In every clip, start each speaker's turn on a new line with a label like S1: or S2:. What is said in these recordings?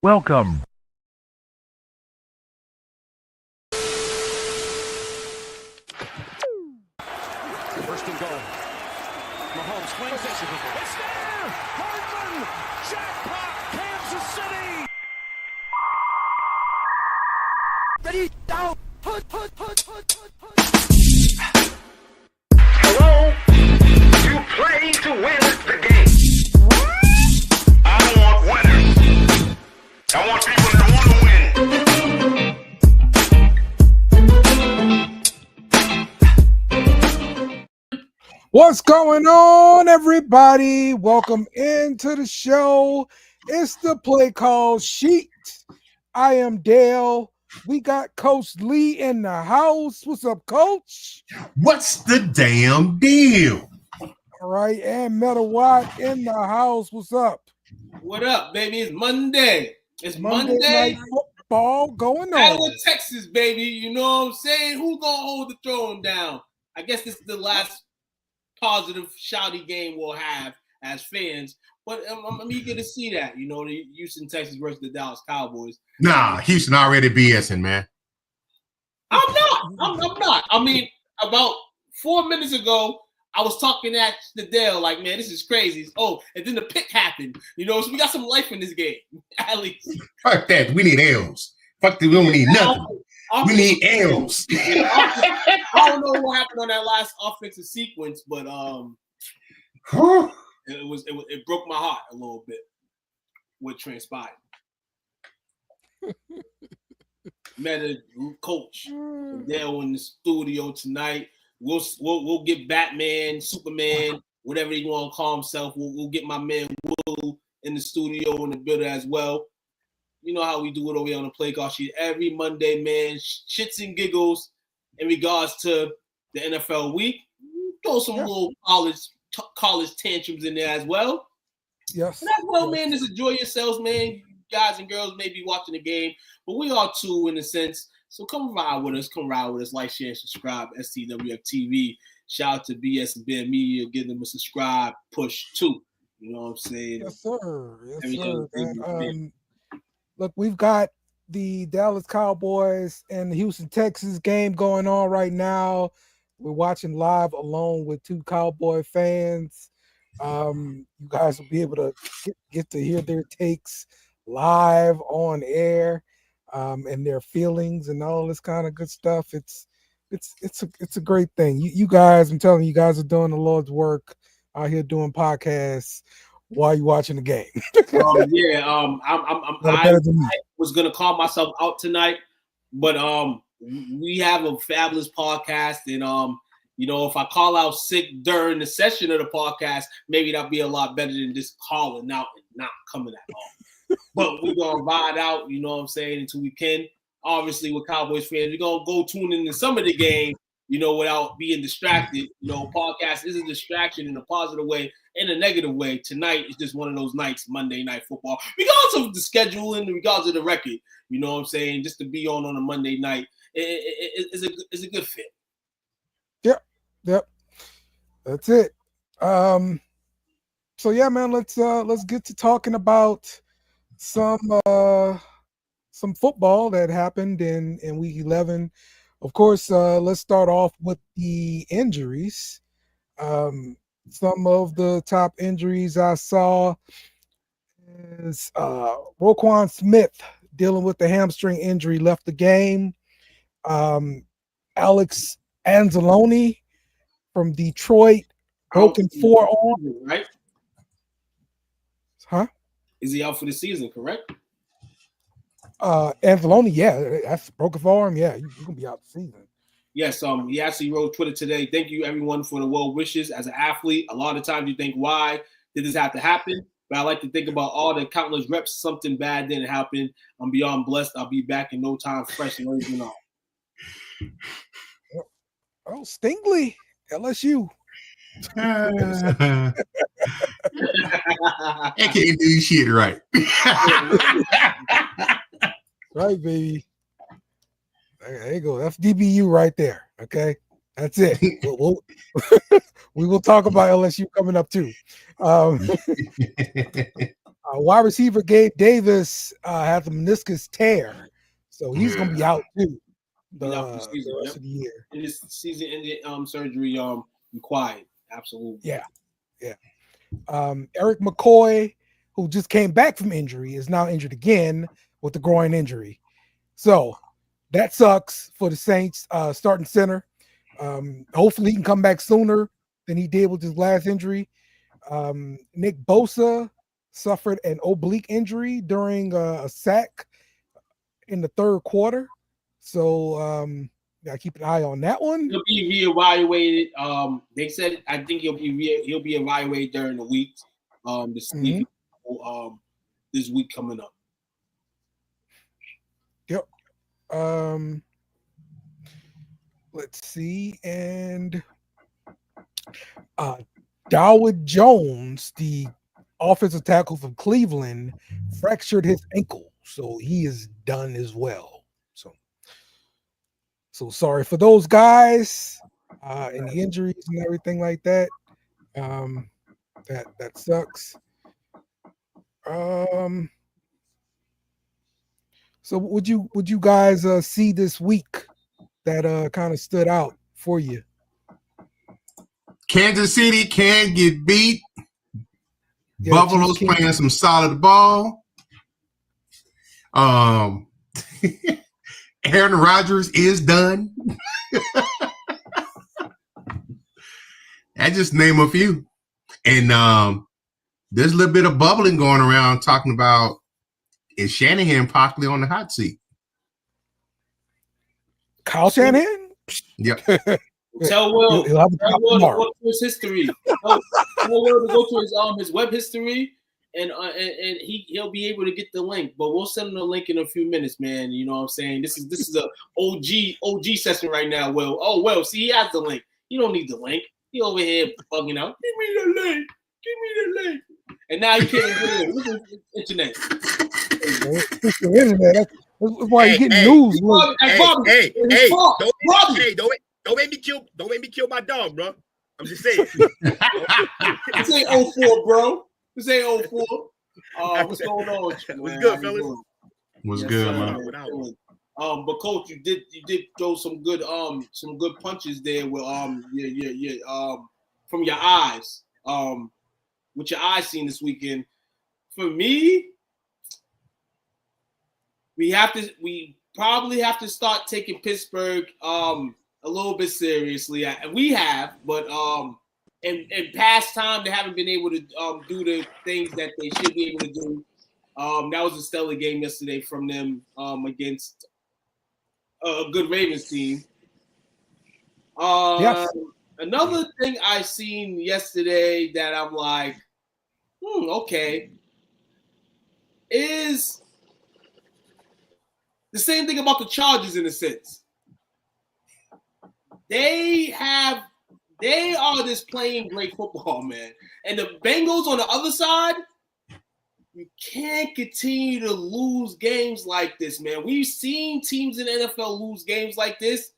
S1: Welcome.
S2: First and goal. Mahomes swings it. It's there! Hardman! Jackpot! Kansas City! Ready, down! Put.
S3: Hello? You play to win the game. I want winners. I want people that want to win.
S4: What's going on, everybody? Welcome into the show. It's the Play Call Sheet. I am Dale. We got Coach Lee in the house. What's up, Coach?
S5: What's the damn deal?
S4: All right, and Metal Watt in the house. What's up?
S6: What up, baby? It's Monday. It's
S4: Monday night football going
S6: Battle
S4: on.
S6: of Texas, baby. You know what I'm saying? Who's gonna hold the throne down? I guess this is the last positive, shouty game we'll have as fans. But I'm eager to see that. You know, the Houston Texans versus the Dallas Cowboys.
S5: Nah, Houston already BSing, man.
S6: I'm not. I mean, about 4 minutes ago, I was talking at the Dale like, man, this is crazy. Oh, and then the pick happened. You know, so we got some life in this game, at least.
S5: Fuck that. We need L's. Fuck that. We don't need nothing. We need L's.
S6: I don't know what happened on that last offensive sequence, but it broke my heart a little bit what transpired. Met a coach Dale in the studio tonight. We'll get Batman, Superman, whatever he want to call himself. We'll get my man Will in the studio in the building as well. You know how we do it over here on the Play Call Sheet every Monday, man. Shits and giggles in regards to the NFL week. Throw some little college tantrums in there as well.
S4: Yes.
S6: And as well, man, just enjoy yourselves, man. You guys and girls may be watching the game, but we are too in a sense. So come ride with us. Like, share, and subscribe. STWF TV. Shout out to BS and Ben Media. Give them a subscribe push too. You know what I'm saying?
S4: Yes, sir. Yes, sir. And, look, we've got the Dallas Cowboys and the Houston Texans game going on right now. We're watching live along with two Cowboy fans. You guys will be able to get to hear their takes live on air, and their feelings and all this kind of good stuff. It's a great thing. You guys, I'm telling you, guys are doing the Lord's work out here doing podcasts while you're watching the game.
S6: I was gonna call myself out tonight, but we have a fabulous podcast, and you know, if I call out sick during the session of the podcast, maybe that'll be a lot better than just calling out and not coming at all. But we're gonna ride out, you know what I'm saying, until we can. Obviously, with Cowboys fans, we're gonna go tune into some of the game, you know, without being distracted. You know, podcast is a distraction in a positive way, in a negative way. Tonight is just one of those nights, Monday Night Football, regardless of the schedule and regardless of the record. You know what I'm saying? Just to be on a Monday night is a good fit.
S4: Yep. That's it. So yeah, man, let's get to talking about some football that happened in week 11. Of course, let's start off with the injuries. Some of the top injuries I saw is Roquan Smith dealing with the hamstring injury, left the game. Alex Anzalone from Detroit, broken forearm.
S6: Right?
S4: Huh?
S6: Is he out for the season, correct?
S4: Anzalone, yeah, that's broken forearm. Yeah, you can be out the season.
S6: Yes, he actually wrote Twitter today. Thank you, everyone, for the well wishes. As an athlete, a lot of times you think, why did this have to happen? But I like to think about all the countless reps. Something bad didn't happen. I'm beyond blessed. I'll be back in no time, fresh and ready to know.
S4: Oh, Stingley, LSU.
S5: I can't do shit right.
S4: Right, baby. There you go. That's DBU right there. Okay. That's it. We will talk about LSU coming up too. Wide receiver Gabe Davis has a meniscus tear, so he's going to be out too the rest of the year.
S6: And this season-ending surgery required. Absolutely.
S4: Yeah. Eric McCoy, who just came back from injury, is now injured again with the groin injury. So that sucks for the Saints starting center. Hopefully he can come back sooner than he did with his last injury. Nick Bosa suffered an oblique injury during a sack in the third quarter. So gotta keep an eye on that one.
S6: He'll be reevaluated. They said I think he'll be evaluated during the week. This week coming up.
S4: Yep. Let's see. And Darwood Jones, the offensive tackle from Cleveland, fractured his ankle, so he is done as well. So sorry for those guys and the injuries and everything like that. That sucks. So would you guys see this week that kind of stood out for you?
S5: Kansas City can get beat.
S4: Yeah,
S5: Buffalo's playing some solid ball. Aaron Rodgers is done. I just name a few. And there's a little bit of bubbling going around talking about, is Shanahan possibly on the hot seat?
S4: Kyle Shanahan?
S5: Yep.
S6: Tell Will to go to his history. Tell Will to go to his web history, and he'll be able to get the link. But we'll send him the link in a few minutes, man. You know what I'm saying? This is a OG session right now, Will. Oh, well, see, he has the link. You don't need the link. He over here bugging out. Give me the link. Give me the link. And now he can't get it. Look at the internet.
S4: It's the internet. That's why you're getting news.
S1: Don't make me kill my dog, bro. I'm just saying.
S6: This ain't 04, bro. This ain't 04. What's going on?
S1: What's good, fellas?
S5: What's good, man?
S6: But coach, you did throw some good punches there with from your eyes. What your eyes seen this weekend. For me, we probably have to start taking Pittsburgh a little bit seriously. We have, but in past time they haven't been able to do the things that they should be able to do. That was a stellar game yesterday from them against a good Ravens team.
S4: Yes.
S6: Another thing I seen yesterday that I'm like, okay, is the same thing about the Chargers in a sense. They are just playing great football, man. And the Bengals on the other side, you can't continue to lose games like this, man. We've seen teams in the NFL lose games like this,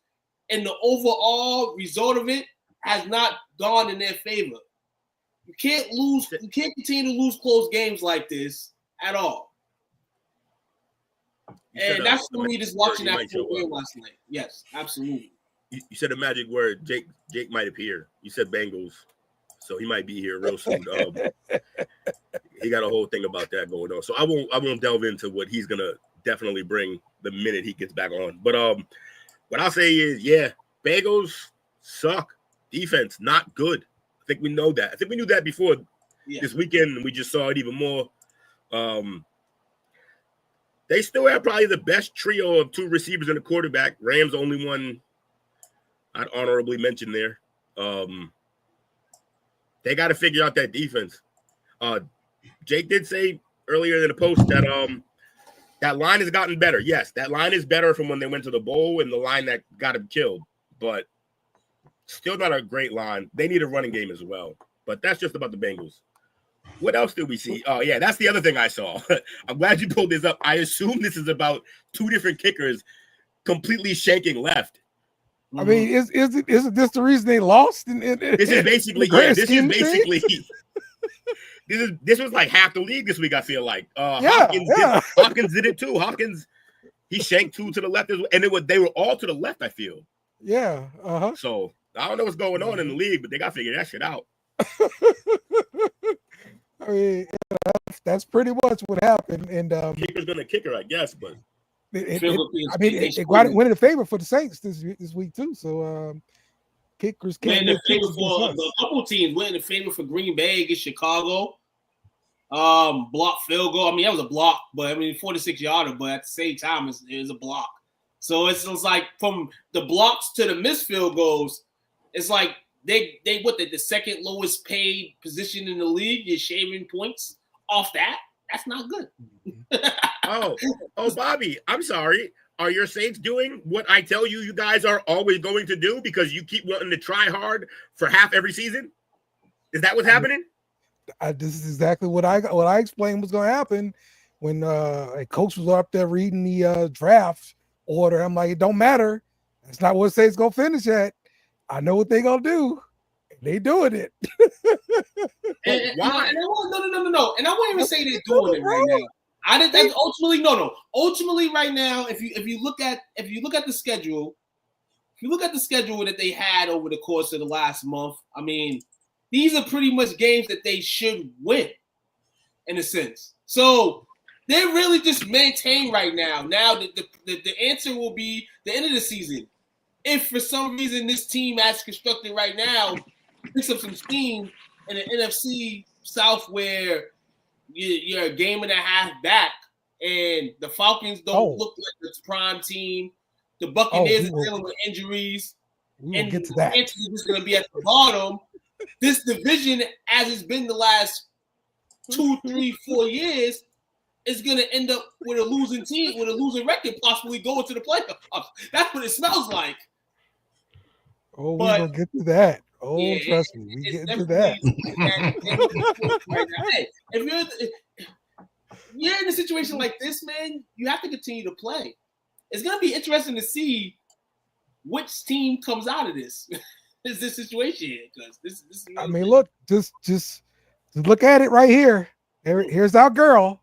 S6: and the overall result of it has not gone in their favor. You can't continue to lose close games like this at all. And that's for me just watching that game last night. Yes, absolutely.
S1: You said a magic word. Jake might appear. You said Bengals, so he might be here real soon. He got a whole thing about that going on. So I won't delve into what he's gonna definitely bring the minute he gets back on. But what I'll say is, yeah, Bengals suck. Defense not good. I think we know that. I think we knew that before this weekend, and we just saw it even more. They still have probably the best trio of two receivers and a quarterback. Rams only one I'd honorably mention there. They got to figure out that defense. Jake did say earlier in the post that that line has gotten better. Yes, that line is better from when they went to the bowl and the line that got him killed, but still not a great line. They need a running game as well, but that's just about the Bengals. What else did we see? Oh, yeah, that's the other thing I saw. I'm glad you pulled this up. I assume this is about two different kickers completely shanking left.
S4: I mean, isn't this the reason they lost?
S1: This is basically this was like half the league this week. I feel like
S4: Yeah,
S1: Hopkins did it too. Hopkins, he shanked 2 to the left, and they were all to the left. I feel.
S4: Yeah.
S1: So I don't know what's going on in the league, but they got to figure that shit out.
S4: I mean, that's pretty much what happened. And
S1: Kicker's gonna kick her, I guess, but
S4: it went in the favor for the Saints this week too. So kickers can't
S6: went in the favor for a couple teams. Went in the favor for Green Bay against Chicago. Block field goal. I mean, that was a block, but I mean 46-yarder, but at the same time, it was a block. So it's like from the blocks to the missed field goals, it's like they the second lowest paid position in the league. You're shaving points off that. That's not good.
S1: oh, Bobby, I'm sorry. Are your Saints doing what I tell you guys are always going to do because you keep wanting to try hard for half every season? Is that what's happening?
S4: This is exactly what I explained was going to happen when a coach was up there reading the draft order. I'm like, it don't matter. That's not what Saints going to finish at. I know what they going to do. They doing it.
S1: Why?
S6: No. And I won't even say they're doing it right now. That's ultimately no. Ultimately, right now, if you look at the schedule, that they had over the course of the last month, I mean, these are pretty much games that they should win, in a sense. So they're really just maintained right now. Now the answer will be the end of the season. If for some reason this team as constructed right now picks up some steam in the NFC South where you're a game and a half back and the Falcons don't look like the prime team, the Buccaneers are dealing with injuries, and
S4: get to that.
S6: is going to be at the bottom. This division, as it's been the last 2, 3, 4 years, is going to end up with a losing team, with a losing record, possibly going to the playoffs. That's what it smells like.
S4: Oh, we're going to get to that. Oh, yeah, trust me, we get to that.
S6: Hey, if you're in a situation like this, man, you have to continue to play. It's going to be interesting to see which team comes out of this. Is this situation here? Because this is
S4: I mean, look, just look at it right here. Here's our girl.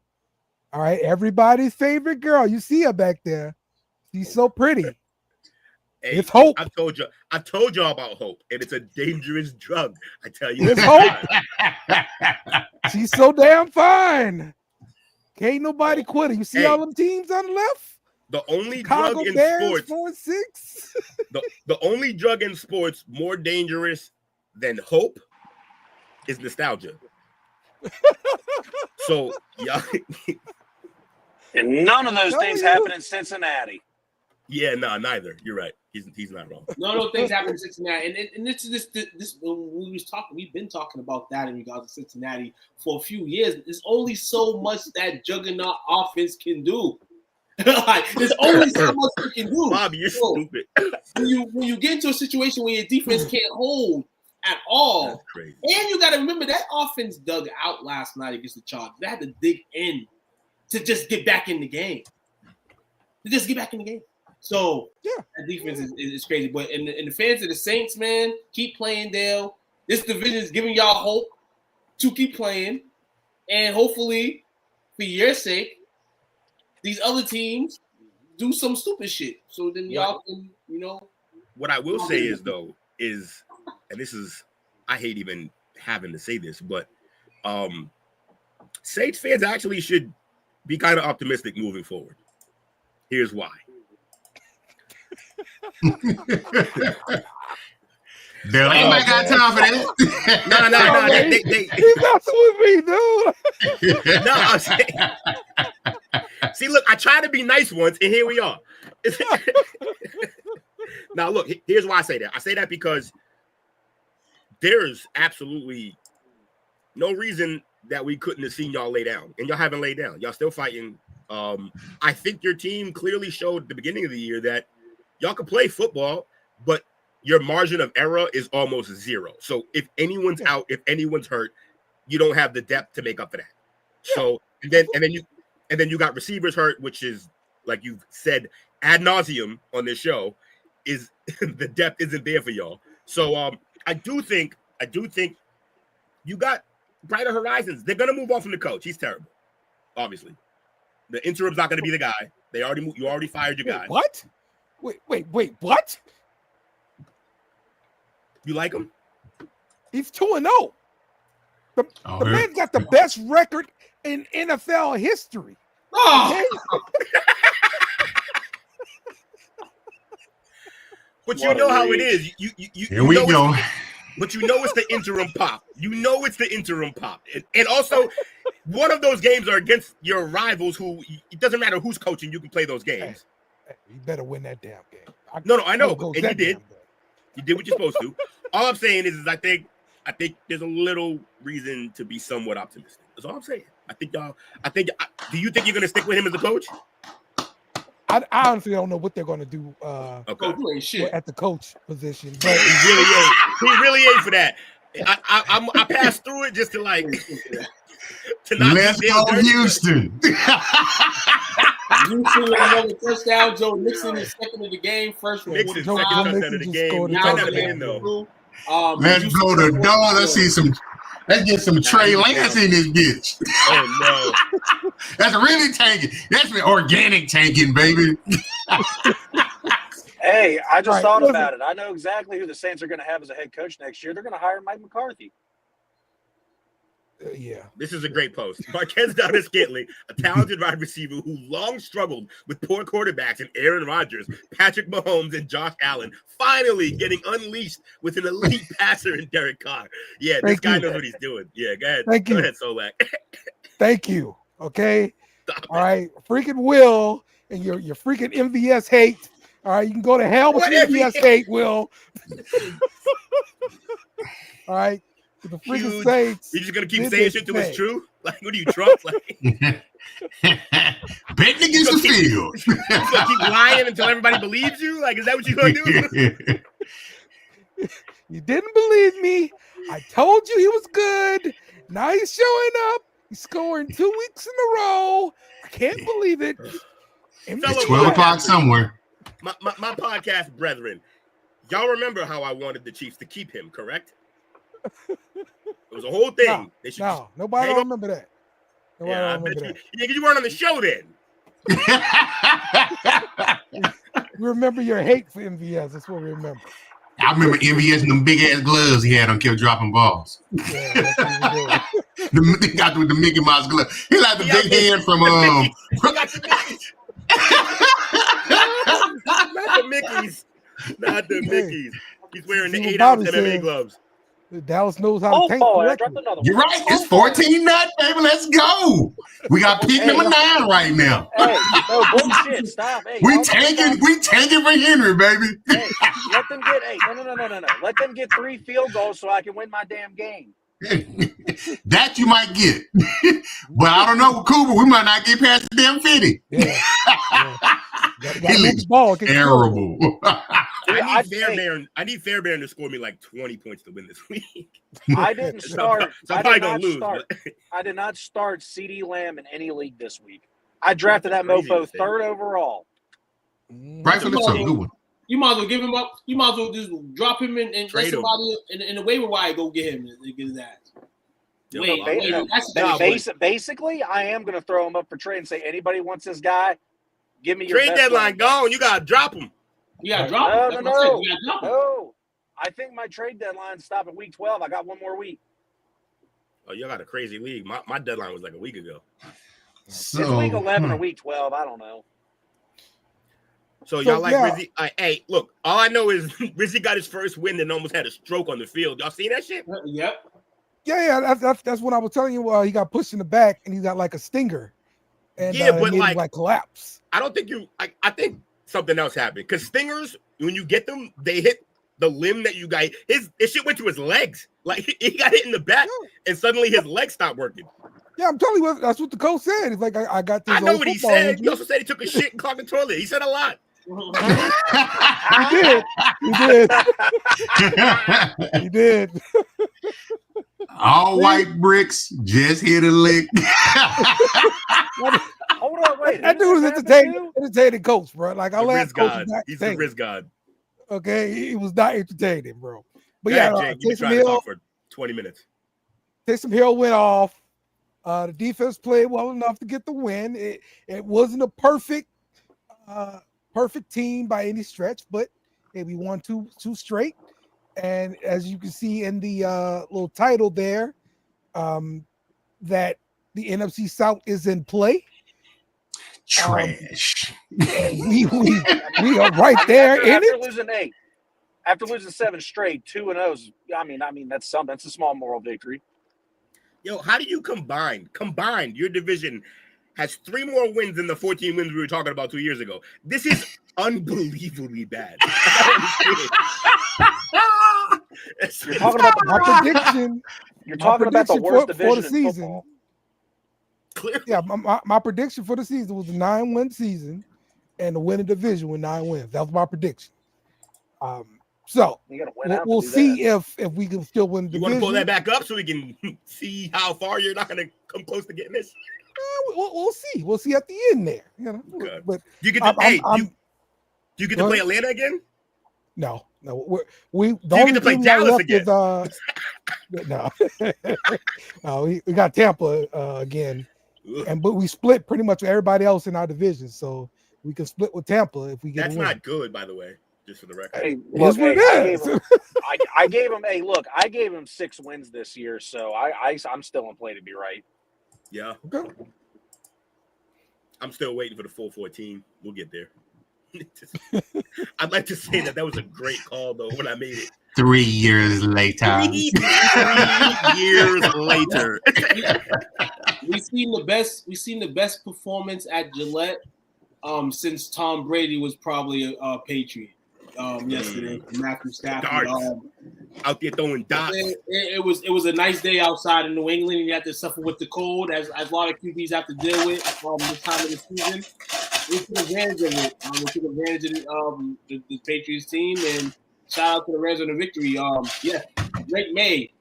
S4: All right, everybody's favorite girl. You see her back there. She's so pretty.
S1: Hey,
S4: it's hope.
S1: I told y'all about hope, and it's a dangerous drug. I tell you,
S4: it's hope. She's so damn fine. Can't nobody quit her. You see all them teams on the left?
S1: The only
S4: Chicago
S1: drug in
S4: Bears,
S1: sports,
S4: 4-6.
S1: the only drug in sports more dangerous than hope is nostalgia. So, yeah.
S2: And none of those things happen in Cincinnati.
S1: Yeah, no, neither. You're right. He's not wrong.
S6: None of those things happen in Cincinnati. And this we've been talking about that in regards to Cincinnati for a few years. There's only so much that juggernaut offense can do. There's only so much you can do.
S1: Bobby, you're stupid.
S6: When you get into a situation where your defense can't hold at all,
S1: that's crazy.
S6: And you got to remember that offense dug out last night against the Chargers. They had to dig in to just get back in the game. So that defense is crazy. But in the fans of the Saints, man, keep playing, Dale. This division is giving y'all hope to keep playing, and hopefully, for your sake, these other teams do some stupid shit. So then y'all can,
S1: What I will say is, though, and this is, I hate even having to say this, but Saints fans actually should be kind of optimistic moving forward. Here's why.
S5: Bill, anybody got time for that?
S1: No.
S4: He's not with me, dude.
S1: No, I'm saying. See, look, I try to be nice once, and here we are. Now, look, here's why I say that. I say that because there's absolutely no reason that we couldn't have seen y'all lay down, and y'all haven't laid down. Y'all still fighting. I think your team clearly showed at the beginning of the year that y'all can play football, but your margin of error is almost zero. So if anyone's out, if anyone's hurt, you don't have the depth to make up for that. So and then you got receivers hurt, which is, like you've said ad nauseum on this show, is the depth isn't there for y'all. So I do think you got brighter horizons. They're gonna move on from the coach. He's terrible. Obviously, the interim's not gonna be the guy. You already fired your guy.
S4: What? Wait, what?
S1: You like him?
S4: He's 2-0. The man's got the best record in NFL history.
S6: Oh,
S1: But you know how it is.
S5: Here we go.
S1: But you know it's the interim pop. You know it's the interim pop. And also, one of those games are against your rivals who, it doesn't matter who's coaching, you can play those games.
S4: Hey, you better win that damn game.
S1: No, I know. And you did. You did what you're supposed to. All I'm saying is I think there's a little reason to be somewhat optimistic. That's all I'm saying. Do you think you're going to stick with him as a coach?
S4: I honestly don't know what they're going to do
S6: okay.
S4: at the coach position. But
S1: he really ain't for that. I passed through it just to like to not.
S5: Let's go, Houston.
S6: Houston with another touchdown. Joe Mixon is second of the game. First one.
S1: Mixon second touchdown of the game. Never been though.
S5: Let's blow the door. Let's get some Trey Lance in this bitch.
S1: Oh no.
S5: That's really tanking. That's organic tanking, baby.
S2: Hey, I just thought
S4: listen.
S2: about it. I know exactly who the Saints are going to have as a head coach next year. They're going to hire Mike McCarthy.
S4: Yeah.
S1: This is a great post. Marquez Valdes-Scantling, a talented wide receiver who long struggled with poor quarterbacks in Aaron Rodgers, Patrick Mahomes, and Josh Allen, finally getting unleashed with an elite passer in Derek Carr. Yeah, this guy knows what he's doing. Yeah, go ahead. Go ahead, Solak.
S4: Thank you. Okay. All right. Freaking Will and your freaking MVS hate. All right. You can go to hell with your MVS hate, Will. All right. The freaking Saints.
S1: You're just gonna keep saying shit till it's true? Like, what are you, Trump? Like,
S5: betting against the field.
S1: You're gonna keep lying until everybody believes you? Like, is that what you're gonna do?
S4: You didn't believe me. I told you he was good. Now he's showing up. He's scoring 2 weeks in a row. I can't believe it.
S5: It's 12 o'clock somewhere.
S1: My podcast brethren, y'all remember how I wanted the Chiefs to keep him, correct? It was a whole thing.
S4: Nobody don't remember that.
S1: You weren't on the show then.
S4: We remember your hate for MVS. That's what we remember.
S5: I remember MVS and them big ass gloves he had on, kept dropping balls.
S4: Yeah, that's what we did.
S5: He got with the Mickey Mouse glove. He like the big hand from
S1: Not the Mickeys. He's wearing the 8-ounce MMA gloves.
S4: Dallas knows how to tank correctly.
S5: You're right. It's 14 nut, baby. Let's go. We got pick number 9 right now.
S2: Hey, no bullshit. Stop. Hey,
S5: we tanking for Henry, baby.
S2: Hey, let them get no. Let them get 3 field goals so I can win my damn game.
S5: That you might get. But I don't know, Cooper. We might not get past the damn 50.
S4: Yeah.
S5: He looks terrible.
S1: I need Fairbairn to score me like 20 points to win this week.
S2: I didn't start.
S1: So I'm probably gonna lose.
S2: I did not start CD Lamb in any league this week. I drafted that mofo 3rd overall.
S5: Rightfully so. Good one.
S6: You might as well give him up. You might as well just drop him and let somebody in the waiver wire go get him and get his ass.
S2: Basically, I am going to throw him up for trade and say, anybody wants this guy, give me your
S1: trade deadline gone. You got to drop him.
S6: You got to drop him.
S2: No. I think my trade deadline stopped at week 12. I got one more week.
S1: Oh, you got a crazy league. My deadline was like a week ago.
S2: It's week 11 or week 12. I don't know.
S1: So y'all like Rizzy? Hey, look, all I know is Rizzy got his first win and almost had a stroke on the field. Y'all seen that shit?
S6: Yep.
S4: Yeah. That's what I was telling you. He got pushed in the back and he got like a stinger. And
S1: but
S4: like collapse.
S1: I don't think I think something else happened because stingers, when you get them, they hit the limb that you got. His shit went to his legs. Like he got hit in the back and suddenly his legs stopped working.
S4: Yeah, I'm telling you, that's what the coach said. He's like, I got this.
S1: I know what he said. Injury. He also said he took a shit and clogged the toilet. He said a lot.
S4: He did.
S5: All white bricks just hit a lick.
S2: Hold on, wait.
S4: That dude was entertaining coach, bro. Like I laughed.
S1: He's the Riz God.
S4: Okay, he was not entertaining, bro. But
S1: Jake, you can try to talk for 20 minutes.
S4: Taysom Hill went off. The defense played well enough to get the win. It wasn't a perfect team by any stretch, but hey, we won two straight. And as you can see in the little title there, that the NFC South is in play.
S5: Trash.
S4: We are right there in it.
S2: After losing 7 straight, 2-0. I mean that's something. That's a small moral victory.
S1: Yo, how do you combine? Your division has 3 more wins than the 14 wins we were talking about 2 years ago. This is unbelievably bad.
S2: You're talking about
S4: my prediction.
S2: You're talking about the worst division
S4: for the season.
S2: in football.
S1: Clearly.
S4: Yeah, my prediction for the season was a 9-win season and the winning division with 9 wins. That was my prediction. So we'll see if we can still win the division.
S1: You want to pull that back up so we can see how far you're not going to come close to getting this?
S4: We'll see. We'll see at the end there. You know,
S1: okay.
S4: But
S1: you get to, you get to play Atlanta again?
S4: No. We
S1: don't get to play Dallas again.
S4: We got Tampa again, but we split pretty much with everybody else in our division, so we can split with Tampa if we get.
S1: That's not good, by the way. Just for the record.
S2: Hey, look, I gave him. Hey, look, I gave him 6 wins this year, so I'm still in play to be right.
S1: Yeah.
S4: Okay.
S1: I'm still waiting for the full 14. We'll get there. I'd like to say that was a great call, though, when I made it.
S5: 3 years later.
S1: 3 years later.
S6: We've seen the best performance at Gillette since Tom Brady was probably a Patriot. Yesterday, Matthew Stafford.
S1: Out there throwing dots.
S6: It was a nice day outside in New England. You have to suffer with the cold, as a lot of QBs have to deal with this time of the season. We took advantage of it. We took advantage of the Patriots team, and shout out to the Reds on the victory. Drake May.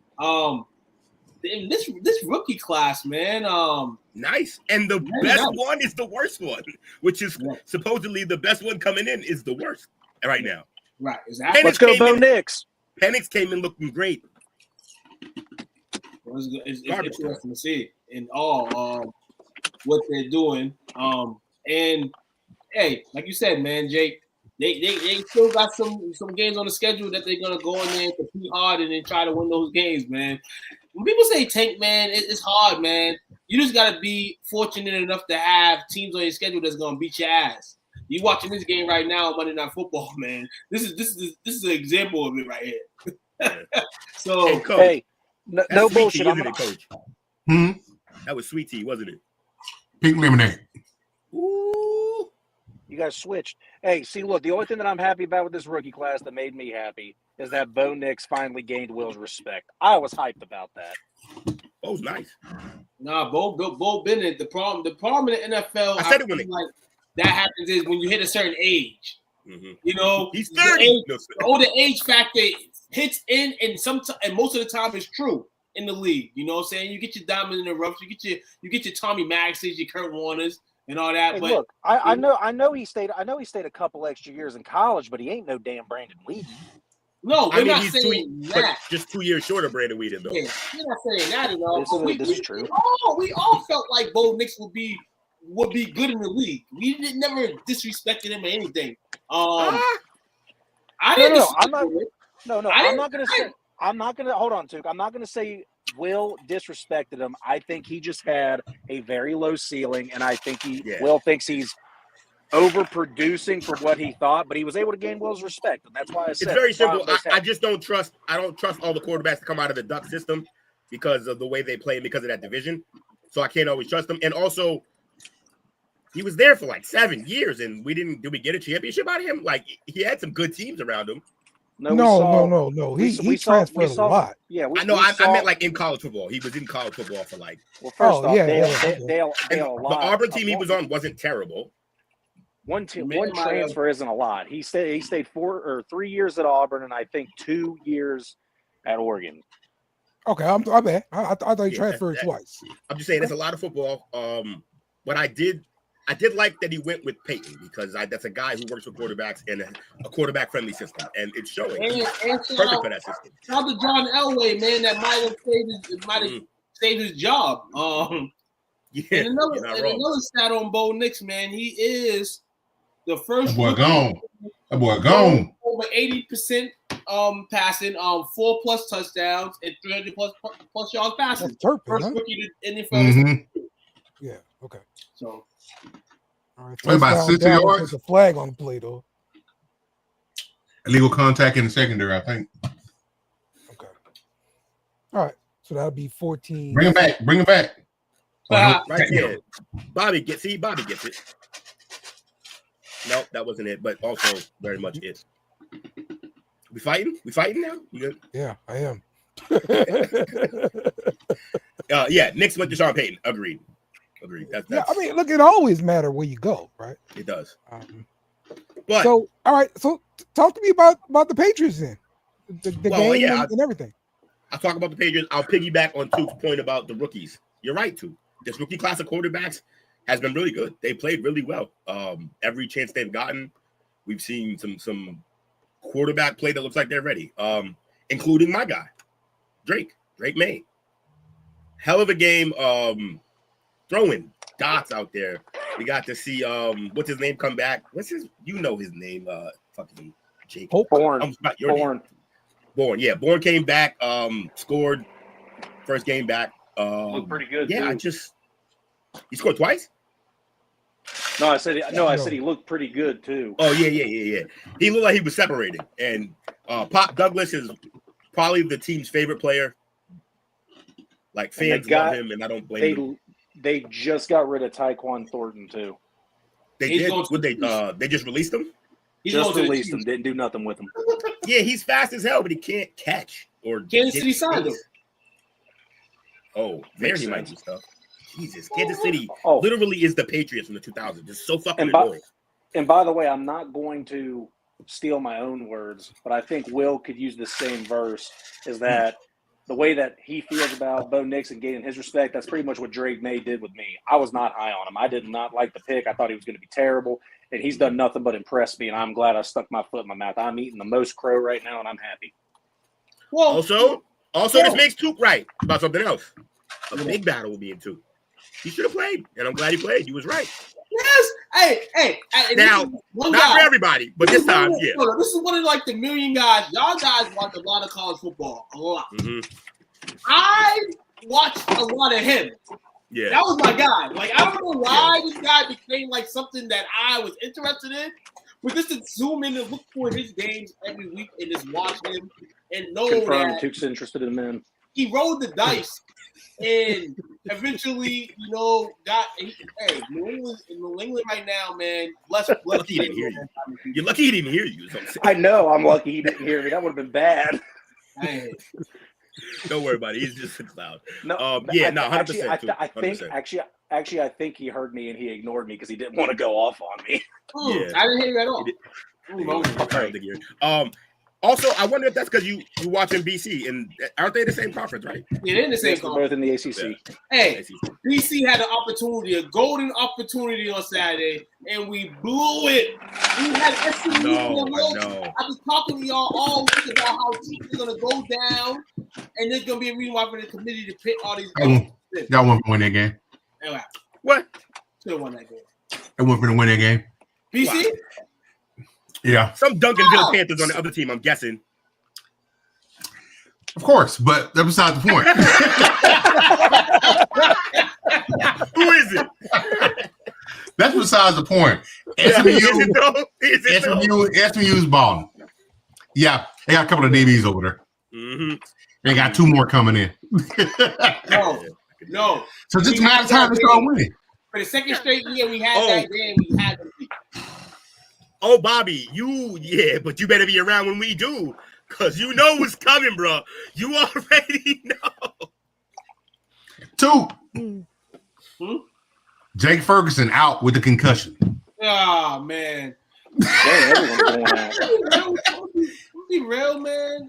S6: This rookie class, man.
S1: Nice. And the best one is the worst one, which is supposedly the best one coming in is the worst right now.
S6: Right. Exactly.
S2: Let's go, Bo Nix.
S1: Penix came in looking great.
S6: It's interesting to see in all what they're doing. And hey, like you said, man, Jake, they still got some games on the schedule that they're gonna go in there and compete hard and then try to win those games, man. When people say tank, man, it's hard, man. You just gotta be fortunate enough to have teams on your schedule that's gonna beat your ass. You watching this game right now on Monday Night Football, man. This is an example of it right here. So,
S2: hey, no bullshit,
S1: isn't it, Coach? That was sweet tea, wasn't it?
S5: Pink lemonade.
S2: Ooh, you guys switched. Hey, see, look, the only thing that I'm happy about with this rookie class that made me happy is that Bo Nix finally gained Will's respect. I was hyped about that.
S1: Bo's nice.
S6: Nah, Bo Bennett. The problem in the NFL,
S1: I said it when
S6: like that happens is when you hit a certain age.
S1: Mm-hmm.
S6: You know,
S1: he's 30.
S6: The older age factor hits in, and most of the time it's true in the league. You know what I'm saying? You get your diamond in the rough, you get your Tommy Maxes, your Kurt Warners, and all that.
S2: Hey,
S6: but
S2: look, I know he stayed a couple extra years in college, but he ain't no damn Brandon Weeden.
S6: No, we're not saying that.
S1: Just 2 years short of Brandon Weeden, though.
S6: Yeah, we're not saying that at all.
S2: This is true.
S6: We all felt like Bo Nix would be good in the league. We never disrespected him or anything. I didn't. I'm not gonna hold on, Tuke. I'm not gonna say Will disrespected him. I think he just had a very low ceiling, and I think Will thinks he's overproducing for what he thought, but he was able to gain Will's respect, and that's why I said
S1: it's very simple. I just don't trust. I don't trust all the quarterbacks to come out of the Duck system because of the way they play and because of that division. So I can't always trust them. And also, he was there for like 7 years, and did we get a championship out of him? Like, he had some good teams around him.
S4: No. He transferred a lot.
S2: Yeah,
S1: I know. I meant like in college football. He was in college football for like.
S2: Well, first off,
S1: the Auburn team he was on wasn't terrible.
S2: One transfer isn't a lot. He stayed 3 years at Auburn, and I think 2 years at Oregon.
S4: Okay, I'm bad. I thought he transferred twice.
S1: I'm just saying it's a lot of football. But I did like that he went with Peyton because that's a guy who works with quarterbacks in a quarterback-friendly system, and it's showing.
S6: And
S1: perfect for that system.
S6: Shout out to John Elway, man. That might have save his job.
S1: Yeah,
S6: and another stat on Bo Nix, man, he is the first.
S5: That boy gone. That boy gone.
S6: Over 80% passing, 4+ touchdowns and 300+ yards passing.
S4: That's Turpin,
S6: First
S4: huh?
S6: rookie in the NFL.
S5: Mm-hmm.
S4: Yeah. Okay.
S6: So,
S4: All right.
S5: What, about
S4: touchdown
S5: 60
S4: Dallas
S5: yards?
S4: with the flag on the play, though.
S5: Illegal contact in the secondary, I think.
S4: Okay. All right. So that'll be 14.
S5: Bring him back. Bring him back.
S1: Right there. Bobby gets it. Nope, that wasn't it, but also very much it. We fighting? We fighting now? You good?
S4: Yeah, I am.
S1: Yeah, Knicks went to Sean Payton. Agreed. That's,
S4: Yeah, I mean, look, it always matter where you go, right?
S1: it does.
S4: But so, all right. So, talk to me about the Patriots then, the game and everything.
S1: I'll talk about the Patriots. I'll piggyback on Tuke's point about the rookies. You're right, Tuke. This rookie class of quarterbacks has been really good. They played really well. Every chance they've gotten, we've seen some quarterback play that looks like they're ready. Including my guy, Drake May. Hell of a game. Throwing dots out there. We got to see what's his name come back. What's his? You know his name. Fucking Jake.
S2: Bourne.
S1: Bourne. Yeah, Bourne came back. Scored first game back.
S2: Looked pretty good.
S1: Yeah,
S2: too.
S1: He scored twice.
S2: No, I said he looked pretty good too.
S1: Oh yeah. He looked like he was separating. And Pop Douglas is probably the team's favorite player. Like fans love him, and I don't blame them.
S2: They just got rid of Tyquan Thornton too.
S1: They did. Would they just released him?
S2: Just released him. Didn't do nothing with him.
S1: Yeah, he's fast as hell, but he can't catch or.
S6: Kansas City signed him.
S1: Oh, there he might do stuff. Jesus, Kansas City literally is the Patriots from the 2000s. Just so fucking annoying.
S2: And by the way, I'm not going to steal my own words, but I think Will could use the same verse. Is that the way that he feels about Bo Nix and gaining his respect? That's pretty much what Drake May did with me. I was not high on him. I did not like the pick. I thought he was going to be terrible, and he's done nothing but impress me. And I'm glad I stuck my foot in my mouth. I'm eating the most crow right now, and I'm happy.
S1: Well, also, this makes Tuke right about something else. A big battle will be in Tuke. He should have played, and I'm glad he played. He was right.
S6: Yes. Hey.
S1: Now, not for everybody, but this time, yeah.
S6: This is one of like the million guys. Y'all guys watch a lot of college football, a lot.
S1: Mm-hmm.
S6: I watched a lot of him.
S1: Yeah,
S6: that was my guy. Like I don't know why this guy became like something that I was interested in, but just to zoom in and look for his games every week and just watch him and know that
S2: Tuke's interested in men.
S6: He rolled the dice. And eventually, got New England right now, man. Bless
S1: he didn't hear you. You're lucky he didn't hear you.
S2: I know. I'm lucky he didn't hear me. That would have been bad.
S6: Hey.
S1: Don't worry about it. He's just loud.
S2: No,
S1: 100%.
S2: Actually, I think he heard me and he ignored me because he didn't want to go off on me.
S1: Yeah.
S6: I didn't hear you at all.
S1: Also, I wonder if that's because you watching BC, and aren't they the same conference, right?
S6: Yeah, they're in the same conference.
S2: Both in the ACC.
S6: Yeah. Hey, BC had an opportunity, a golden opportunity on Saturday, and we blew it. We had SMU.
S5: No.
S6: I've been talking to y'all all week about how teams are going to go down, and there's going to be a reason why for the committee to pick all these.
S5: Y'all want to win that game?
S6: Anyway.
S1: What?
S6: Still won that game.
S5: They want to win that game.
S6: BC?
S1: Wow.
S5: Yeah.
S1: Some Duncanville Panthers on the other team, I'm guessing.
S5: Of course, but that's beside the point.
S1: Who is it?
S5: That's besides the point. SMU's balling. Yeah, they got a couple of DBs over there.
S1: Mm-hmm.
S5: They got two more coming in.
S6: No.
S5: So just a matter of time to start winning.
S6: For the second straight year we had that game, we had them.
S1: Oh, Bobby, but you better be around when we do, because you know what's coming, bro. You already know.
S5: Two. Jake Ferguson out with the concussion.
S6: Oh, man. Be real, man.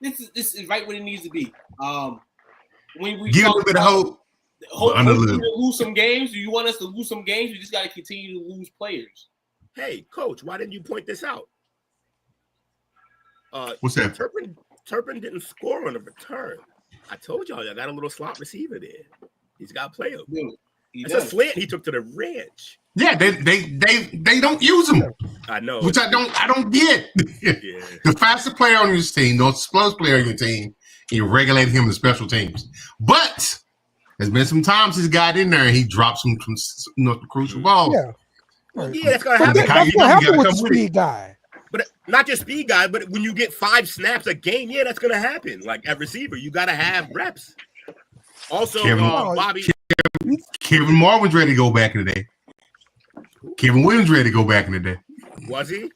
S6: This is right where it needs to be. When we
S5: give a bit of hope.
S6: To lose some games. Do you want us to lose some games? We just got to continue to lose players.
S1: Hey, coach, why didn't you point this out?
S5: What's that?
S1: Turpin didn't score on a return. I told y'all, I got a little slot receiver there. He's got to play him.
S6: Dude,
S1: It's a slant he took to the ranch.
S5: Yeah, they don't use him.
S1: I know.
S5: Which I don't get.
S1: Yeah.
S5: The fastest player on your team, the explosive player on your team, you regulate him in special teams. But there's been some times he's got in there and he drops some crucial balls.
S4: Yeah.
S1: Well, yeah, that's gonna
S4: But
S1: happen.
S4: that's what happened with the speed guy.
S1: But not just speed guy, but when you get 5 snaps a game, yeah, that's gonna happen. Like at receiver, you gotta have reps. Also, Bobby,
S5: Kevin Marvin's ready to go back in the day. Kevin Williams ready to go back in the day.
S1: Was he?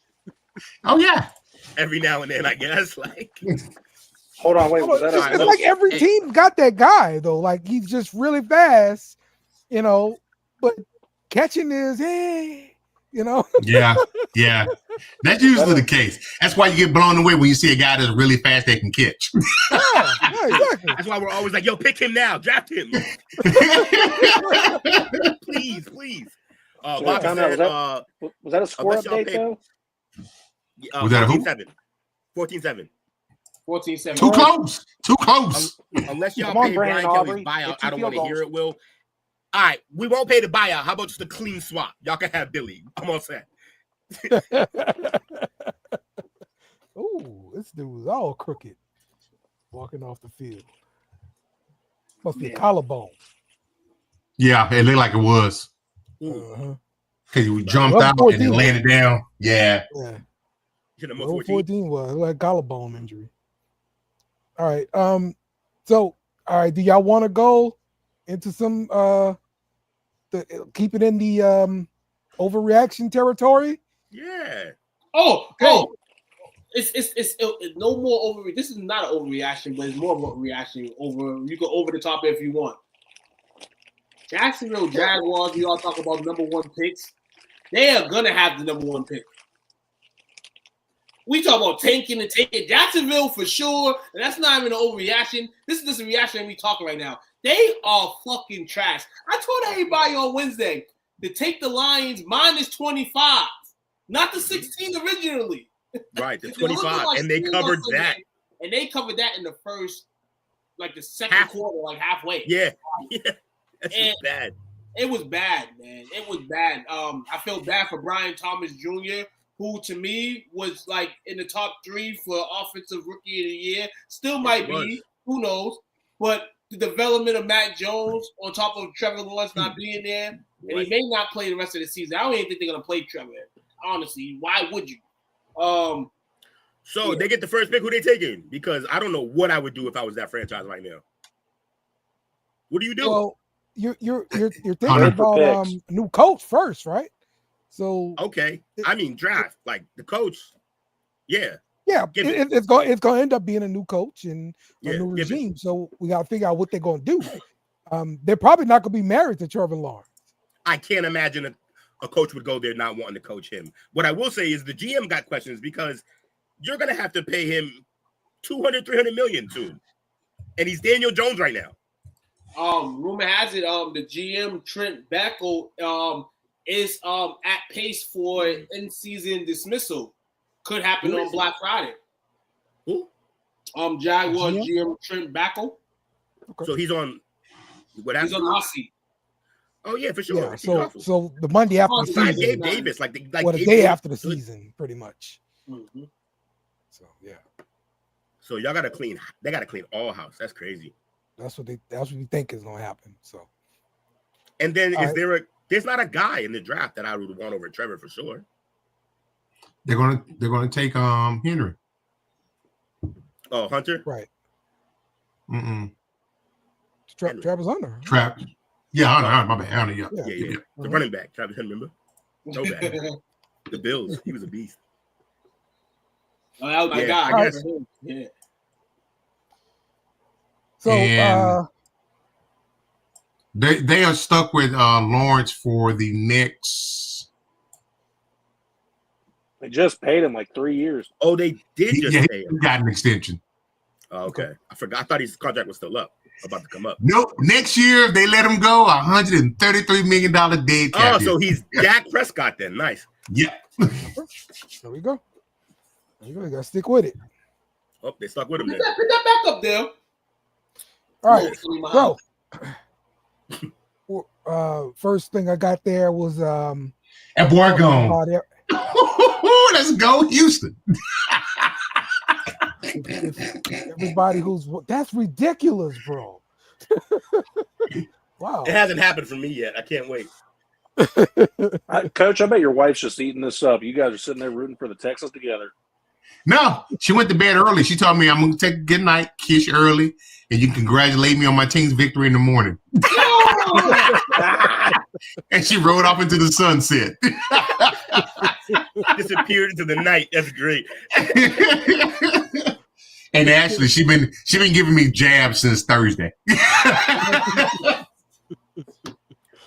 S5: Oh yeah.
S1: Every now and then, I guess. Like,
S2: hold on, wait. Was that
S4: it's like every team got that guy though. Like he's just really fast, but catching is
S5: Yeah. That's usually the case. That's why you get blown away when you see a guy that's really fast that can catch.
S4: Yeah, exactly.
S1: That's why we're always like, yo, pick him now, draft him. please. Bobby said,
S2: was that a score update though?
S5: Was that a who?
S1: 14-7.
S6: 14-7.
S5: Too close.
S1: Unless y'all pay Brian Kelly's buyout, I don't want to hear it, Will. All right, we won't pay the buyout. How about just a clean swap? Y'all can have Billy. I'm all set.
S4: Ooh, this dude was all crooked walking off the field. Must be a collarbone.
S5: Yeah, it looked like it was.
S4: Uh-huh.
S5: Because you jumped out and then landed down. Yeah.
S4: 14 was like collarbone injury. All right. So, all right. Do y'all want to go into some keep it in the overreaction territory?
S1: Yeah.
S6: It's no more over. This is not an overreaction, but it's more of a reaction. You go over the top if you want. Jacksonville Jaguars. We all talk about number 1 picks. They are gonna have the number 1 pick. We talk about tanking and taking Jacksonville for sure, and that's not even an overreaction. This is just a reaction we talking right now. They are fucking trash. I told everybody on Wednesday to take the Lions minus 25, not the 16 originally.
S1: Right, the 25, and they covered that.
S6: And they covered that in the first, like the second quarter, like halfway.
S1: Yeah. That's bad.
S6: It was bad, man. It was bad. I feel bad for Brian Thomas Jr., who to me was like in the top 3 for offensive rookie of the year. Still might be. Who knows? But the development of Matt Jones on top of Trevor Lawrence not being there, and he may not play the rest of the season. I don't even think they're gonna play Trevor. Honestly, why would you?
S1: So they get the first pick. Who they taking? Because I don't know what I would do if I was that franchise right now. What do you do?
S4: Well, you're thinking about a new coach first, right? So
S1: okay, I mean draft like the coach. Yeah,
S4: it's going to end up being a new coach and a new regime. So we got to figure out what they're going to do. They're probably not going to be married to Trevor Lawrence.
S1: I can't imagine a coach would go there not wanting to coach him. What I will say is the GM got questions because you're going to have to pay him $200-300 million soon, and he's Daniel Jones right now.
S6: Rumor has it, the GM Trent Backel is at pace for in-season dismissal. Could happen on Black Friday.
S1: Who?
S6: Jaguars GM Trent Backel.
S1: Okay. So he's on.
S6: He's on hot seat.
S1: Oh yeah, for sure.
S4: Yeah, so the Monday after the season,
S1: Gabe Davis, like
S4: the day after the season, pretty much.
S6: Mm-hmm.
S4: So yeah.
S1: So y'all gotta clean. They gotta clean all house. That's crazy.
S4: That's what we think is gonna happen. So.
S1: And then there's not a guy in the draft that I would want over Trevor for sure.
S5: They're gonna take Henry.
S1: Oh, Hunter?
S4: Right. Travis Hunter.
S5: Trap. Yeah, Hunter, my bad. Hunter, yeah.
S1: The running back, Travis Hunter, remember? No bad. The Bills. He was a beast.
S6: Oh, that was my guy. Yeah.
S4: So
S5: they are stuck with Lawrence for the next.
S2: They just paid him like 3 years.
S1: Oh, they did just pay him.
S5: He got an extension.
S1: Oh, okay. I forgot. I thought his contract was still about to come up.
S5: Nope. Next year, if they let him go, $133 million dead cap.
S1: Oh, so he's Dak Prescott then. Nice.
S5: Yeah.
S4: There we go. You gotta stick with it.
S1: Oh, they stuck with him then.
S6: Put that back up there.
S4: All right,
S6: Bro.
S4: first thing I got there was
S5: That boy gone. Let's go, Houston.
S4: Everybody that's ridiculous, bro. Wow.
S1: It hasn't happened for me yet. I can't wait.
S2: Coach, I bet your wife's just eating this up. You guys are sitting there rooting for the Texans together.
S5: No, she went to bed early. She told me I'm going to take a good night, kiss you early, and you congratulate me on my team's victory in the morning. And she rode off into the sunset.
S1: Disappeared into the night. That's great.
S5: And actually, she been giving me jabs since Thursday.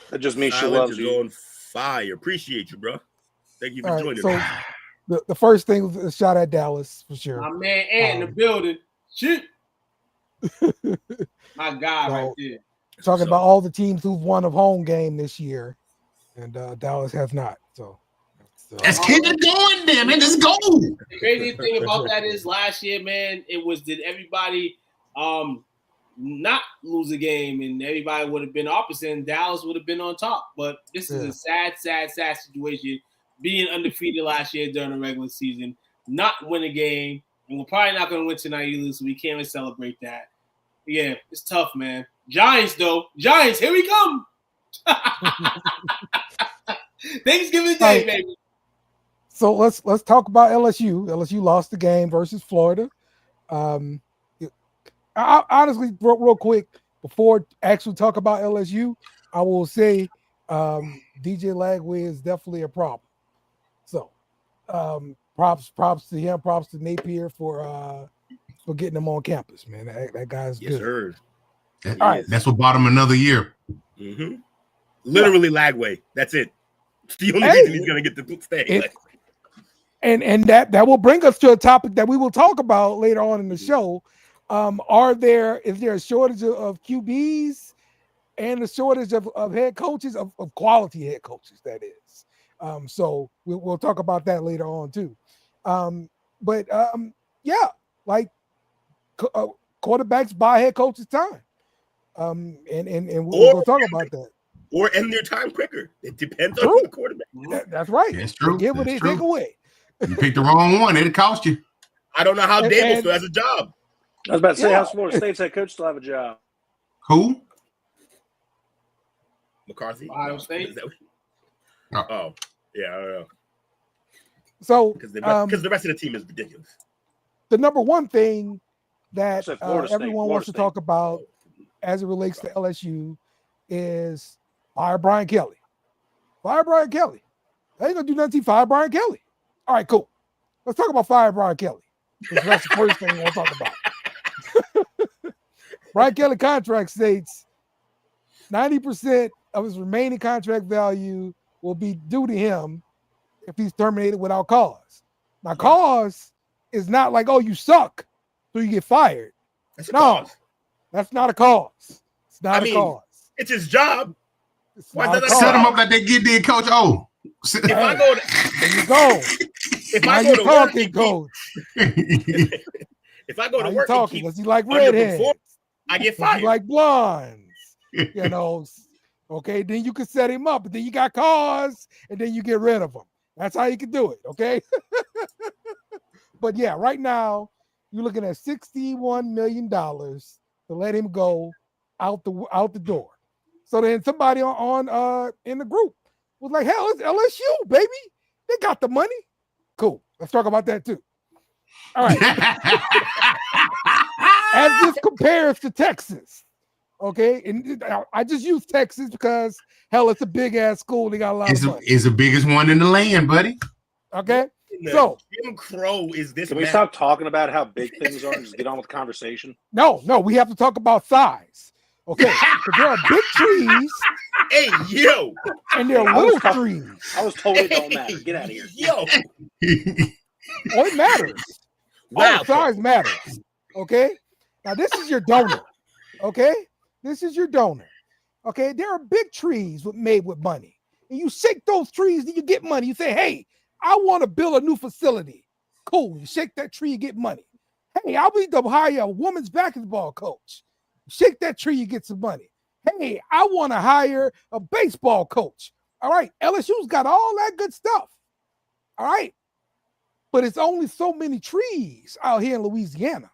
S2: That just means she
S1: Silence
S2: loves
S1: is
S2: you.
S1: on fire. Appreciate you, bro. Thank you for
S4: All right,
S1: joining
S4: so
S1: me.
S4: the first thing was a shot at Dallas for sure.
S6: My man Ant in the building. Shit. My guy right there.
S4: Talking about all the teams who've won a home game this year, and Dallas has not. So
S5: let's keep it going, damn it. Let's go.
S6: The crazy thing about that is last year, man, did everybody not lose a game and everybody would have been opposite and Dallas would have been on top. But this is a sad situation. Being undefeated last year during the regular season, not win a game, and we're probably not going to win tonight either, so we can't even celebrate that. Yeah, it's tough, man. Giants, though. Giants, here we come. Thanksgiving Day, baby.
S4: So let's talk about LSU. LSU lost the game versus Florida. I honestly, real quick, before actually talk about LSU, I will say DJ Lagway is definitely a problem. So props to him, props to Napier for getting him on campus, man. That guy's
S1: yes,
S4: good.
S1: Sir.
S4: All right.
S5: That's what bought him another year.
S1: Mm-hmm. Literally Lagway. That's it. It's the only reason he's going to get to stay.
S4: And that will bring us to a topic that we will talk about later on in the show. Is there a shortage of QBs and a shortage of head coaches, of quality head coaches, that is. So we'll talk about that later on too. Quarterbacks buy head coaches time. And we'll talk about that.
S1: Or end their time quicker. It depends on the quarterback.
S4: That's right.
S5: That's true.
S4: They give what they take away.
S5: You picked the wrong one. It'll cost you.
S1: I don't know how Dable still has a job.
S2: I was about to say, how's Florida State's head coach still have a job?
S5: Who?
S1: McCarthy?
S6: Ohio State?
S1: Oh, yeah, I don't know.
S4: So
S1: because the rest of the team is ridiculous.
S4: The number one thing that
S2: Florida State,
S4: everyone wants to talk about as it relates to LSU is fire Brian Kelly. Fire Brian Kelly. They ain't gonna do nothing. Fire Brian Kelly. All right, cool. Let's talk about fire Brian Kelly. That's the first thing we want to talk about. Brian Kelly contract states 90% of his remaining contract value will be due to him if he's terminated without cause. Now, cause is not like, oh, you suck, so you get fired.
S1: That's a cause.
S4: That's not a cause. It's not a cause.
S1: It's his job.
S5: Why does that set him up like they get there, Coach? Oh,
S1: if I go,
S4: there you go.
S1: If I go to
S4: talking, Coach.
S1: If I go to work,
S4: talking because you like redheads.
S1: I get fired.
S4: You like blondes. You know. Okay, then you can set him up, but then you got cause, and then you get rid of him. That's how you can do it. Okay. But yeah, right now you're looking at $61 million to let him go out the door. So then somebody on in the group was like, hell, it's LSU, baby. They got the money. Cool. Let's talk about that too. All right. As this compares to Texas, okay, and I just use Texas because hell, it's a big ass school. They got a lot of money.
S5: It's the biggest one in the land, buddy.
S4: Okay. So
S1: Jim Crow is this.
S2: Can we stop talking about how big things are and just get on with the conversation?
S4: No, we have to talk about size. Okay, there are big trees.
S1: Hey, yo.
S4: And there are little trees.
S2: I was told it don't matter. Get out of here.
S1: Yo.
S4: Oh, it matters.
S1: Wow.
S4: Size matters. Okay. Now, this is your donor. Okay. This is your donor. Okay. There are big trees made with money. And you shake those trees and you get money. You say, hey, I want to build a new facility. Cool. You shake that tree, you get money. Hey, I'll be to hire a women's basketball coach. Shake that tree, you get some money. Hey, I want to hire a baseball coach. All right, LSU's got all that good stuff. All right, but it's only so many trees out here in Louisiana.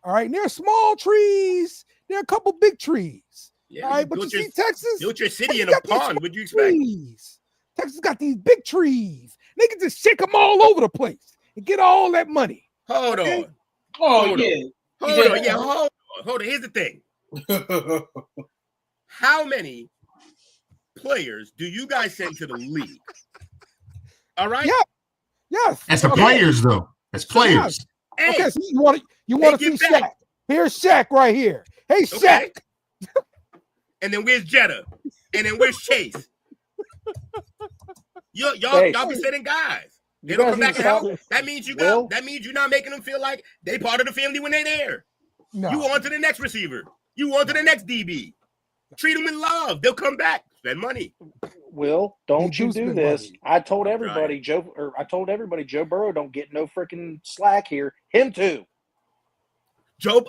S4: All right, and there are small trees. There are a couple big trees.
S1: Yeah,
S4: all right, but you see Texas
S1: built your city
S4: Texas
S1: in a pond. What'd you expect?
S4: Trees. Texas got these big trees. They can just shake them all over the place and get all that money.
S1: Hold
S4: Okay?
S1: on.
S6: Oh,
S1: Hold
S6: yeah.
S1: on. Hold on. Yeah, hold on. Here's the thing. How many players do you guys send to the league? All right.
S4: Yeah. Yes.
S5: That's the players, though. That's players.
S1: Hey,
S4: Okay, so you want to see
S1: get back.
S4: Shaq. Here's Shaq right here. Hey, Shaq.
S1: Okay. And then where's Jetta? And then where's Chase? Y'all be sending guys. They don't come back and help. That means that means you're not making them feel like they part of the family when they're there.
S4: No.
S1: You on to the next receiver. You on to the next DB. Treat them with love. They'll come back. Spend money.
S2: Will, don't you do this?
S4: Money.
S2: I told everybody Joe Burrow don't get no freaking slack here. Him too.
S1: Joe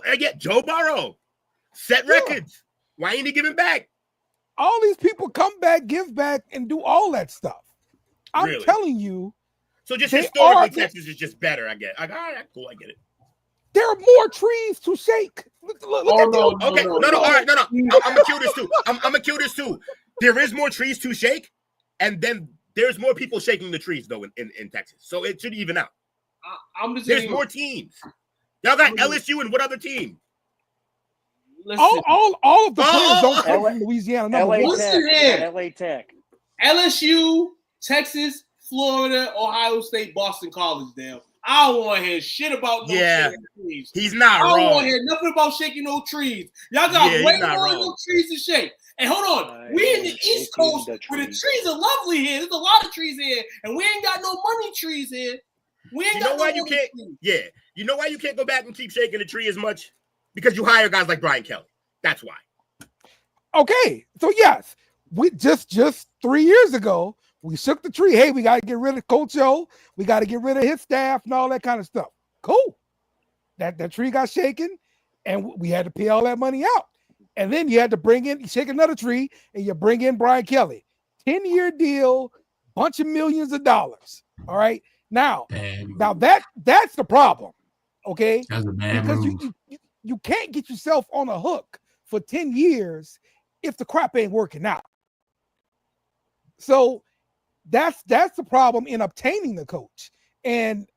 S1: Burrow. Set records. Why ain't he giving back?
S4: All these people come back, give back, and do all that stuff. I'm
S1: Really?
S4: telling you.
S1: So just historically, Texas is just better, I guess. Like, all right, cool, I get it.
S4: There are more trees to shake. Look
S1: No. All right, no. I'm gonna kill this too. I'm gonna kill this too. There is more trees to shake, and then there's more people shaking the trees though in Texas. So it should even out. There's more teams. Y'all got LSU and what other team?
S4: All of the players don't come from Louisiana.
S2: LA Tech.
S6: LSU, Texas, Florida, Ohio State, Boston College, Dale. I don't want to hear shit about no trees.
S1: He's not wrong.
S6: I don't want to hear nothing about shaking no trees. Y'all got way more of no trees to shake. And hold on, we in the East Coast where the trees are lovely here. There's a lot of trees here, and we ain't got no money trees here. We ain't got no money trees.
S1: Yeah, you know why you can't go back and keep shaking the tree as much? Because you hire guys like Brian Kelly. That's why.
S4: Okay, so yes, we just 3 years ago we shook the tree. Hey, we got to get rid of Coach O. We got to get rid of his staff and all that kind of stuff. Cool. That tree got shaken, and we had to pay all that money out. And then you had to shake another tree, and you bring in Brian Kelly. 10-year deal, bunch of millions of dollars. All right. Now that's the problem. Okay.
S5: That's a bad
S4: because
S5: move.
S4: you can't get yourself on a hook for 10 years if the crap ain't working out. So that's the problem in obtaining the coach and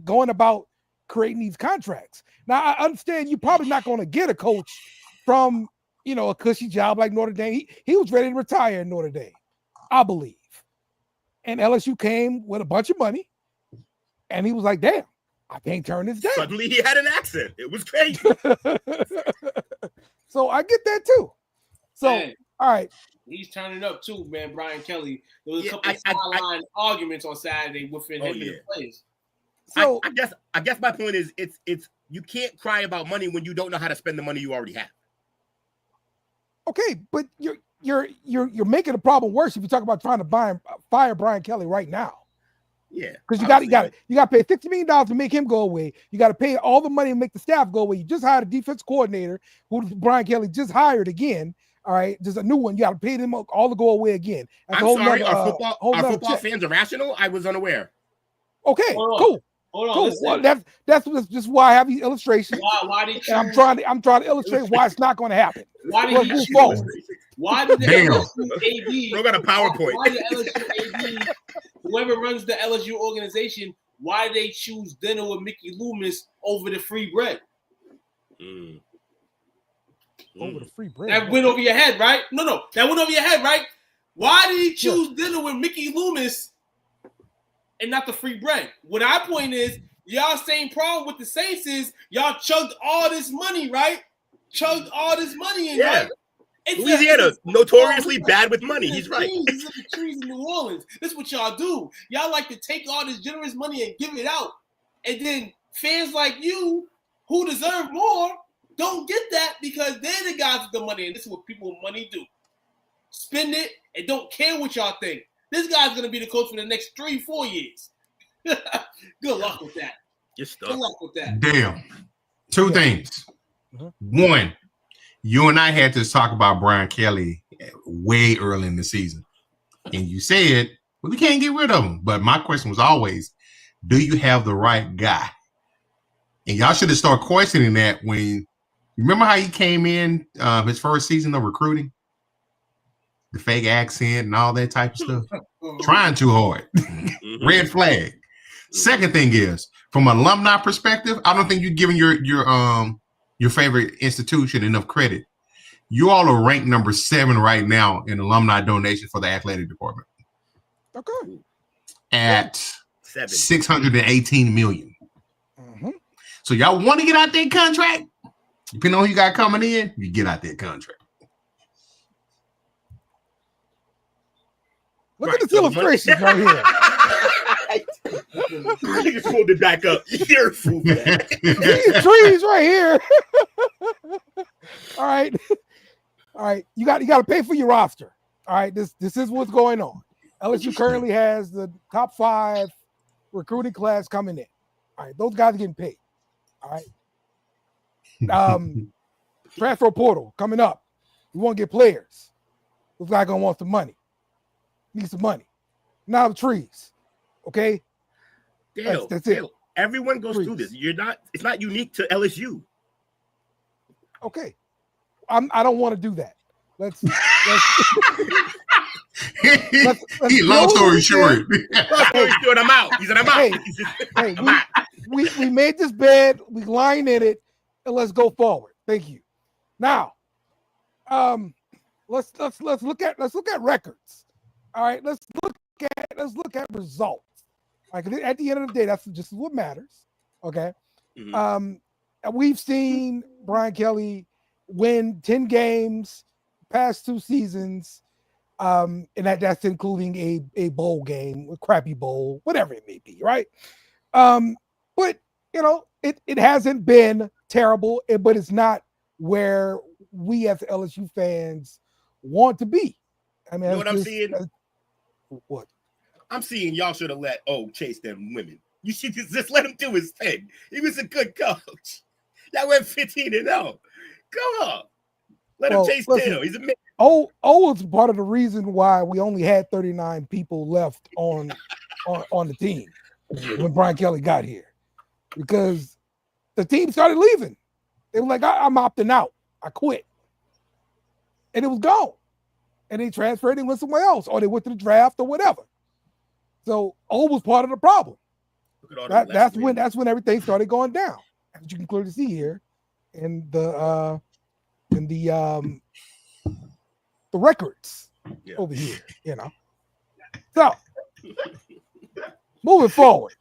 S4: going about creating these contracts. Now I understand you're probably not going to get a coach from a cushy job like Notre Dame. He was ready to retire in Notre Dame, I believe. And LSU came with a bunch of money, and he was like, "Damn, I can't turn this down."
S1: Suddenly he had an accent. It was crazy.
S4: So I get that too. So all right.
S6: He's turning up too, man. Brian Kelly. There was a couple of sideline arguments on Saturday within him and the players.
S4: So
S1: I guess my point is it's you can't cry about money when you don't know how to spend the money you already have.
S4: Okay, but you're making the problem worse if you talk about trying to fire Brian Kelly right now.
S1: Yeah,
S4: because you got to pay $50 million to make him go away. You got to pay all the money to make the staff go away. You just hired a defense coordinator who Brian Kelly just hired again. All right, just a new one. You got to pay them all to go away again. That's
S1: I'm sorry. Are football fans irrational? I was unaware.
S4: Okay, cool.
S6: Hold on.
S4: Cool. Well, that's just why I have these illustrations.
S6: Why did you?
S4: I'm trying to illustrate why it's not going to happen.
S6: Why did he choose? Why did the LSU AD?
S1: Bro got a PowerPoint.
S6: Why did LSU AD? Whoever runs the LSU organization, why did they choose dinner with Mickey Loomis over the free bread?
S4: Over the free bread.
S6: That went over your head, right? No, that went over your head, right? Why did he choose dinner with Mickey Loomis and not the free bread? What I point is, y'all same problem with the Saints is y'all chugged all this money, right? Chugged all this money in, right?
S1: Louisiana, notoriously bad with money. He's right.
S6: It's like the trees in New Orleans. This is what y'all do. Y'all like to take all this generous money and give it out. And then fans like you, who deserve more, don't get that because they're the guys with the money. And this is what people with money do. Spend it and don't care what y'all think. This guy's going to be the coach for the next 3-4 years. Good luck with that.
S1: You're stuck.
S6: Good luck with that.
S5: Damn. Two things. One, you and I had to talk about Brian Kelly way early in the season. And you said, well, we can't get rid of him. But my question was always, do you have the right guy? And y'all should have started questioning that when you remember how he came in his first season of recruiting? The fake accent and all that type of stuff. Trying too hard. Red flag. Second thing is, from an alumni perspective, I don't think you're giving your favorite institution enough credit. You all are ranked number 7 right now in alumni donation for the athletic department.
S4: Okay.
S5: At 618 million. So y'all want to get out that contract? Depending on who you got coming in, you get out that contract.
S4: Look at this illustration right here.
S1: I just pulled it back up. You're a fool.
S4: These trees right here. All right. All right. You got to pay for your roster. All right. This is what's going on. LSU currently has the top 5 recruiting class coming in. All right. Those guys are getting paid. All right. Transfer portal coming up. We want to get players. Those guys gonna want some money. Need some money. Now the trees. Okay.
S1: Dale,
S4: that's
S1: Dale,
S4: it.
S1: Everyone goes through this. It's not unique to LSU.
S4: Okay. I don't want to do that. Let's
S5: long story short.
S1: I'm out. He said I'm out.
S4: We made this bed, we lying in it, and let's go forward. Thank you. Now, let's look at records. All right, let's look at results. Like at the end of the day, that's just what matters. Okay. And we've seen Brian Kelly win 10 games past 2 seasons. And that's including a bowl game, a crappy bowl, whatever it may be, right? But you know, it hasn't been terrible, but it's not where we as LSU fans want to be. I mean,
S1: you know what I'm seeing?
S4: What?
S1: I'm seeing y'all should have let chase them women. You should just let him do his thing. He was a good coach. Y'all went 15-0. Come on. Let him chase Dale. He's a man.
S4: Was part of the reason why we only had 39 people left on the team when Brian Kelly got here. Because the team started leaving. They were like, I'm opting out. I quit. And it was gone. And they transferred and went somewhere else, or they went to the draft or whatever. So was part of the problem. That's when everything started going down. As you can clearly see here in the records over here, you know. So moving forward.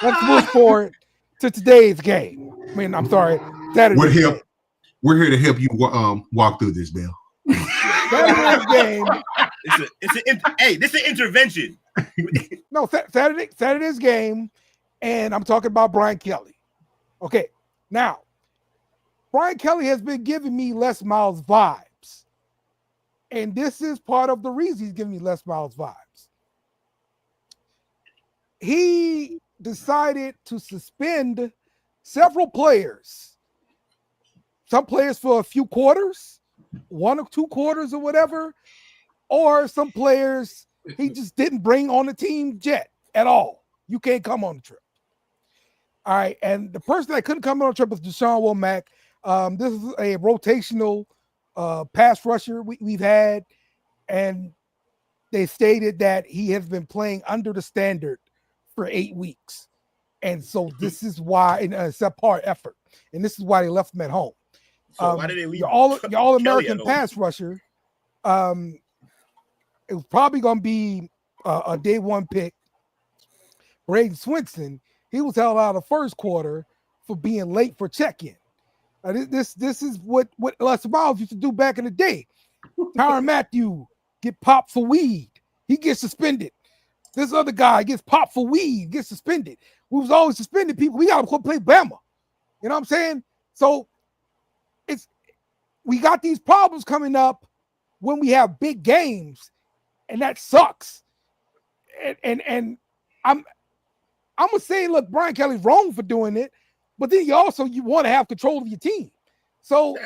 S4: Let's move forward to today's game. I mean, I'm sorry, Saturday.
S5: We're here to help you walk through this, Bill.
S4: Saturday's game.
S1: This is an intervention.
S4: No, Saturday's game, and I'm talking about Brian Kelly. Okay, now Brian Kelly has been giving me Les Miles vibes, and this is part of the reason he's giving me Les Miles vibes. He decided to suspend several players, some players for a few quarters, 1 or 2 quarters or whatever, or some players he just didn't bring on the team jet at all. You can't come on the trip. All right, and the person that couldn't come on the trip was Deshaun Womack. This is a rotational pass rusher we've had, and they stated that he has been playing under the standard for 8 weeks. And so this is why, and it's a part effort, and this is why they left him at home.
S1: So why did they leave
S4: your all-American pass rusher? It was probably going to be a day 1 pick. Braden Swinson, he was held out of the first quarter for being late for check-in. This is what Les Miles used to do back in the day. Tyrann Mathieu get popped for weed. He gets suspended. This other guy gets popped for weed, gets suspended. We was always suspending people. We got to play Bama. You know what I'm saying? So we got these problems coming up when we have big games, and that sucks. And I'm gonna say, look, Brian Kelly's wrong for doing it, but then you want to have control of your team. So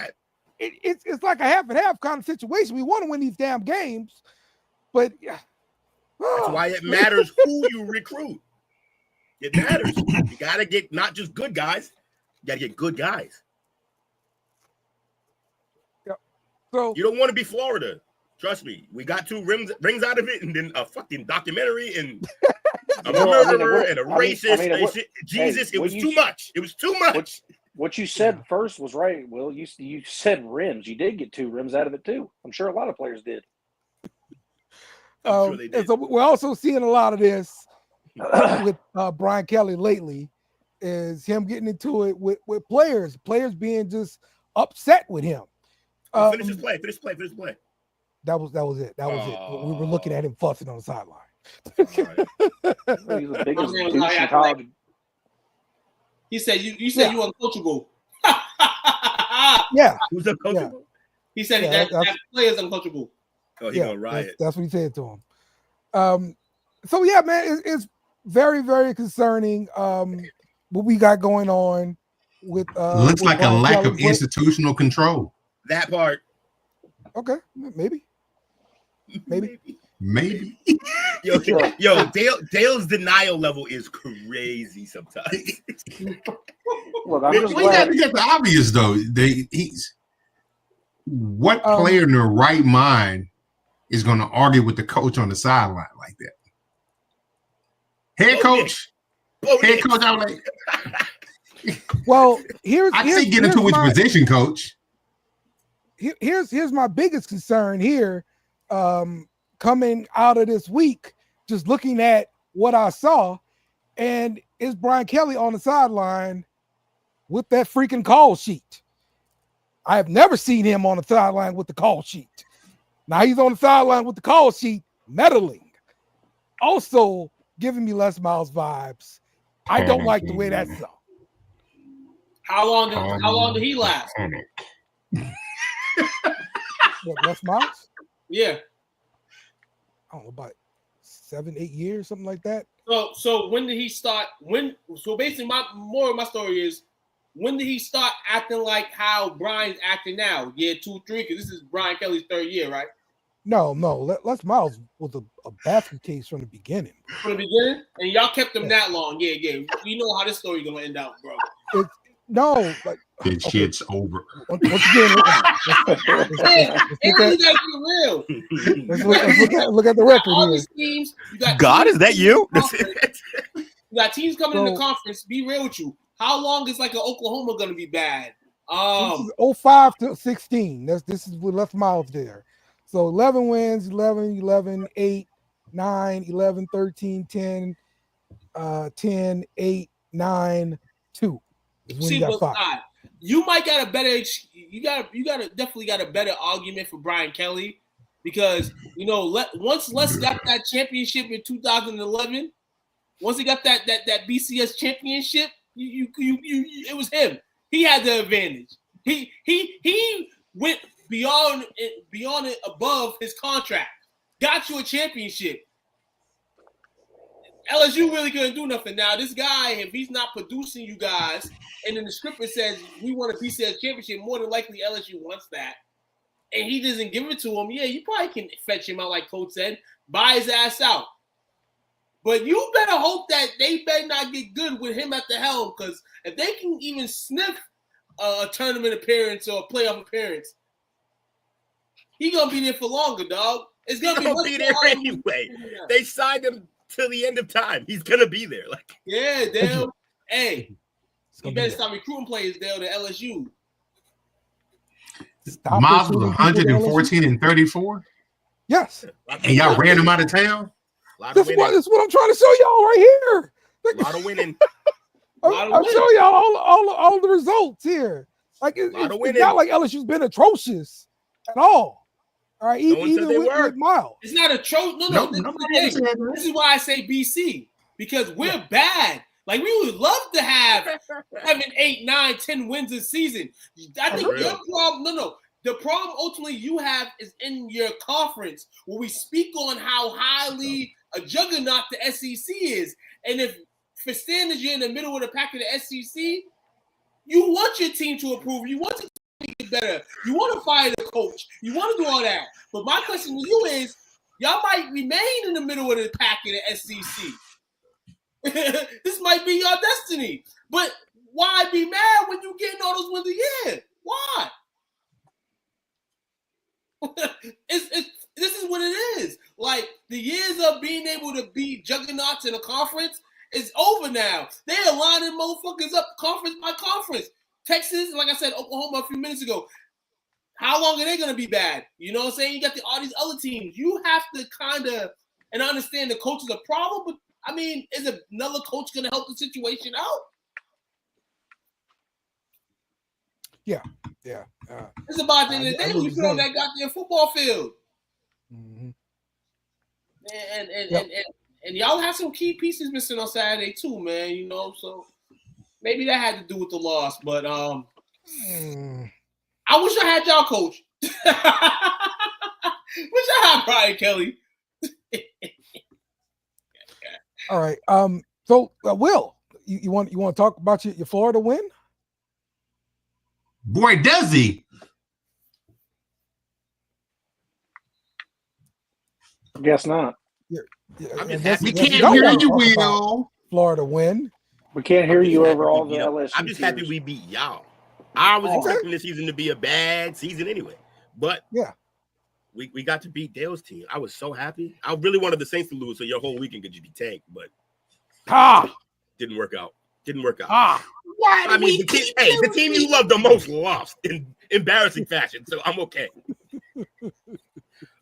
S4: it's like a half and half kind of situation. We want to win these damn games, but yeah.
S1: That's why it matters who you recruit. It matters. You got to get not just good guys. You got to get good guys.
S4: Yeah. So
S1: you don't want to be Florida. Trust me. We got 2 rings out of it, and then a fucking documentary and a murderer and a racist. Jesus, it was too much. It was too much.
S2: What you said first was right, Will. You said rims. You did get 2 rims out of it too. I'm sure a lot of players did.
S1: Sure they did.
S4: And so we're also seeing a lot of this with Brian Kelly lately, is him getting into it with players being just upset with him.
S1: Finish his play.
S4: That was it. That was it. We were looking at him fussing on the sideline.
S2: Well, he's the biggest douche in college.
S6: He said you said you uncoachable.
S4: Yeah.
S1: Who's uncoachable?
S4: Yeah.
S6: He said that player's uncoachable.
S1: Oh, he's gonna riot.
S4: That's what he said to him. So yeah, man, it's very, very concerning what we got going on with
S5: looks like
S4: Brian
S5: a lack
S4: Kelly.
S5: of institutional control.
S1: That part.
S4: Okay, maybe.
S1: Yo, Dale's denial level is crazy sometimes.
S2: Look, I'm just
S5: We
S2: glad.
S5: got to get the obvious though. What player in their right mind is going to argue with the coach on the sideline like that? Head coach, I'm like,
S4: Well,
S5: I say get into which position, coach.
S4: Here's my biggest concern here, coming out of this week, just looking at what I saw, and is Brian Kelly on the sideline with that freaking call sheet. I have never seen him on the sideline with the call sheet. Now he's on the sideline with the call sheet, meddling. Also giving me Les Miles vibes. I don't like the way that's up.
S6: How long did he last?
S4: What, Les Miles?
S6: Yeah.
S4: I don't know, about 7-8 years, something like that.
S6: So when did he start? So basically, more of my story is, when did he start acting like how Brian's acting now? Year 2, 3, because this is Brian Kelly's 3rd year, right?
S4: No. Les Miles was a basket case from the beginning.
S6: From the beginning, and y'all kept him that long. Yeah. We know how this story gonna end out, bro.
S5: This shit's over.
S4: Once again, let's look at the record
S6: all
S4: here.
S6: these teams, you got
S1: God, is that you?
S6: You got teams coming in the conference. Be real with you. How long is like an Oklahoma gonna be bad?
S4: This is 05 to 16. This is what left Miles there. So 11 wins, 11, 8, 9, 11, 13, 10, 10, 8, 9, 2.
S6: See, you might got a better. You definitely got a better argument for Brian Kelly, because once Les got that championship in 2011, once he got that BCS championship, it was him. He had the advantage. He went beyond it, above his contract. Got you a championship. LSU really couldn't do nothing. Now, this guy, if he's not producing you guys, and then the script says we want a BCS championship, more than likely LSU wants that, and he doesn't give it to him, yeah, you probably can fetch him out, like Coach said, buy his ass out. But you better hope that they better not get good with him at the helm, because if they can even sniff a tournament appearance or a playoff appearance, he gonna be there for longer, dog. It's gonna
S1: be there anyway. They signed him till the end of time. He's gonna be there.
S6: Dale. Hey, you better stop recruiting players, Dale, to LSU.
S5: Miles was 114 and 34.
S4: Yes.
S5: And y'all ran him out of town.
S4: This is what I'm trying to show y'all right here.
S1: A lot of winning.
S4: I'm showing y'all all the results here. Like it's not like LSU's been atrocious at all. All right, even with Miles.
S6: It's not atrocious. No. This is why I say BC, because we're bad. Like, we would love to have 7, 8, 9, 10 wins this season. I think your problem, the problem ultimately you have is in your conference, where we speak on how highly a juggernaut the SEC is. And if for standards you're in the middle of the pack of the SEC, you want your team to improve. You want to to get better. You want to fire the coach. You want to do all that. But my question to you is, y'all might remain in the middle of the pack in the SEC. This might be your destiny. But why be mad when you getting all those wins a year? Why? This is what it is. Like, the years of being able to beat juggernauts in a conference is over now. They're lining motherfuckers up conference by conference. Texas, like I said, Oklahoma a few minutes ago. How long are they going to be bad? You know what I'm saying? You got all these other teams. You have to kind of, and I understand the coach is a problem, but I mean, is another coach going to help the situation out?
S4: Yeah.
S6: It's about the end of the day when you put on that goddamn football field.
S4: Mm-hmm.
S6: And y'all have some key pieces missing on Saturday too, man. You know, so maybe that had to do with the loss. But I wish I had y'all coach. Wish I had Brian Kelly.
S4: All right. So Will, you want to talk about your Florida win?
S5: Boy, does he.
S2: Guess not.
S1: I'm just
S5: We
S1: happy.
S5: can't hear you, Will.
S4: Florida win.
S2: We can't hear you over all the LSU.
S1: I'm just happy
S2: tears.
S1: we beat y'all. I was expecting this season to be a bad season anyway, but
S4: yeah,
S1: we got to beat Dale's team. I was so happy. I really wanted the Saints to lose so your whole weekend could just be tanked, but didn't work out.
S5: Why
S1: I mean, the team you love the most lost in embarrassing fashion, so I'm okay.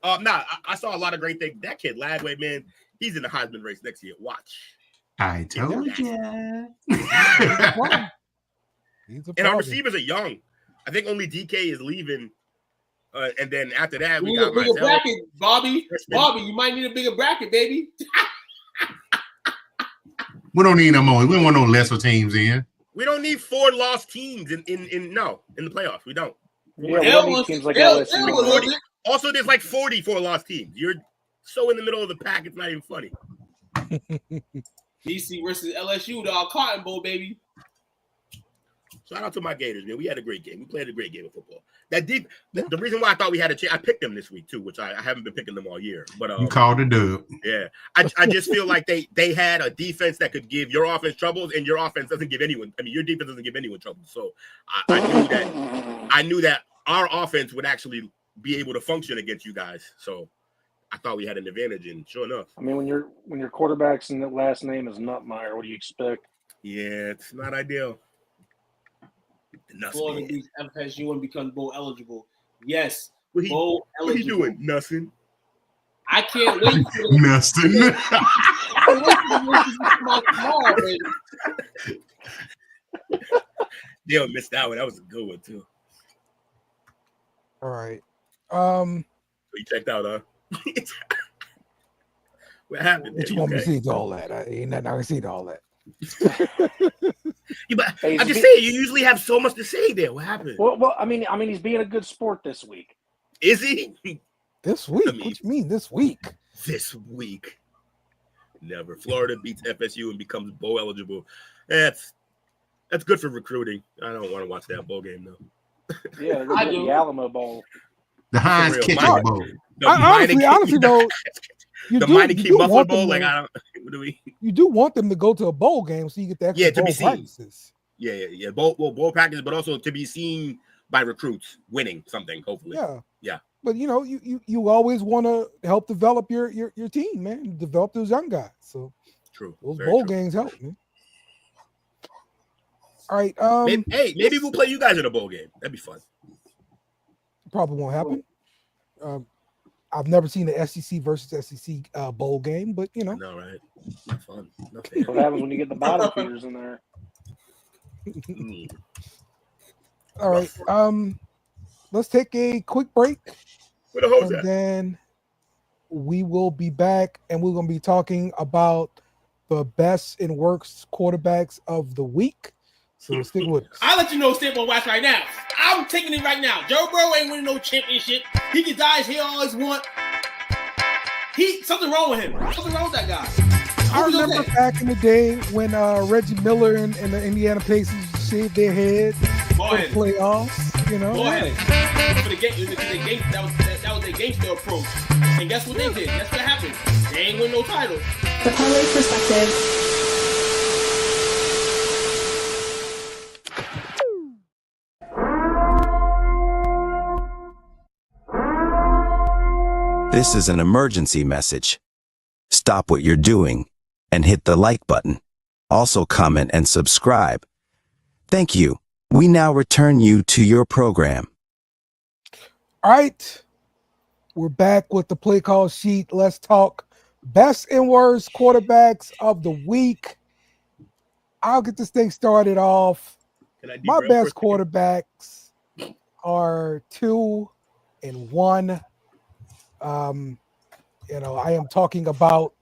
S1: I saw a lot of great things. That kid, Lagway, man, he's in the Heisman race next year. Watch.
S5: I told you.
S1: And our receivers are young. I think only DK is leaving. And then after that, we got
S6: a bigger bracket, Bobby. Bobby, you might need a bigger bracket, baby.
S5: We don't need no more. We don't want no lesser teams in.
S1: We don't need 4 lost teams in the playoffs. We don't.
S2: Yeah, we don't need teams like LSU.
S1: Also, there's like 44 lost teams. You're so in the middle of the pack, it's not even funny.
S6: DC versus LSU, the Cotton Bowl, baby.
S1: Shout out to my Gators, man. We had a great game. We played a great game of football. The reason why I thought we had a chance, I picked them this week too, which I haven't been picking them all year. But
S5: you called it dub.
S1: Yeah, I just feel like they had a defense that could give your offense troubles, and your offense doesn't give anyone. I mean, your defense doesn't give anyone trouble. So I knew that our offense would actually be able to function against you guys. So I thought we had an advantage, and sure enough.
S2: I mean, when your quarterback's last name is Nutmeyer, what do you expect?
S1: Yeah, it's not ideal.
S6: Florida beats FSU and becomes bowl eligible. Yes,
S1: bowl eligible. What are you doing? Nothing.
S6: I can't wait for
S1: Dale missed that one. That was a good one too.
S4: All right.
S1: So you checked out, huh? What happened?
S4: What you want me to see to all that? Ain't nothing I can see to all that.
S1: Yeah, but I'm just saying, you usually have so much to say there. What happened?
S2: Well, I mean, he's being a good sport this week.
S1: Is he?
S4: This week? What you mean this week?
S1: This week. Never. Florida beats FSU and becomes bowl eligible. That's good for recruiting. I don't want to watch that bowl game though.
S2: Yeah, they're going to the Alamo Bowl.
S5: The Heinz Kitchen Bowl.
S4: Honestly, though,
S1: the Mighty King Buffalo Bowl. Like, I don't. What do we?
S4: You do want them to go to a bowl game so you get the extra
S1: to
S4: bowl
S1: be seen.
S4: practices.
S1: Yeah. Bowl practice, but also to be seen by recruits winning something. Hopefully. Yeah.
S4: But you always want to help develop your team, man. Develop those young guys. So
S1: true.
S4: Those bowl games help, man. All right.
S1: Maybe we'll play you guys in a bowl game. That'd be fun. Probably
S4: won't happen. I've never seen the SEC versus SEC bowl game, but
S1: No, right? Not fun.
S2: What happens when you get the bottom feeders in there?
S4: All right. Let's take a quick break.
S1: Where the hell's
S4: and
S1: at?
S4: Then we will be back, and we're going to be talking about the best and worst quarterbacks of the week. So stick with us.
S6: I'll let you know Stamp on Wax right now. I'm taking it right now. Joe Burrow ain't winning no championship. He can dye his hair all he want. Something wrong with him. Something wrong with that guy.
S4: I remember back in the day when Reggie Miller and the Indiana Pacers shaved their heads for the playoffs. You know,
S6: Go ahead. For the game, that was their gangster approach. And guess what they did? Guess what happened? They ain't win no title.
S7: The parlay perspective.
S8: This is an emergency message. Stop what you're doing and hit the like button. Also comment and subscribe. Thank you. We now return you to your program.
S4: all right. We're back with the play call sheet. Let's talk best and worst quarterbacks of the week. I'll get this thing started off. My best quarterbacks are 2 and 1. I am talking about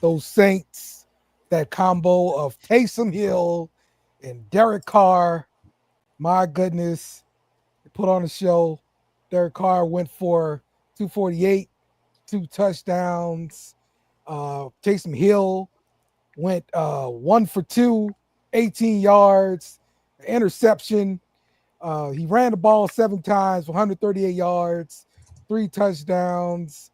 S4: those Saints, that combo of Taysom Hill and Derek Carr. My goodness, they put on a show. Derek Carr went for 248, 2 touchdowns. Taysom Hill went 1 for 2, 18 yards, interception. He ran the ball 7 times, 138 yards, 3 touchdowns,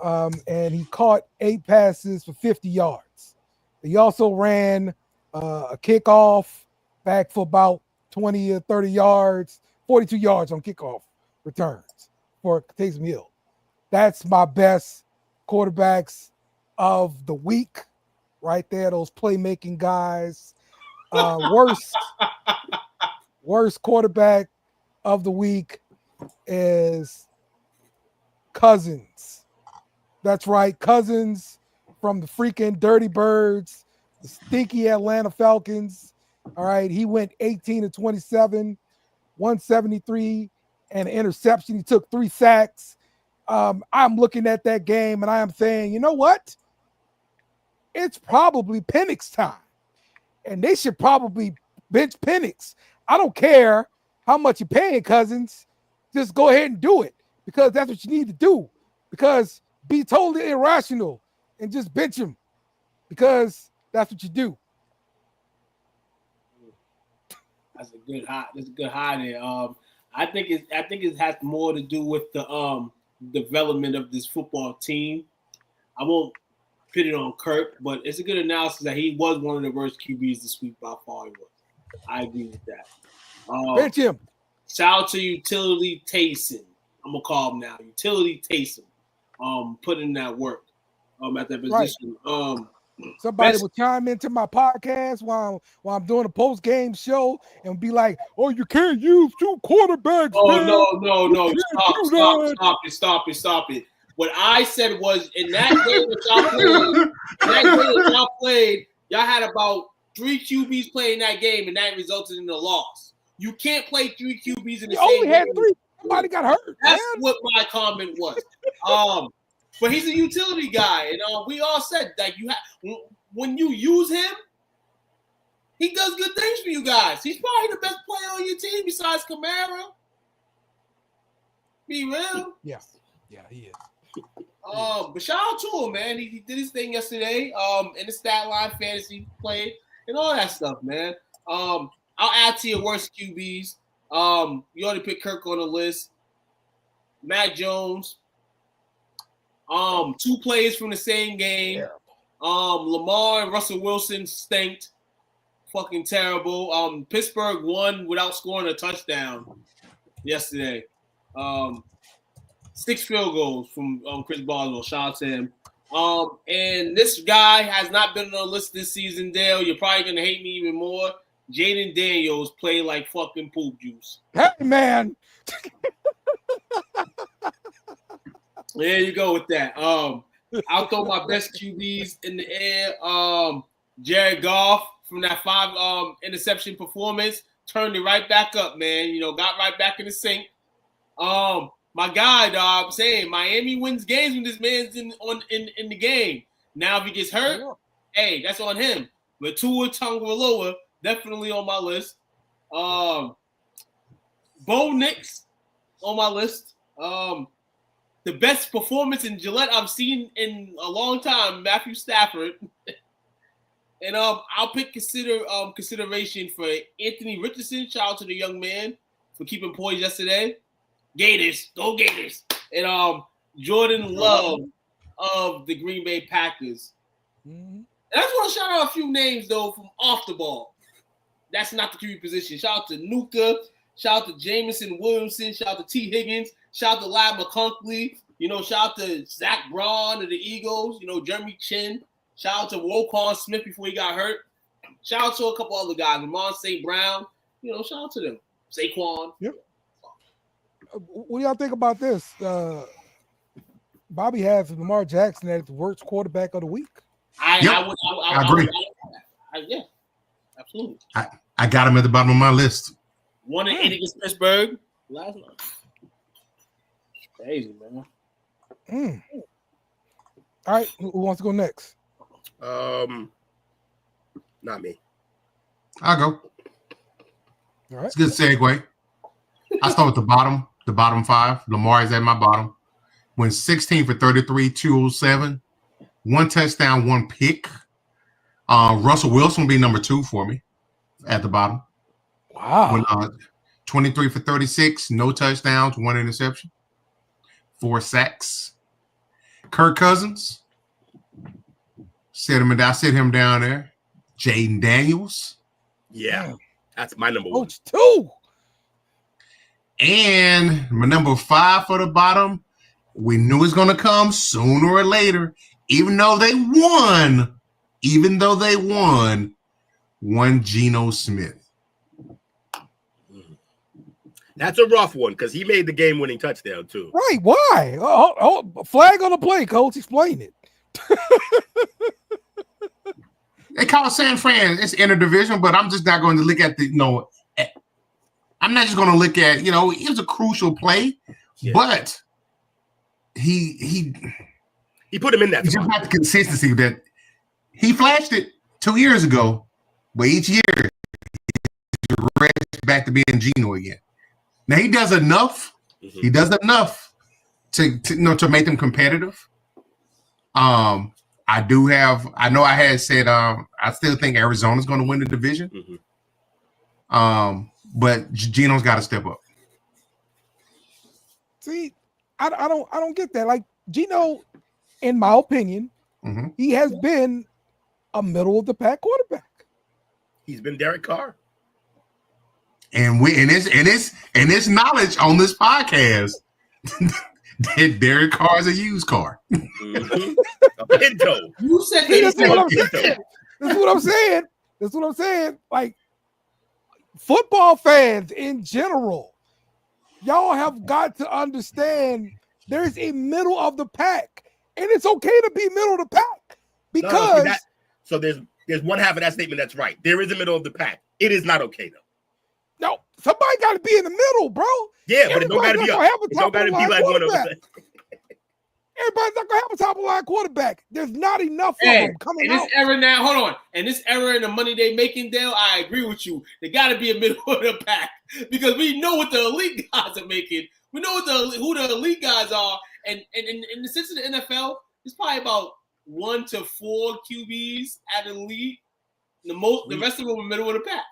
S4: and he caught 8 passes for 50 yards. He also ran a kickoff back for about 20 or 30 yards, 42 yards on kickoff returns for Taysom Hill. That's my best quarterbacks of the week right there, those playmaking guys. Worst quarterback of the week is Cousins. That's right, Cousins from the freaking Dirty Birds, the stinky Atlanta Falcons. All right, he went 18 to 27, 173, and an interception. He took 3 sacks. I'm looking at that game and I am saying, you know what? It's probably Penix time, and they should probably bench Penix. I don't care how much you're paying Cousins. Just go ahead and do it, because that's what you need to do. Because be totally irrational and just bench him, because that's what you do.
S6: That's a good high. That's a good high there. I think it has more to do with the development of this football team. I won't put it on Kirk, but it's a good analysis that he was one of the worst QBs this week by far. He was. I agree with that.
S4: Bench him.
S6: Shout out to Utility Taysom. I'm gonna call him now. Utility Taysom. Put in that work. At that position. Right.
S4: Somebody will chime into my podcast while I'm doing a post game show and be like, "Oh, you can't use 2 quarterbacks."
S6: Oh
S4: man.
S6: No! Stop it! What I said was, in that game that y'all played, y'all had about 3 QBs playing that game, and that resulted in a loss. You can't play 3 QBs in the same game.
S4: You only had 3. Somebody got hurt.
S6: That's what my comment was. But he's a utility guy, and we all said that when you use him, he does good things for you guys. He's probably the best player on your team besides Kamara. Be real.
S4: Yeah, he is.
S6: But shout out to him, man. He did his thing yesterday. In the stat line, fantasy played, and all that stuff, man. I'll add to your worst QBs. You already picked Kirk on the list. Matt Jones. 2 plays from the same game. Lamar and Russell Wilson stinked. Fucking terrible. Pittsburgh won without scoring a touchdown yesterday. 6 field goals from Chris Boswell. Shout out to him. And this guy has not been on the list this season, Dale. You're probably going to hate me even more. Jaden Daniels played like fucking poop juice.
S4: Hey, man.
S6: There you go with that. I'll throw my best QBs in the air. Jared Goff from that 5 interception performance turned it right back up, man. Got right back in the sync. My guy, dog, I'm saying Miami wins games when this man's in the game. Now if he gets hurt, hey, that's on him. But Tua Tagovailoa definitely on my list. Bo Nix on my list. The best performance in Gillette I've seen in a long time, Matthew Stafford. And I'll pick consideration for Anthony Richardson. Shout out to the young man for keeping poise yesterday. Gators, go Gators. And Jordan Love of the Green Bay Packers. And I just want to shout out a few names, though, from off the ball. That's not the QB position. Shout out to Nuka. Shout out to Jamison Williamson. Shout out to T. Higgins. Shout out to Lad McConkey. Shout out to Zach Braun of the Eagles. Jeremy Chin. Shout out to Roquan Smith before he got hurt. Shout out to a couple other guys. Ramon St. Brown. Shout out to them. Saquon.
S4: Yep. What do y'all think about this? Bobby has Lamar Jackson as the worst quarterback of the week.
S6: I agree. Yeah, absolutely.
S5: I got him at the bottom of my list.
S6: 1-8 against Pittsburgh last night. Crazy, man.
S4: All right, who wants to go next?
S1: Not me.
S5: I'll go.
S4: All right.
S5: It's a good segue. I start with the bottom five. Lamar is at my bottom. Went 16 for 33, 207. 1 touchdown, 1 pick. Russell Wilson will be number 2 for me at the bottom.
S4: Wow.
S5: Went 23 for 36, no touchdowns, 1 interception, 4 sacks. Kirk Cousins. I sit him down there. Jaden Daniels.
S1: Yeah, that's my number 1.
S4: Coach 2.
S5: And my number 5 for the bottom. We knew it was going to come sooner or later. Even though they won, one Geno Smith.
S1: That's a rough one because he made the game-winning touchdown too.
S4: Right? Why? Flag on the play, Coach. Explain it.
S5: They call it San Fran. It's interdivision, but I'm just not going to look at I'm not just going to look at, it was a crucial play, but he
S1: put him in that.
S5: He just had the consistency that he flashed it 2 years ago, but each year he's back to being Geno again. Now he does enough. Mm-hmm. He does enough to make them competitive. I know I had said I still think Arizona's going to win the division. Mm-hmm. But Geno's got to step up.
S4: See, I don't get that. Like Geno, in my opinion, he has been a middle of the pack quarterback.
S1: He's been Derek Carr.
S5: And it's knowledge on this podcast that Derek Carr is a used car.
S1: Mm-hmm. A Pinto.
S6: You said
S4: that's what I'm saying. That's what I'm saying. Like football fans in general, y'all have got to understand there's a middle of the pack, and it's okay to be middle of the pack because
S1: so there's one half of that statement that's right. There is a middle of the pack. It is not okay though.
S4: No, somebody got to be in the middle, bro.
S1: Yeah, but it don't got to be. It don't got to be like one of them.
S4: Everybody's not gonna have a top of the line quarterback. There's not enough of them coming out.
S6: This era now, hold on. And this era in the money they making, Dale, I agree with you. They got to be a middle of the pack because we know what the elite guys are making. We know who the elite guys are, and in the sense of the NFL, it's probably about 1 to 4 QBs at elite. The rest of them are middle of the pack.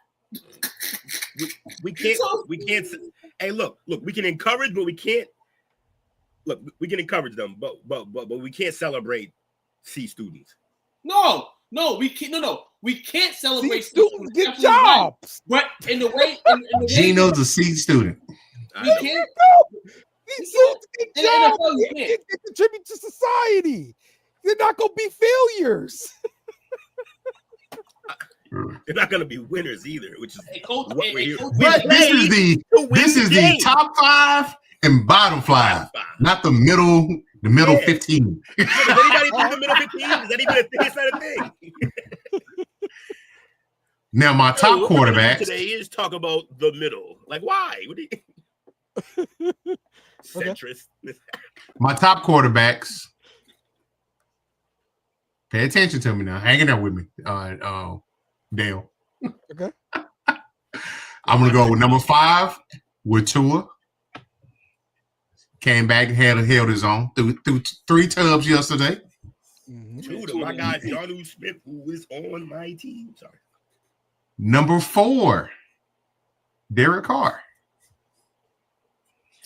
S1: We can't. Hey, look. We can encourage, but we can't. Look, we can encourage them, but we can't celebrate C students.
S6: No, we can't. No, we can't celebrate
S4: C students. Get jobs.
S6: Right. But in the way,
S5: Geno's a C student.
S4: We can't go. These students get jobs. They contribute to society. They're not going to be failures.
S1: They're not going to be winners either, which is what we're here.
S5: This is the top 5 and bottom 5, not the middle 15.
S1: Does anybody think the middle 15? Is that even a thing? It's not a thing.
S5: Now, my top quarterbacks
S1: today is talk about the middle. Like, why? What do you... Centrist.
S5: My top quarterbacks. Pay attention to me now. Hang in there with me, Dale.
S4: Okay.
S5: I'm gonna go with number 5 with Tua. Came back and held his own through 3 tubs yesterday.
S1: Tua, my guy Jonnu Smith, who is on my team. Sorry.
S5: Number 4, Derek Carr.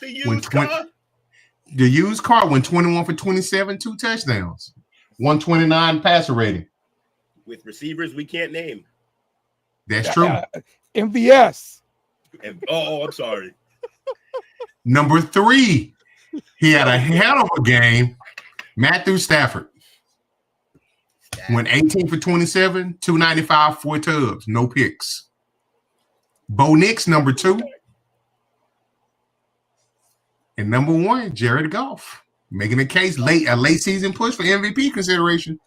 S1: The used car.
S5: The used car went 21 for 27, 2 touchdowns, 129 passer rating.
S1: With receivers we can't name.
S5: That's true.
S4: MVS.
S1: And, I'm sorry.
S5: Number 3, he had a hell of a game. Matthew Stafford went 18 for 27, 295, 4 tubs, no picks. Bo Nix, number 2. And number 1, Jared Goff, making a case a late season push for MVP consideration.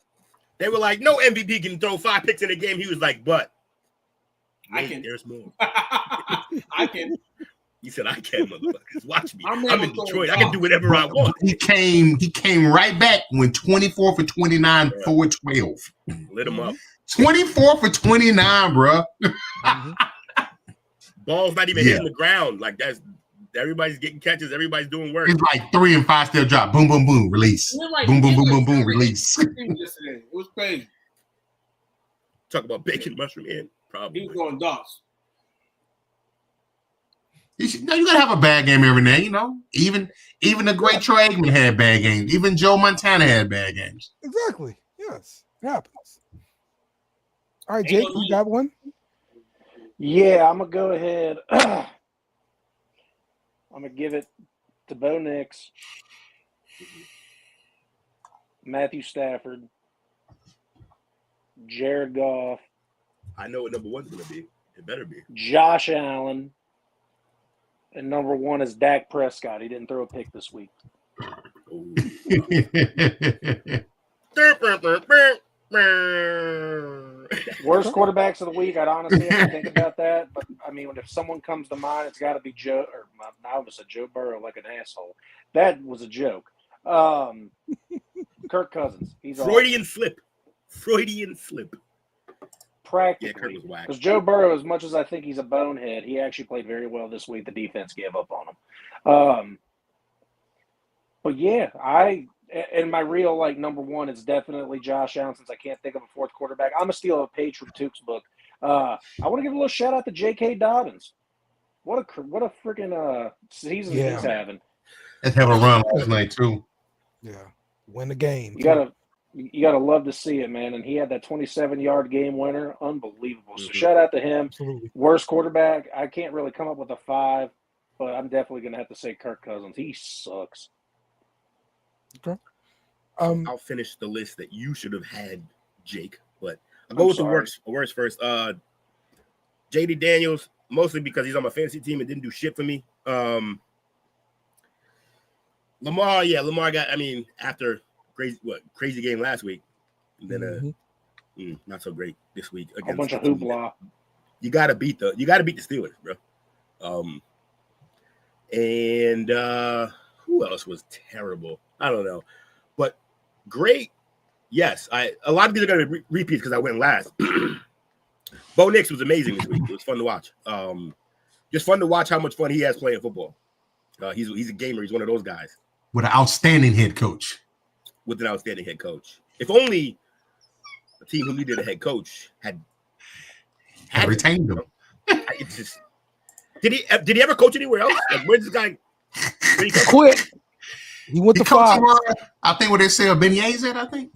S1: They were like, no MVP can throw 5 picks in a game. He was like, but
S6: I can.
S1: There's more.
S6: I can.
S1: He said, I can, motherfuckers. Watch me.
S6: I'm
S1: in Detroit. I can do whatever I want.
S5: He came right back, went 24 for 29, 412.
S1: Lit him up.
S5: 24 for 29, bro.
S1: Ball's not even hitting the ground. Like everybody's getting catches. Everybody's doing work.
S5: It's like 3 and 5 step drop. Boom, boom, boom, release.
S6: Like,
S5: boom, boom, boom, boom, boom, release.
S6: It was crazy.
S1: Talk about bacon mushroom in. Probably.
S6: He was going dots.
S5: You gotta have a bad game every day, you know. Even the great Troy Aikman had bad games. Even Joe Montana had bad games.
S4: Exactly. Yes, it happens. All right, Jake, you got one?
S2: Yeah, I'm gonna go ahead. I'm gonna give it to Bo Nix, Matthew Stafford, Jared Goff.
S1: I know what number 1's gonna be. It better be
S2: Josh Allen. And number 1 is Dak Prescott. He didn't throw a pick this week. Worst quarterbacks of the week. I'd honestly have to think about that. But, I mean, if someone comes to mind, it's got to be Joe – or I almost said Joe Burrow like an asshole. That was a joke. Kirk Cousins. He's
S1: Freudian slip. Freudian slip.
S2: Practically. Because Joe Burrow, as much as I think he's a bonehead, he actually played very well this week. The defense gave up on him. But, yeah, and my real, number 1 is definitely Josh Allen, since I can't think of a 4th quarterback. I'm going to steal a page from Took's book. I want to give a little shout-out to J.K. Dobbins. What a freaking season he's having.
S5: Let's have a run last night, too.
S4: Yeah, win the game.
S2: You gotta love to see it, man. And he had that 27-yard game winner. Unbelievable. So shout out to him.
S4: Absolutely.
S2: Worst quarterback. I can't really come up with a 5, but I'm definitely gonna have to say Kirk Cousins. He sucks.
S4: Okay.
S1: I'll finish the list that you should have had, Jake. But I'll go with the worst first. JD Daniels, mostly because he's on my fantasy team and didn't do shit for me. Lamar got, after crazy game last week, and then not so great this week against
S2: a bunch of hoopla.
S1: You gotta beat the Steelers, bro. And who else was terrible? I don't know, but great. Yes, a lot of these are gonna repeat because I went last. Bo Nix was amazing this week. It was fun to watch. Just fun to watch how much fun he has playing football. He's a gamer. He's one of those guys
S5: with an outstanding head coach. If only a team who needed a head coach had retained him.
S1: It's just did he ever coach anywhere else? Like, where's this guy?
S4: He quit. He went to Fox.
S5: I think what they say Beignets at. I think.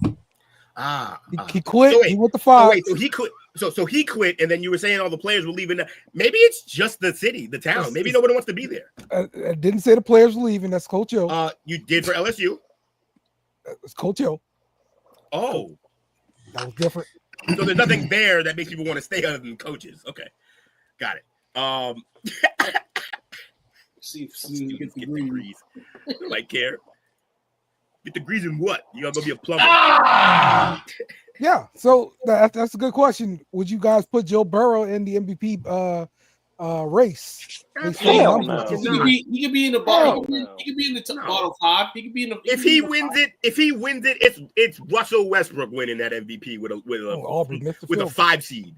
S4: He quit. So he went to Fox.
S1: So he quit. So he quit, and then you were saying all the players were leaving. Maybe it's just the city, the town. Maybe nobody wants to be there.
S4: I didn't say the players were leaving. That's Coach O.
S1: You did for LSU.
S4: It's Coach O.
S1: Oh,
S4: that was different.
S1: So there's nothing there that makes people want to stay other than coaches. Okay, got it.
S6: See get the
S1: degrees. Like care. Get degrees in what? You gotta go be a plumber.
S4: Yeah, so that's a good question. Would you guys put Joe Burrow in the MVP race?
S2: Hell no.
S6: He could be in the bottom. He could be in the bottom 5. He could be in the.
S1: If he wins it, it's Russell Westbrook winning that MVP with a 5 seed.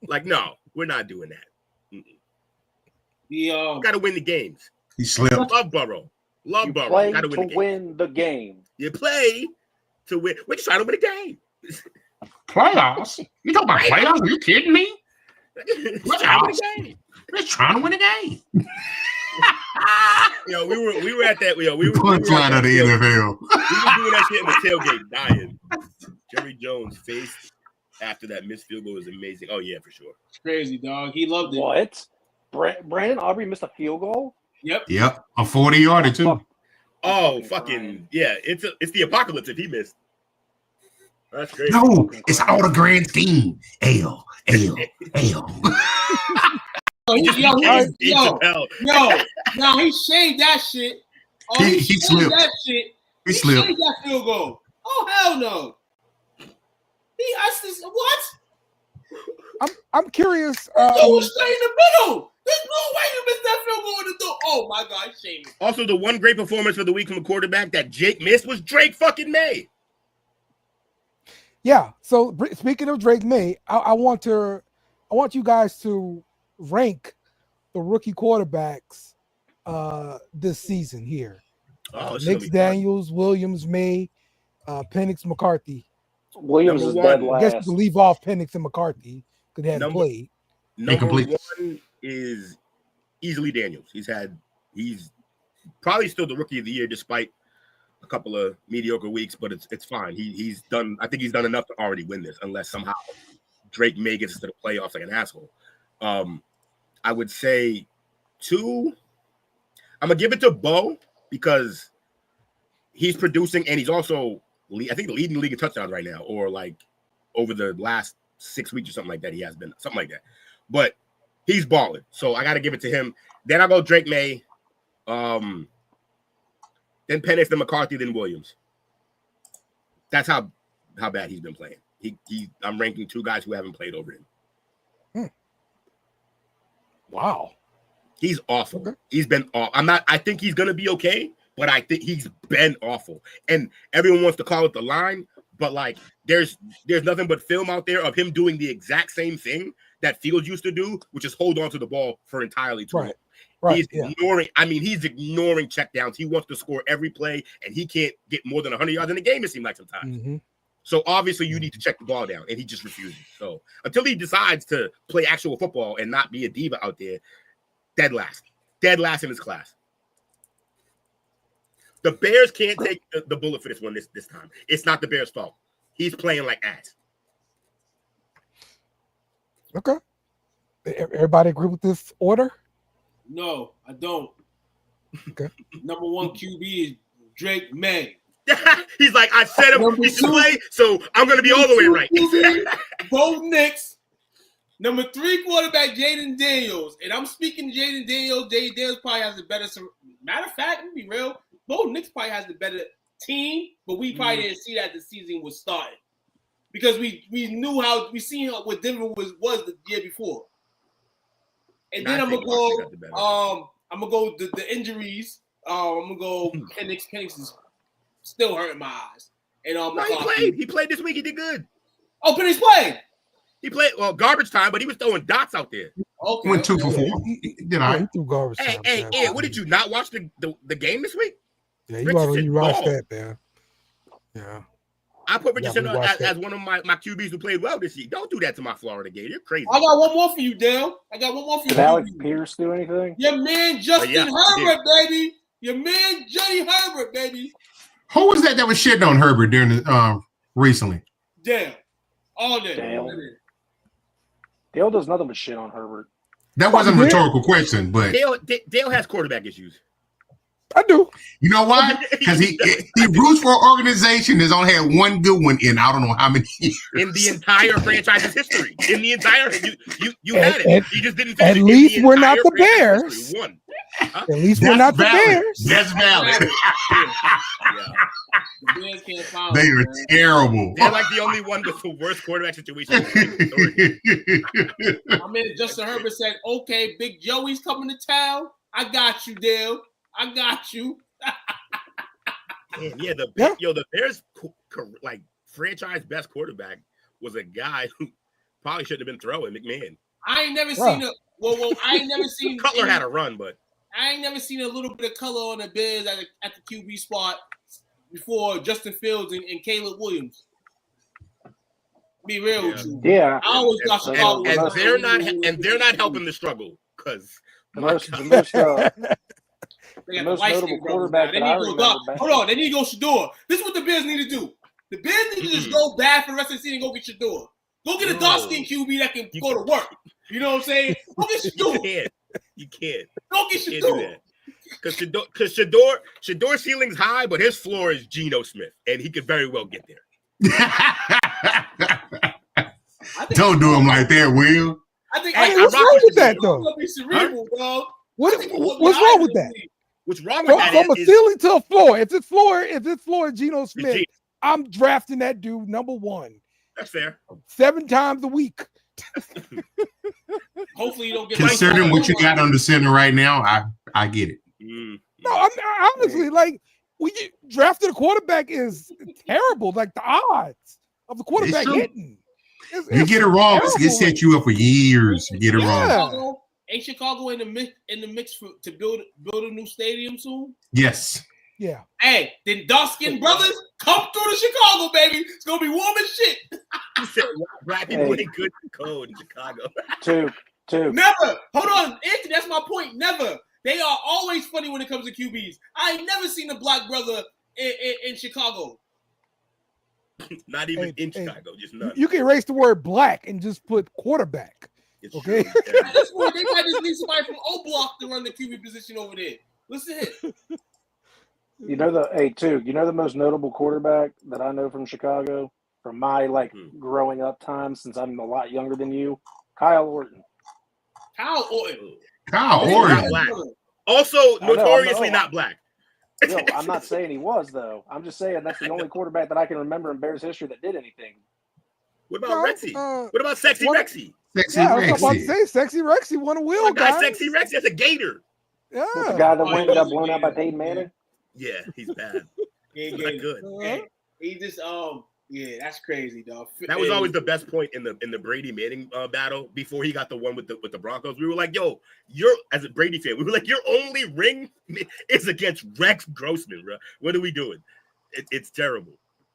S1: Like, no, we're not doing that. Got to win the games.
S5: He slipped.
S1: Love Burrow.
S2: You play to win the game.
S1: You play to win. We're just trying to win a game.
S5: Playoffs? You talking about playoffs? Are you kidding me?
S1: We're trying to win a game.
S5: We're trying to win a game.
S1: Yo, we were at that. Yo, we were
S5: Punchline
S1: at
S5: of the
S1: that,
S5: NFL.
S1: we were doing that shit in the tailgate, dying. Jerry Jones' face after that missed field goal was amazing. Oh yeah, for sure.
S6: It's crazy, dog. He loved it.
S2: What? Brandon Aubrey missed a field goal?
S6: Yep.
S5: Yep, a 40-yarder too.
S1: Oh, fucking yeah! It's the apocalypse if he missed. That's crazy.
S5: No, it's all the grand scheme. L.
S6: Yo,
S1: Dave Chappelle.
S6: Now he shaved that shit. Oh,
S5: He
S6: shaved
S5: slipped.
S6: that shit.
S5: He slipped.
S6: Shaved that field goal. Oh hell no. What?
S4: I'm curious.
S6: It was straight in the middle. There's no way you missed that field goal in the door. Oh my God, shame.
S1: Also, the one great performance for the week from a quarterback that Jake missed was Drake fucking May.
S4: Yeah. So speaking of Drake May, I want you guys to rank the rookie quarterbacks this season here.
S1: Oh,
S4: Nix, Daniels, Williams, May, Penix, McCarthy.
S2: Williams
S1: Number
S2: is
S1: one.
S2: dead
S4: I guess you
S2: last.
S4: can leave off Penix and McCarthy because they hadn't played.
S1: Number
S5: Incomplete.
S1: one is easily Daniels. He's probably still the rookie of the year despite a couple of mediocre weeks, but it's fine. He's done. I think he's done enough to already win this, unless somehow Drake May gets to the playoffs like an asshole. I would say 2. I'm gonna give it to Bo because he's producing and he's also, I think, leading the league in touchdowns right now, or like over the last 6 weeks or something like that. He has been something like that, but he's balling. So I got to give it to him. Then I'll go Drake May, then Penix, then McCarthy, then Williams. That's how bad he's been playing. I'm ranking 2 guys who haven't played over him.
S4: Wow.
S1: He's awful.
S4: Okay.
S1: He's been awful. I think he's gonna be okay, but I think he's been awful. And everyone wants to call it the line, but like there's nothing but film out there of him doing the exact same thing that Fields used to do, which is hold on to the ball for entirely too long.
S4: Right.
S1: He's ignoring. I mean, he's ignoring checkdowns. He wants to score every play, and he can't get more than 100 yards in a game. It seems like sometimes.
S4: Mm-hmm.
S1: So obviously, you need to check the ball down, and he just refuses. So until he decides to play actual football and not be a diva out there, dead last in his class. The Bears can't take the bullet for this one this time. It's not the Bears' fault. He's playing like ass.
S4: Okay. Everybody agree with this order?
S6: No, I don't.
S4: Okay.
S6: Number 1 QB is Drake May.
S1: He's like, I said him he should play, so I'm going to be all the way right.
S6: Bo Nix. Number 3 quarterback, Jaden Daniels. And I'm speaking to Jaden Daniels. Jaden Daniels probably has the better. Matter of fact, let me be real. Bo Nix probably has the better team, but we probably didn't see that the season was starting because we knew how we seen what Denver was the year before. And then I'm gonna go the injuries. I'm gonna go Penix. Penix is still hurting my eyes. And
S1: He played this week. He did good.
S6: Oh, Penix played.
S1: He played garbage time, but he was throwing dots out there.
S6: Okay.
S5: Went 2 for 4.
S4: He threw garbage time.
S1: Hey, what did you not watch the game this week?
S4: Yeah, you already watched that, man. Yeah.
S1: I put Richardson as one of my QBs who played well this year. Don't do that to my Florida Gator. You're crazy.
S6: I got one more for you, Dale.
S2: Did Alex Pierce do anything?
S6: Your man Justin Herbert, baby. Your man Johnny Herbert, baby.
S5: Who was that was shitting on Herbert during the recently?
S6: Dale. All day.
S2: Dale does nothing but shit on Herbert.
S5: That wasn't a rhetorical question, but
S1: Dale has quarterback issues.
S4: I do.
S5: You know why? Because he roots for an organization that's only had one good one in I don't know how many years.
S1: In the entire franchise's history. In the entire you had it. You just didn't
S4: at least we're not the Bears.
S1: One.
S4: At least we're not the Bears.
S5: That's valid.
S6: The Bears can't find
S5: they are terrible.
S1: They're like the only one with the worst quarterback situation.
S6: I mean, Justin Herbert said, "Okay, Big Joey's coming to town. I got you, Dale. I got you."
S1: The Bears like franchise best quarterback was a guy who probably shouldn't have been throwing, McMahon.
S6: I ain't never seen I ain't never seen
S1: Cutler had a run, but
S6: I ain't never seen a little bit of color on the Bears at the QB spot before Justin Fields and Caleb Williams. Be real with you.
S2: Yeah.
S6: I always got Chicago.
S1: And they're not helping the struggle because
S6: They got
S2: most
S6: the light
S2: notable
S6: skinned brothers now.
S2: quarterback
S6: They
S2: that
S6: need
S2: I
S6: to go
S2: remember
S6: dark.
S2: back-
S6: Hold on, they need to go Shador. This is what the Bears need to do. The Bears need to just go bad for the rest of the season and go get Shador. Go get a dark skinned QB that can go to work. You know what I'm saying? Go get Shador.
S1: You can't.
S6: Go get
S1: You can't do
S6: Shador.
S1: that. Because Shador's ceiling's high, but his floor is Geno Smith, and he could very well get there.
S5: Don't do him like that, Will.
S6: I think
S4: what's wrong with that, though?
S6: It's gonna be cerebral, dog.
S4: What's wrong with that?
S1: What's wrong with that
S4: From a
S1: is
S4: ceiling to a floor. If it's floor Geno Smith, I'm drafting that dude number 1.
S1: That's fair.
S4: 7 times a week.
S6: Hopefully you don't get
S5: Considering what you got on the center right now, I get it.
S4: No, I'm honestly like when you drafted a quarterback is terrible. Like the odds of the quarterback
S5: true.
S4: hitting.
S5: You get it wrong, it
S4: terrible.
S5: set you up for years. You get it wrong.
S6: Chicago, ain't Chicago in the mix to build a new stadium soon?
S5: Yes.
S4: Yeah.
S6: Hey, then dark skinned brothers come through to Chicago, baby. It's gonna be warm as shit.
S1: Black people ain't good code in Chicago.
S2: Two.
S6: Never. Hold on, Anthony. That's my point. Never. They are always funny when it comes to QBs. I ain't never seen a black brother in Chicago.
S1: Not even in Chicago, just none.
S4: You can erase the word black and just put quarterback.
S1: It's
S4: okay.
S6: That's why they might just need somebody from O Block to run the QB position over there. Listen here.
S2: You know the most notable quarterback that I know from Chicago, from my growing up time, since I'm a lot younger than you, Kyle Orton.
S6: Kyle Orton.
S1: Not black. Also, notoriously not black.
S2: No, I'm not saying he was, though. I'm just saying that's the only quarterback that I can remember in Bears history that did anything.
S1: What about Rexy? What about Sexy Rexy?
S4: I was about to say Sexy Rexy won a wheel, guys.
S1: Sexy Rexy, that's a Gator.
S4: Yeah.
S2: What's the guy that went and got blown out by Peyton Manning?
S1: Yeah, he's bad. He's not good.
S6: He just yeah, that's crazy, dog.
S1: That was always the best point in the Brady Manning battle before he got the one with the Broncos. We were like, yo, you're as a Brady fan, we were like, your only ring is against Rex Grossman, bro. What are we doing? It's terrible.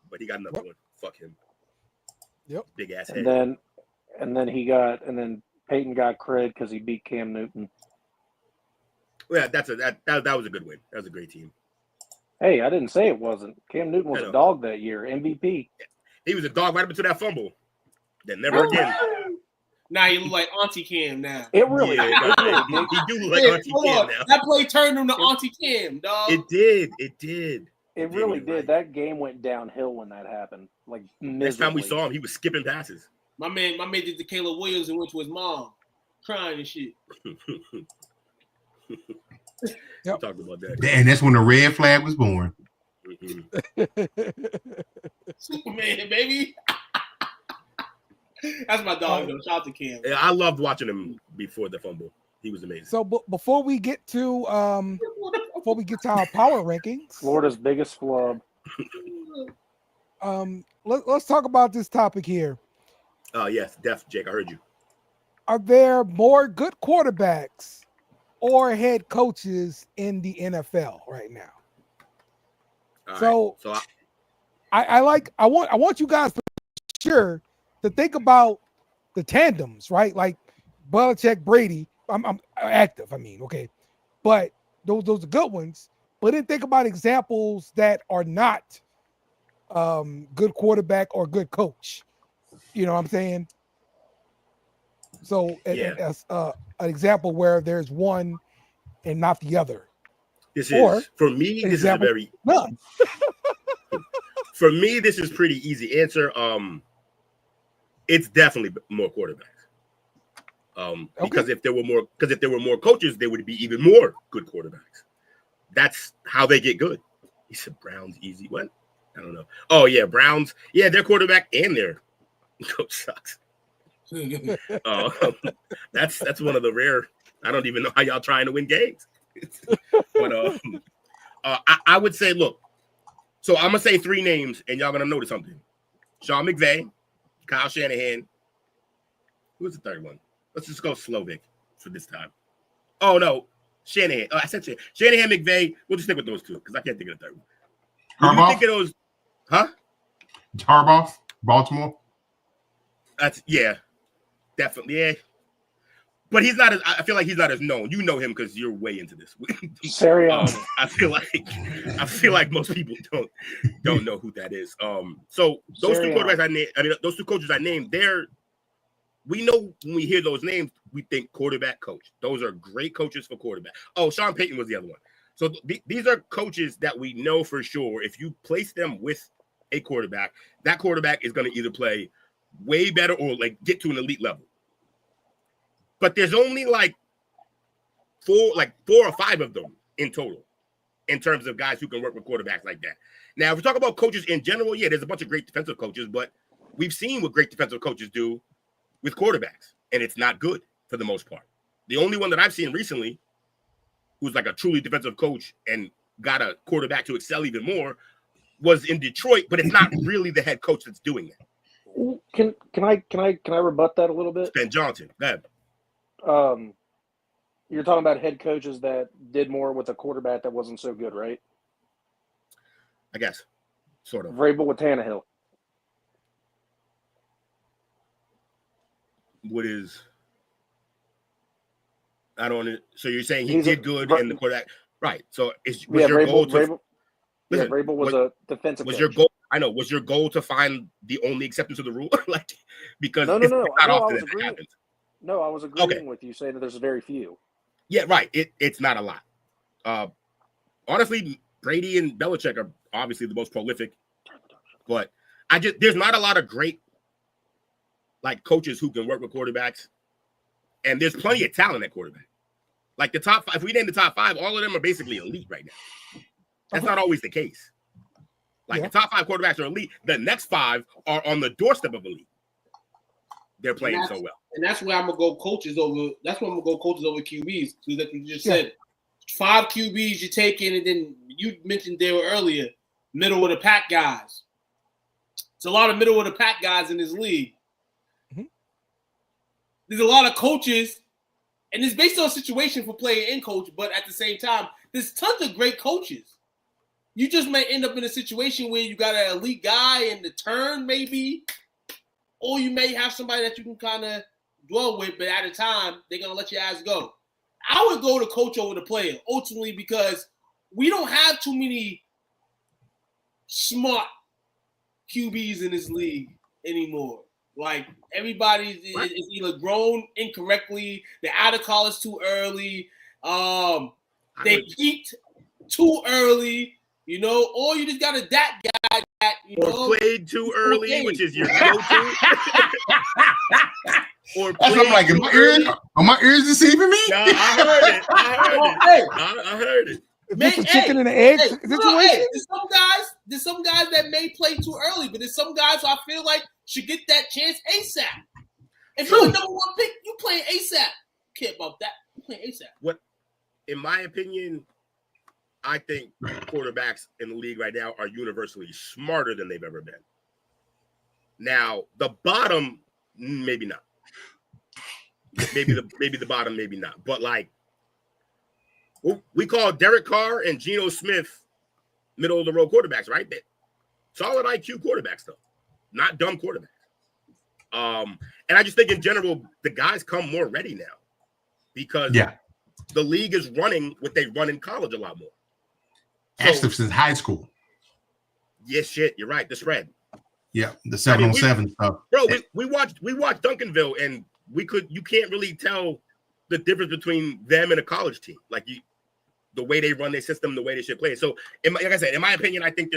S1: But he got another one. Fuck him.
S4: Yep.
S1: Big ass head.
S2: And then Peyton got cred because he beat Cam Newton.
S1: Yeah, that was a good win. That was a great team.
S2: Hey, I didn't say it wasn't. Cam Newton was a dog that year, MVP.
S1: He was a dog right up into that fumble. Then never again.
S6: Now he look like Auntie Cam now.
S2: It really,
S1: he do look like Auntie Cam now.
S6: That play turned him to Auntie Cam, dog.
S1: It did.
S2: It really did. That game went downhill when that happened. Like
S1: next time we saw him, he was skipping passes.
S6: My man did the Caleb Williams and went to his mom, crying and shit.
S1: Yep. Talked about that.
S5: And that's when the red flag was born.
S6: Superman, baby. That's my dog, though. Shout out to Cam.
S1: Yeah, I loved watching him before the fumble. He was amazing.
S4: So before we get to our power rankings,
S2: Florida's biggest flub.
S4: Let's talk about this topic here.
S1: Yes, Jake, I heard you.
S4: Are there more good quarterbacks or head coaches in the NFL right now? I want you guys to sure to think about the tandems, right? Like Belichick, Brady. I'm active. I mean, okay, but those are good ones. But then think about examples that are not good quarterback or good coach. You know what I'm saying? So as an example where there's one and not the other.
S1: For me, this is a very
S4: none.
S1: For me, this is pretty easy answer. It's definitely more quarterbacks. Because if there were more coaches, there would be even more good quarterbacks. That's how they get good. He said Browns easy. What? I don't know. Oh yeah, Browns. Yeah, their quarterback and their coach sucks. That's one of the rare. I don't even know how y'all trying to win games. But I would say, look. So I'm gonna say 3 names, and y'all gonna notice something. Sean McVay, Kyle Shanahan. Who's the third one? Let's just go Slovic for this time. Oh no, Shanahan. I said Shanahan, McVay. We'll just stick with those 2 because I can't think of the third one. When you think of those, huh?
S5: Harbaugh, Baltimore.
S1: That's definitely. Yeah. but he's not as. I feel like he's not as known. You know him because you're way into this.
S2: Sirianni.
S1: I feel like most people don't know who that is. So those two quarterbacks those two coaches I named, we know when we hear those names, we think quarterback coach. Those are great coaches for quarterback. Oh, Sean Payton was the other one. So these are coaches that we know for sure. If you place them with a quarterback, that quarterback is going to either play way better or like get to an elite level. But there's only like four or five of them in total in terms of guys who can work with quarterbacks like that. Now, if we talk about coaches in general, yeah, there's a bunch of great defensive coaches, but we've seen what great defensive coaches do with quarterbacks, and it's not good for the most part. The only one that I've seen recently who's like a truly defensive coach and got a quarterback to excel even more was in Detroit, but it's not really the head coach that's doing that.
S2: Can I rebut that a little bit?
S1: Ben Johnson, go ahead.
S2: You're talking about head coaches that did more with a quarterback that wasn't so good, right?
S1: I guess, sort of.
S2: Vrabel with Tannehill.
S1: What is? I don't. So you're saying he did good in the quarterback, right? So was your goal to?
S2: Vrabel was a defensive.
S1: Was
S2: coach.
S1: your goal? I know. Was your goal to find the only exception to the rule? Like, because
S2: no.
S1: not often that happens.
S2: No, I was agreeing with you, saying that there's very few.
S1: Yeah, right. It's not a lot. Honestly, Brady and Belichick are obviously the most prolific, but there's not a lot of great like coaches who can work with quarterbacks, and there's plenty of talent at quarterback. Like the top five, if we name the top five, all of them are basically elite right now. That's not always the case. Like the top five quarterbacks are elite. The next five are on the doorstep of elite. They're playing so well.
S6: And that's where I'm gonna go coaches over. That's where I'm gonna go coaches over QBs. Because like you just said, 5 QBs you take in, and then you mentioned they were earlier, middle of the pack guys. It's a lot of middle of the pack guys in this league. Mm-hmm. There's a lot of coaches, and it's based on situation for player and coach, but at the same time, there's tons of great coaches. You just may end up in a situation where you got an elite guy in the turn, maybe, or you may have somebody that you can kind of dwell with, but at a time, they're going to let your ass go. I would go to coach over the player, ultimately, because we don't have too many smart QBs in this league anymore. Like, everybody is either grown incorrectly, they're out of college too early, they peaked too early, you know, or you just got a that guy that,
S1: or played too early, which is your go-to. Or
S5: that's what I'm like, are my ears deceiving me?
S1: No, I heard it.
S4: It's a chicken and an egg situation.
S6: There's some guys that may play too early, but there's some guys I feel like should get that chance ASAP. If you're the number one pick, you playing ASAP. Care about that. You playing ASAP.
S1: What, in my opinion, I think quarterbacks in the league right now are universally smarter than they've ever been. Now, the bottom, maybe not. Maybe the bottom, maybe not. But like, we call Derek Carr and Geno Smith middle of the road quarterbacks, right? Solid IQ quarterbacks, though, not dumb quarterbacks. And I just think in general, the guys come more ready now because the league is running what they run in college a lot more.
S5: Actually, since high school.
S1: Yes, shit, you're right. The spread.
S5: Yeah, the 7-on-7 stuff.
S1: Bro, we watched Duncanville, and you can't really tell the difference between them and a college team. Like the way they run their system, the way they should play it. So, like I said, in my opinion, I think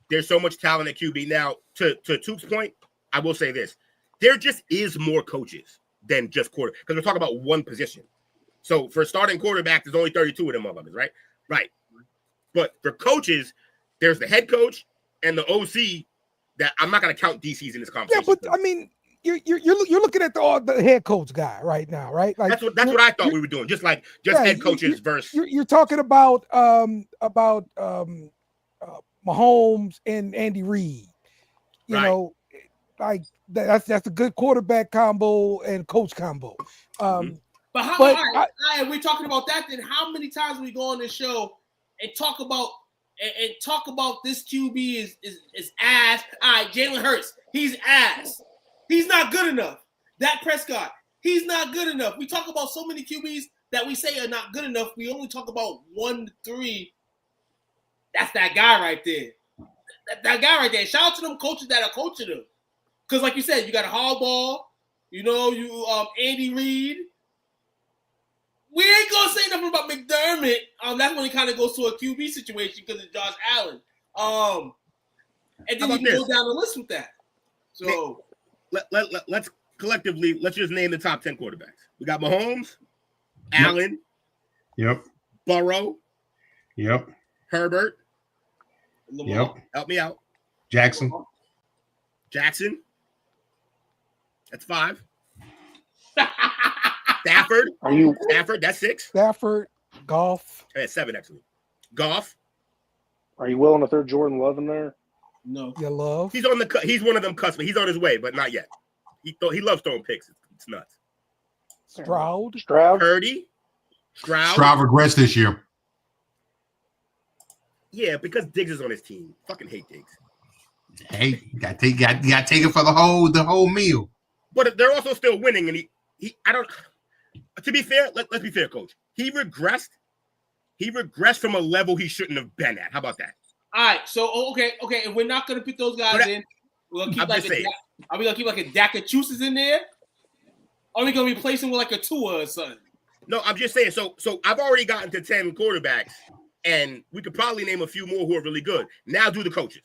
S1: there's so much talent at QB. Now, to Toop's point, I will say this: there just is more coaches than just quarter, because we're talking about one position. So for starting quarterback, there's only 32 of them motherfuckers, right? Right. But for coaches, there's the head coach and the OC. That I'm not going to count DCs in this conversation.
S4: Yeah, but I mean, you're looking at the head coach guy right now, right? Like
S1: that's what I thought we were doing. Just head coaches versus.
S4: You're talking about Mahomes and Andy Reid. You know, like that's a good quarterback combo and coach combo.
S6: But we're talking about that. Then how many times we go on this show and talk about this QB is ass? All right, Jalen Hurts, he's ass. He's not good enough. Dak Prescott, He's not good enough. We talk about so many QBs that we say are not good enough. We only talk about 1 to 3. That's that guy right there. That guy right there. Shout out to them coaches that are coaching him. Because like you said, you got a Harbaugh, Andy Reid. We ain't gonna say nothing about McDermott. That's when it kind of goes to a QB situation because it's Josh Allen. And then you can go down the list with that. So
S1: let's collectively just name the top 10 quarterbacks. We got Mahomes, Allen, Burrow, Herbert,
S6: Lamar.
S1: Help me out.
S5: Jackson.
S1: That's 5. Stafford. Stafford, that's 6.
S4: Stafford, Goff.
S1: That's 7 actually. Goff.
S2: Are you willing to throw Jordan Love in there?
S6: No.
S4: You love.
S1: He's on the. He's one of them cusp. He's on his way, but not yet. He loves throwing picks. It's nuts.
S4: Stroud.
S1: Purdy. Stroud
S5: regressed this year.
S1: Yeah, because Diggs is on his team. Fucking hate Diggs.
S5: Hey, you got to take it for the whole meal.
S1: But they're also still winning, and he I don't. To be fair, let's be fair, Coach. He regressed. He regressed from a level he shouldn't have been at. How about that?
S6: All right, so okay. If we're not gonna put those guys in, we're gonna keep are we gonna keep like a Dakachusis in there? Or are we gonna replace him with like a Tua or something?
S1: No, I'm just saying. So I've already gotten to 10 quarterbacks, and we could probably name a few more who are really good. Now do the coaches.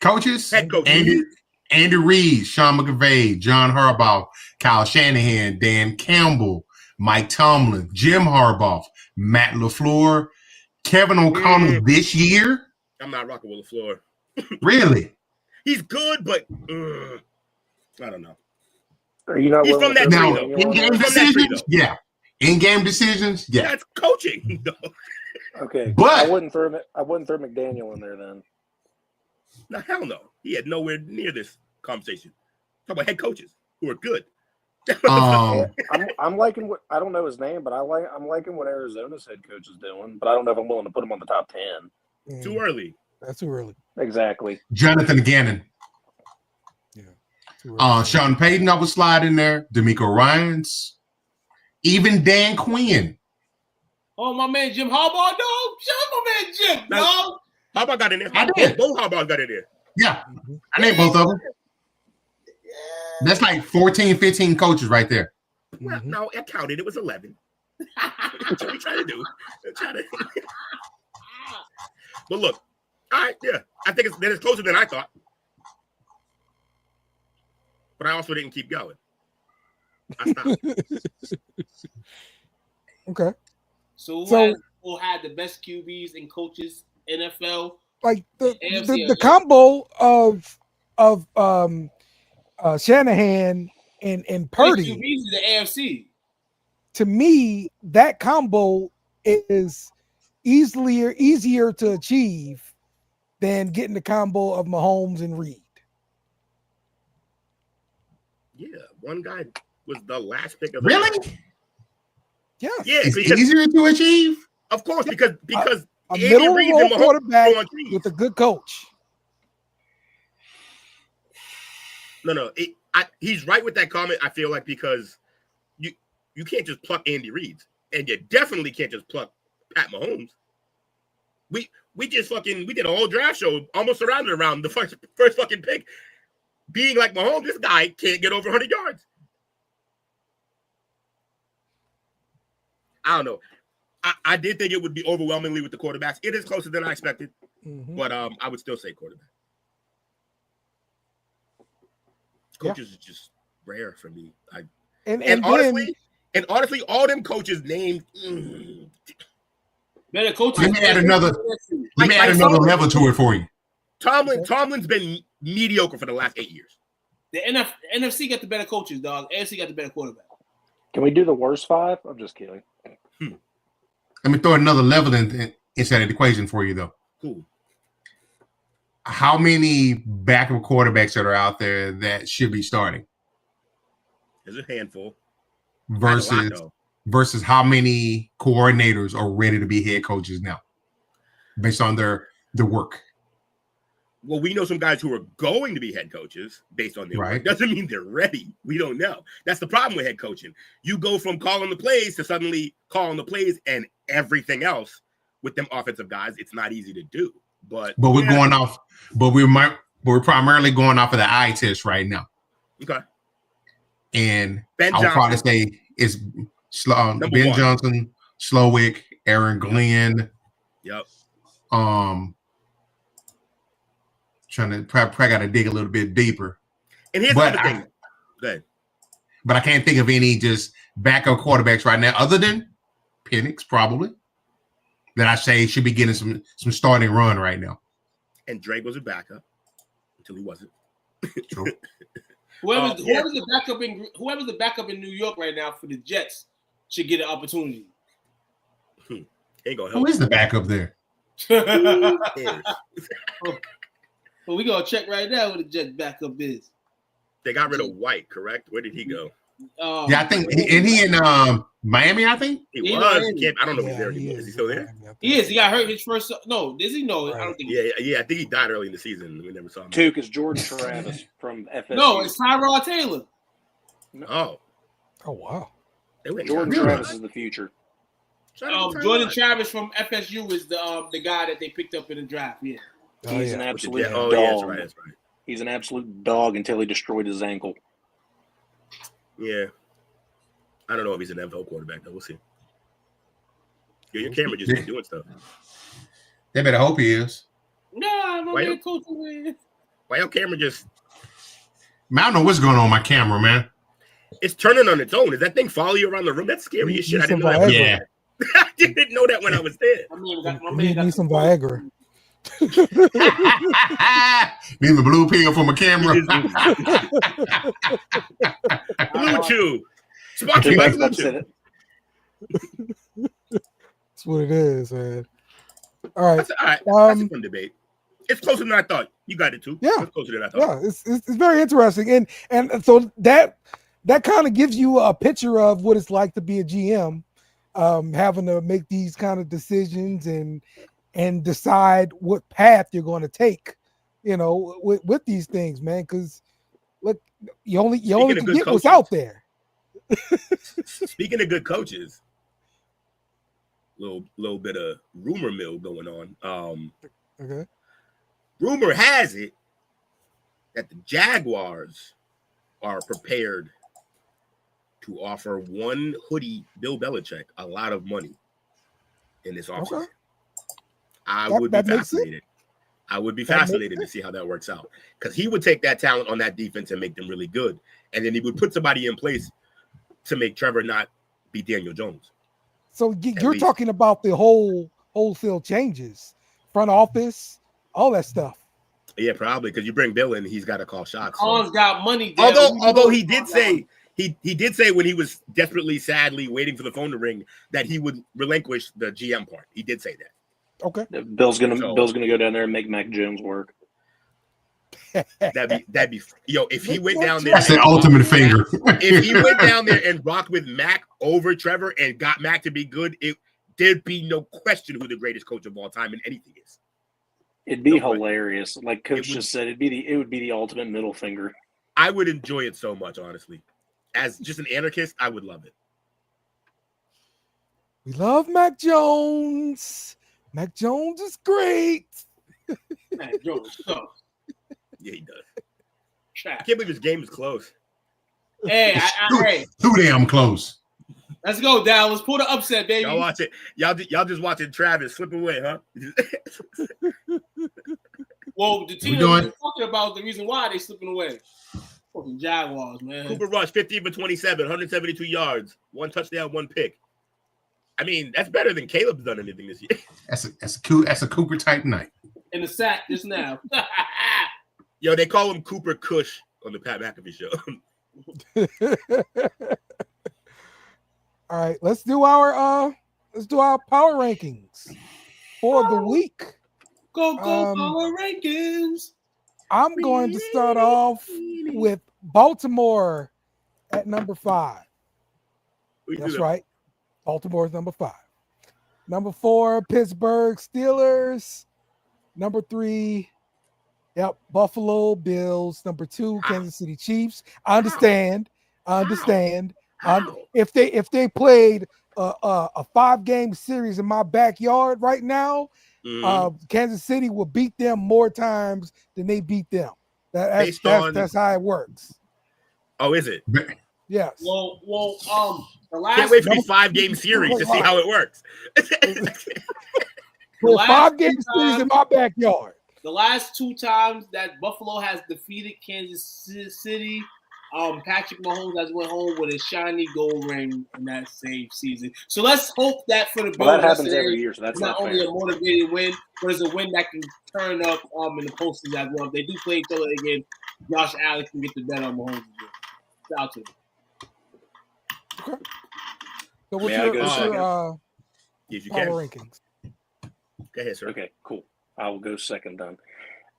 S1: Head coaches.
S5: Andy Reid, Sean McVay, John Harbaugh, Kyle Shanahan, Dan Campbell, Mike Tomlin, Jim Harbaugh, Matt LaFleur, Kevin O'Connell this year.
S1: I'm not rocking with LaFleur.
S5: Really?
S1: He's good, but I don't know.
S2: Are you not
S1: He's from that
S5: now,
S1: tree, though.
S5: in-game decisions? Yeah. In-game decisions? Yeah.
S1: That's coaching, though.
S2: Okay.
S5: But
S2: I wouldn't throw McDaniel in there then.
S1: No, hell no. He had nowhere near this conversation. Talk about head coaches who are good.
S2: I'm liking what I don't know his name, but I'm liking what Arizona's head coach is doing. But I don't know if I'm willing to put him on the top 10.
S1: Too early.
S4: That's too early.
S2: Exactly.
S5: Jonathan Gannon.
S4: Yeah. Too early.
S5: Sean Payton, I would slide in there. D'Amico Ryans. Even Dan Quinn.
S6: Oh, my man Jim Harbaugh, no. Shout out my man Jim, no.
S1: Harbaugh got in there.
S5: I did.
S1: Both Harbaughs got in there.
S5: Yeah. I named both of them. That's like 14, 15 coaches right there.
S1: Well, no, I counted. It was 11. That's what we trying to do. But look, all right, yeah. I think it's closer than I thought. But I also didn't keep going. I stopped.
S4: Okay.
S6: So who had the best QBs and coaches NFL?
S4: Like the combo of Shanahan and Purdy.
S6: QBs is the AFC.
S4: To me, that combo is easier to achieve than getting the combo of Mahomes and Reed.
S1: Yeah, one guy was the last pick of the
S5: Really?
S4: Yeah.
S1: Yeah,
S5: It's
S1: because,
S5: easier to achieve?
S1: of course, because
S4: A
S1: Andy
S4: middle
S1: Reid
S4: role
S1: and Mahomes
S4: quarterback
S1: go on trees.
S4: with a good coach.
S1: No, he's right with that comment. I feel like because you can't just pluck Andy Reid, and you definitely can't just pluck Pat Mahomes. We just we did a whole draft show almost surrounded around the first fucking pick being like Mahomes. This guy can't get over 100 yards. I don't know. I did think it would be overwhelmingly with the quarterbacks. It is closer than I expected, but I would still say quarterback. Coaches is just rare for me. And honestly, all them coaches named.
S6: Better coaches.
S5: Let me add another level to it for you.
S1: Tomlin's been mediocre for the last 8 years.
S6: The NFC got the better coaches, dog. AFC got the better quarterback.
S2: Can we do the worst 5? I'm just kidding.
S5: Let me throw another level inside of the equation for you, though.
S1: Cool.
S5: How many backup quarterbacks that are out there that should be starting?
S1: There's a handful.
S5: Versus how many coordinators are ready to be head coaches now, based on their work.
S1: well, we know some guys who are going to be head coaches based on their work. Doesn't mean they're ready. We don't know. That's the problem with head coaching. You go from calling the plays to suddenly calling the plays and everything else with them offensive guys. It's not easy to do. But
S5: we're going off. But we're primarily going off of the eye test right now.
S1: Okay.
S5: And
S1: Ben
S5: I'll probably say it's Ben Johnson, Slowick, Aaron Glenn.
S1: Yep.
S5: Trying to probably got to dig a little bit deeper.
S1: And here's another thing. Good.
S5: But I can't think of any just backup quarterbacks right now, other than Penix, probably, that I say should be getting some starting run right now.
S1: And Drake was a backup until he wasn't.
S5: True.
S6: Whoever's the backup in New York right now for the Jets should get an opportunity.
S1: Ain't gonna help.
S5: Who is the backup there?
S6: Well, we gonna check right now who the Jets backup is.
S1: They got rid of White, correct? Where did he go?
S5: Yeah, I think he in Miami. I think
S1: he was. I don't know if he's there anymore. Is he still there?
S6: He is. He got hurt his first. No, does he? No, I don't think.
S1: Yeah. I think he died early in the season. We never saw him.
S2: Tuke is Jordan Travis from FSU.
S6: No, it's Tyrod Taylor.
S1: Oh
S4: wow.
S2: Jordan Travis is the future.
S6: Jordan Travis from FSU is the guy that they picked up in the draft. Yeah.
S2: He's an absolute dog.
S1: Yeah, that's right.
S2: He's an absolute dog until he destroyed his ankle.
S1: Yeah. I don't know if he's an NFL quarterback, though. We'll see. Your camera just been doing stuff.
S5: They better hope he is.
S6: Nah, my man coach away.
S1: Why your camera just...
S5: Man, I don't know what's going on with my camera, man.
S1: It's turning on its own. Does that thing follow you around the room? That's scary as shit. I didn't know that.
S5: Yeah.
S1: I didn't know that when I was there.
S4: Need some Viagra.
S5: Need the blue pill for my camera.
S1: Blue Chew. Sponsored by Blue Chew.
S4: That's what it is, man. All right.
S1: That's a fun debate. It's closer than I thought. You got it too.
S4: Yeah.
S1: It's closer than I thought.
S4: Yeah, it's very interesting. And so that kind of gives you a picture of what it's like to be a GM, having to make these kind of decisions and decide what path you're going to take, with these things, man. Because look, you only can get what's out there.
S1: Speaking of good coaches, little bit of rumor mill going on.
S4: Okay.
S1: Rumor has it that the Jaguars are prepared to offer one hoodie Bill Belichick a lot of money in this offseason.
S4: Okay.
S1: I would be fascinated. I would be fascinated to see how that works out, because he would take that talent on that defense and make them really good, and then he would put somebody in place to make Trevor not be Daniel Jones.
S4: So you're talking about the wholesale changes, front office, all that stuff.
S1: Yeah, probably, because you bring Bill in, he's got to call shots.
S6: Colin's got money.
S1: Although he did say when he was desperately, sadly waiting for the phone to ring that he would relinquish the GM part. He did say that.
S4: Okay.
S2: Bill's gonna go down there and make Mac Jones work.
S1: That'd be if he went down there.
S5: That's the ultimate finger.
S1: If he went down there and rocked with Mac over Trevor and got Mac to be good, there'd be no question who the greatest coach of all time in anything is.
S2: It'd be hilarious. Like Coach just said, it would be the ultimate middle finger.
S1: I would enjoy it so much, honestly. As just an anarchist, I would love it.
S4: We love Mac Jones. Mac Jones is great.
S6: Mac Jones sucks.
S1: Yeah, he does. I can't believe his game is close.
S6: Hey,
S5: too damn close.
S6: Let's go, Dallas. Pull the upset, baby.
S1: Y'all watch it. Y'all just watching Travis slip away, huh?
S6: Well, the team we're talking about the reason why they slipping away. Fucking Jaguars, man.
S1: Cooper Rush, 15 for 27, 172 yards, 1 touchdown, 1 pick. I mean, that's better than Caleb's done anything this year.
S5: That's a Cooper type night.
S6: In the sack just now.
S1: Yo, they call him Cooper Cush on the Pat McAfee show.
S4: All right, let's do our power rankings for the week.
S6: Go power rankings.
S4: I'm going to start off with Baltimore at number 5. That's right. Baltimore is number 5. Number 4, Pittsburgh Steelers. Number 3, Yep, Buffalo Bills, number 2, Kansas City Chiefs. I understand. If they played a 5-game series in my backyard right now, Kansas City will beat them more times than they beat them. That's how it works.
S1: Oh, is it?
S4: Yes.
S6: Well, the last
S1: Can't wait for these 5-game series to see how it works.
S4: Well, 5-game series in my backyard.
S6: The last 2 times that Buffalo has defeated Kansas City, Patrick Mahomes has went home with a shiny gold ring in that same season. So let's hope that for the Bills,
S2: that happens every year. So that's
S6: not only a motivated win, but it's a win that can turn up in the postseason as well. If they do play each other again, Josh Allen can get the bet on Mahomes again. Shout out to him.
S4: Okay. So what's your power rankings?
S1: Go ahead, sir.
S2: Okay, cool. I will go second then.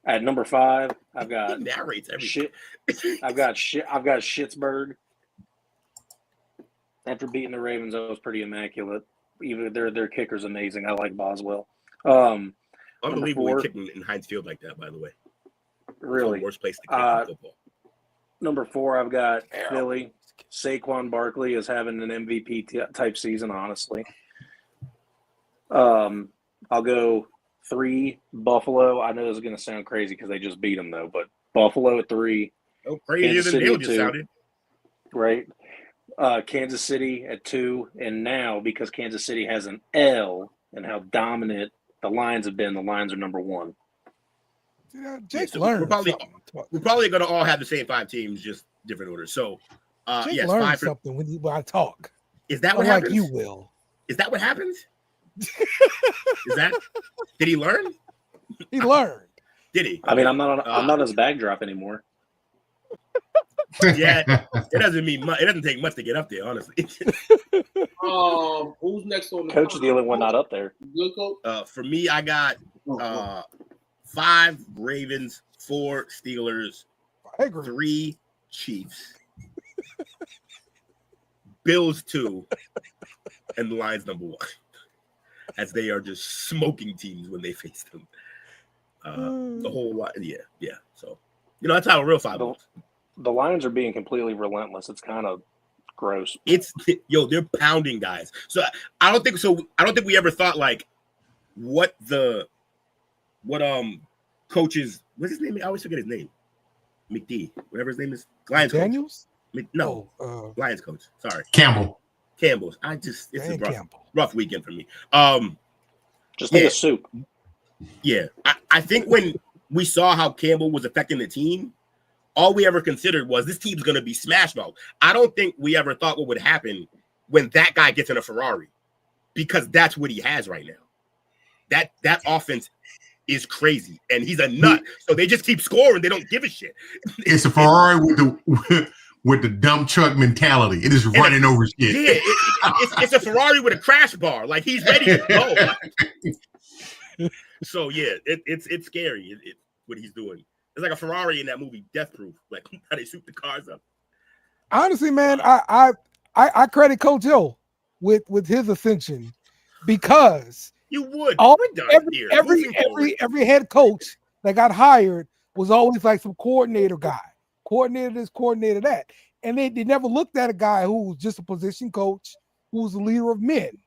S2: At number 5, I've got
S1: narrates everything.
S2: I've got Schittsburg. After beating the Ravens, that was pretty immaculate. Even their kicker's amazing. I like Boswell.
S1: Unbelievable kicking in Heinz Field like that, by the way.
S2: Really?
S1: Worst place to kick in football.
S2: Number 4, I've got Philly. Saquon Barkley is having an MVP type season, honestly. I'll go 3, Buffalo. I know this is going to sound crazy because they just beat them, though, but Buffalo at 3.
S1: Oh, crazier than Dale just sounded.
S2: Right. Kansas City at 2. And now, because Kansas City has an L and how dominant the Lions have been, the Lions are number 1.
S4: Yeah, Jake learned.
S1: We're probably going to all have the same 5 teams, just different orders. So,
S4: Jake learned something when I talk.
S1: Is that what happens?
S4: Like you will.
S1: Is that what happens? Did he learn?
S4: He learned.
S1: Did he?
S2: I mean, I'm not on his backdrop anymore.
S1: Yeah, it doesn't mean much. It doesn't take much to get up there, honestly.
S6: Who's next on the
S2: coach is the only one not up there.
S6: Good coach.
S1: For me, I got 5 Ravens, 4 Steelers, 3 Chiefs, Bills 2, and the Lions number 1. As they are just smoking teams when they face them. The whole lot, yeah. So, that's how a real 5 looks.
S2: The Lions are being completely relentless. It's kind of gross.
S1: They're pounding guys. So I don't think we ever thought like what coaches, what's his name? I always forget his name. McD, whatever his name is. Lions
S4: Daniels?
S1: coach. Lions coach. Sorry.
S5: Campbell's.
S1: It's a rough weekend for me.
S2: Just like a soup.
S1: Yeah. I think when we saw how Campbell was affecting the team, all we ever considered was this team's going to be smash mouth. I don't think we ever thought what would happen when that guy gets in a Ferrari, because that's what he has right now. That offense is crazy, and he's a nut. So they just keep scoring. They don't give a shit.
S5: It's a Ferrari with the dump truck mentality. It is running over shit.
S1: Yeah, it's a Ferrari with a crash bar. Like, he's ready to go. So yeah, it's scary. What he's doing. It's like a Ferrari in that movie, Death Proof. Like how they shoot the cars up.
S4: Honestly, man, I credit Coach Hill with his ascension, because
S1: you would
S4: every head coach that got hired was always like some coordinator guy, coordinator this, coordinator that, and they never looked at a guy who was just a position coach, who was the leader of men.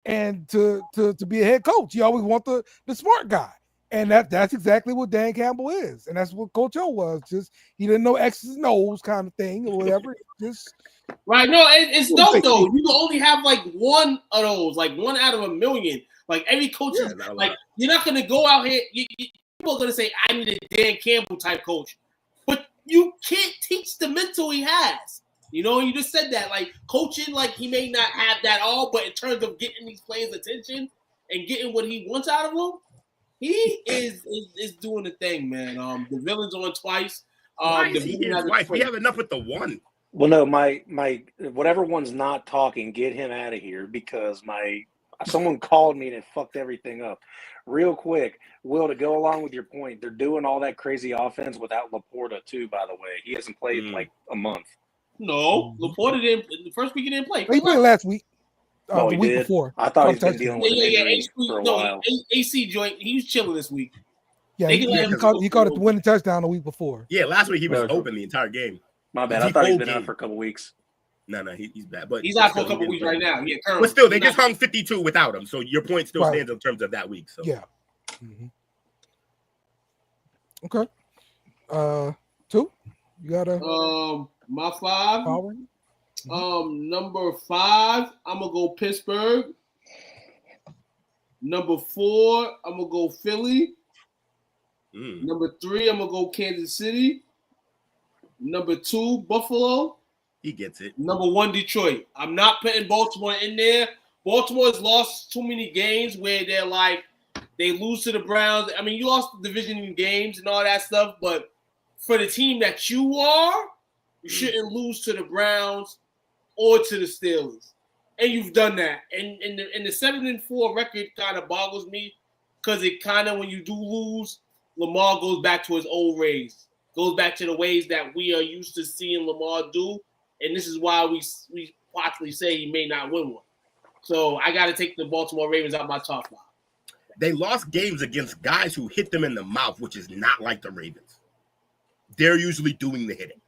S4: And to be a head coach, you always want the smart guy. And that's exactly what Dan Campbell is. And that's what Coach O was. Just he didn't know X's and O's kind of thing or whatever. Just
S6: right. No, it's dope though. You can only have like one of those, like 1 out of a million. Like every coach is like, you're not gonna go out here. People are gonna say, I need a Dan Campbell type coach, but you can't teach the mental he has. You just said that. Like coaching, like he may not have that all, but in terms of getting these players' attention and getting what he wants out of them, he is doing the thing, man. The villain's on twice.
S1: We have enough with the 1.
S2: Well, no, my whatever one's not talking, get him out of here, because someone called me and it fucked everything up. Real quick, Will, to go along with your point, they're doing all that crazy offense without Laporta too. By the way, he hasn't played in like a month.
S6: No, Laporta didn't. The first week he didn't play.
S4: He played last week.
S2: The week before. I thought he's been dealing with injuries for a while.
S6: AC joint. He was chilling this week.
S4: Yeah,
S6: They can let him
S4: he caught it the winning touchdown the week before.
S1: Yeah, last week he was
S2: Okay.
S1: open the entire game.
S2: My bad.
S1: The
S2: I thought he's
S1: whole
S2: been out
S1: game.
S2: for a couple weeks.
S1: No, he's bad. But
S6: He's out for a
S1: still,
S6: couple
S1: he
S6: weeks
S1: didn't
S6: right
S1: play.
S6: now. Yeah, currently.
S1: But still, they
S6: He's
S1: just
S6: not-
S1: hung 52 without him. So your point still
S4: Right.
S1: stands in terms of that week. So
S4: Yeah. Okay. 2. You got a
S6: my 5.
S4: power?
S6: Number 5, I'm gonna go Pittsburgh. Number 4, I'm gonna go Philly. Number 3, I'm gonna go Kansas City. Number 2, Buffalo.
S1: he gets it.
S6: Number 1, Detroit. I'm not putting Baltimore in there. Baltimore has lost too many games where they're like they lose to the Browns. I mean, you lost the division games and all that stuff, but for the team that you are, you shouldn't lose to the Browns or to the Steelers. And you've done that. And the 7-4 record kind of boggles me because it kind of, when you do lose, Lamar goes back to his old ways, goes back to the ways that we are used to seeing Lamar do. And this is why we possibly say he may not win one. So I got to take the Baltimore Ravens out my top 5.
S1: They lost games against guys who hit them in the mouth, which is not like the Ravens. They're usually doing the hitting.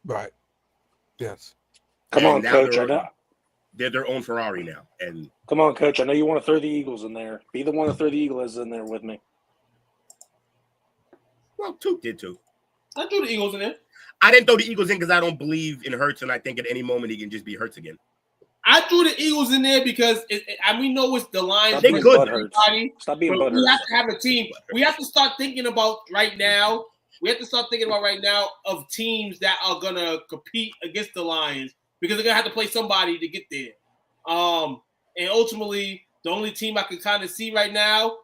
S4: Right. Yes.
S2: Come
S1: And
S2: on,
S1: now
S2: Coach.
S1: they're their own Ferrari now. And
S2: Come on, Coach. I know you want to throw the Eagles in there. Be the one to throw the Eagles in there with me.
S1: well, Toot did too.
S6: I threw the Eagles in there.
S1: I didn't throw the Eagles in because I don't believe in Hurts, and I think at any moment he can just be Hurts again.
S6: I threw the Eagles in there because we know it's the Lions.
S2: Stop being
S1: They good.
S2: butthurt. Stop being
S6: But we
S2: butthurt.
S6: have to have a team. We have to start thinking about right now. We have to start thinking about right now of teams that are gonna compete against the Lions because they're gonna have to play somebody to get there. And ultimately, the only team I can kind of see right now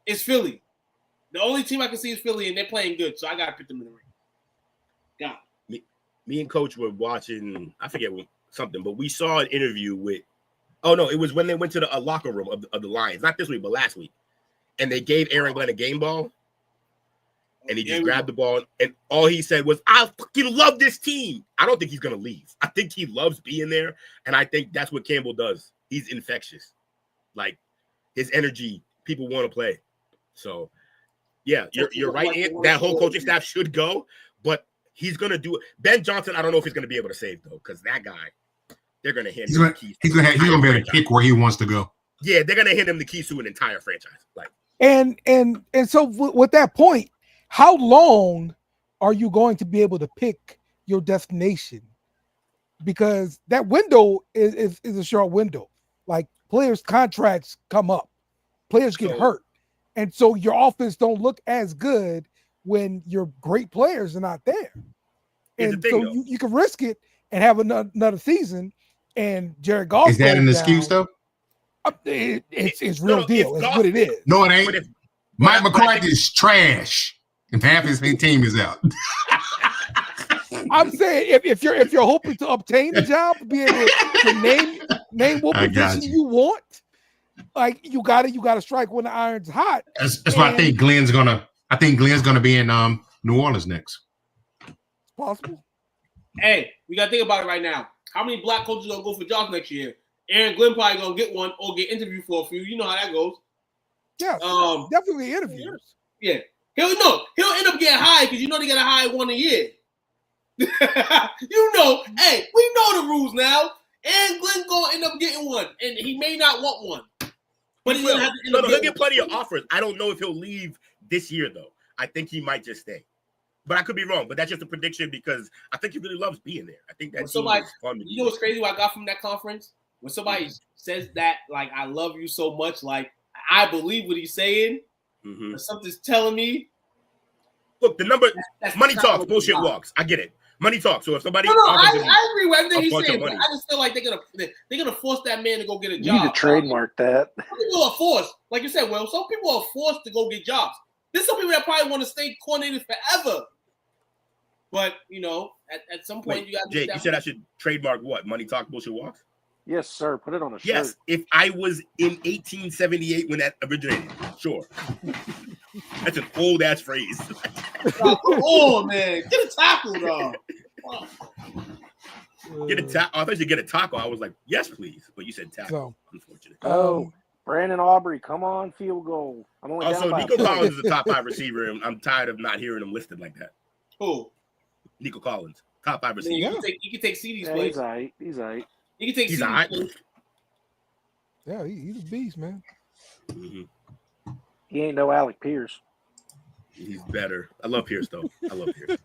S6: is Philly. The only team I can see is Philly, and they're playing good, so I gotta pick them in the ring. Yeah.
S1: Me and Coach were watching, I forget something, but we saw an interview with, oh no, it was when they went to the locker room of the Lions, not this week, but last week. And they gave Aaron Glenn a game ball, and he just grabbed the ball, and all he said was, I fucking love this team. I don't think he's going to leave. I think he loves being there, and I think that's what Campbell does. He's infectious. Like, his energy, people want to play. So, yeah, you're right. That whole coaching staff should go, but he's going to do it. Ben Johnson, I don't know if he's going to be able to save, though, because that guy, they're going to hand him the keys.
S5: He's going to be able to pick where he wants to go.
S1: Yeah, they're going to hand him the keys to an entire franchise. Like,
S4: And so with that point, how long are you going to be able to pick your destination? Because that window is a short window. Like, players' contracts come up, players get hurt, and so your offense don't look as good when your great players are not there. And so you can risk it and have another season. And Jared Goff
S5: is that an excuse though?
S4: It's real deal. It's what it is.
S5: No, it ain't. Mike McCarthy is trash, and half his team is out.
S4: I'm saying if you're hoping to obtain the job, be able to name what position you want, like you gotta strike when the iron's hot.
S5: That's why I think Glenn's gonna be in New Orleans next.
S4: It's possible.
S6: Hey, we gotta think about it right now. How many black coaches gonna go for jobs next year? Aaron Glenn probably gonna get one or get interviewed for a few. You know how that goes.
S4: Yeah, definitely interviews.
S6: Yeah, he'll end up getting hired because you know they gotta hire one a year. You know, hey, we know the rules now. Aaron Glenn gonna end up getting one, and he may not want one, but he's gonna have to end up
S1: he'll get plenty of offers. I don't know if he'll leave this year though. I think he might just stay. But I could be wrong. But that's just a prediction because I think he really loves being there. I think that's fun.
S6: You know what's crazy? What I got from that conference when somebody says that, like, I love you so much, like I believe what he's saying. But something's telling me.
S1: Look, the number money talks, bullshit walks. I get it. Money talks. So if somebody,
S6: I agree with everything he's saying. But I just feel like they're gonna force that man to go get a job.
S2: You need to trademark that.
S6: Some people are forced, like you said. Well, some people are forced to go get jobs. There's some people that probably want to stay coordinated forever. But you know, at some point you got.
S1: Jay, you said I should trademark what? Money talk, bullshit walks.
S2: Yes, sir. Put it on a shirt.
S1: Yes, if I was in 1878 when that originated, sure. That's an old ass phrase.
S6: Come on, man, get a tackle, dog.
S1: Get a taco. I thought you get a taco. I was like, yes, please. But you said taco.
S4: So,
S1: unfortunately.
S2: Oh, Brandon Aubrey, come on, field goal. I'm only
S1: Also,
S2: down by
S1: Nico
S2: a point.
S1: Collins is a top 5 receiver, and I'm tired of not hearing him listed like that.
S6: Who?
S1: Nico Collins, top 5
S6: I mean,
S1: receiver.
S6: you can take CD's
S2: Yeah,
S6: place.
S2: he's all right. He's all right.
S6: You can take
S1: He's
S6: CD's
S1: all right.
S6: place.
S4: Yeah, he's a beast, man.
S1: Mm-hmm.
S2: He ain't no Alec Pierce.
S1: He's better. I love Pierce, though. I love Pierce.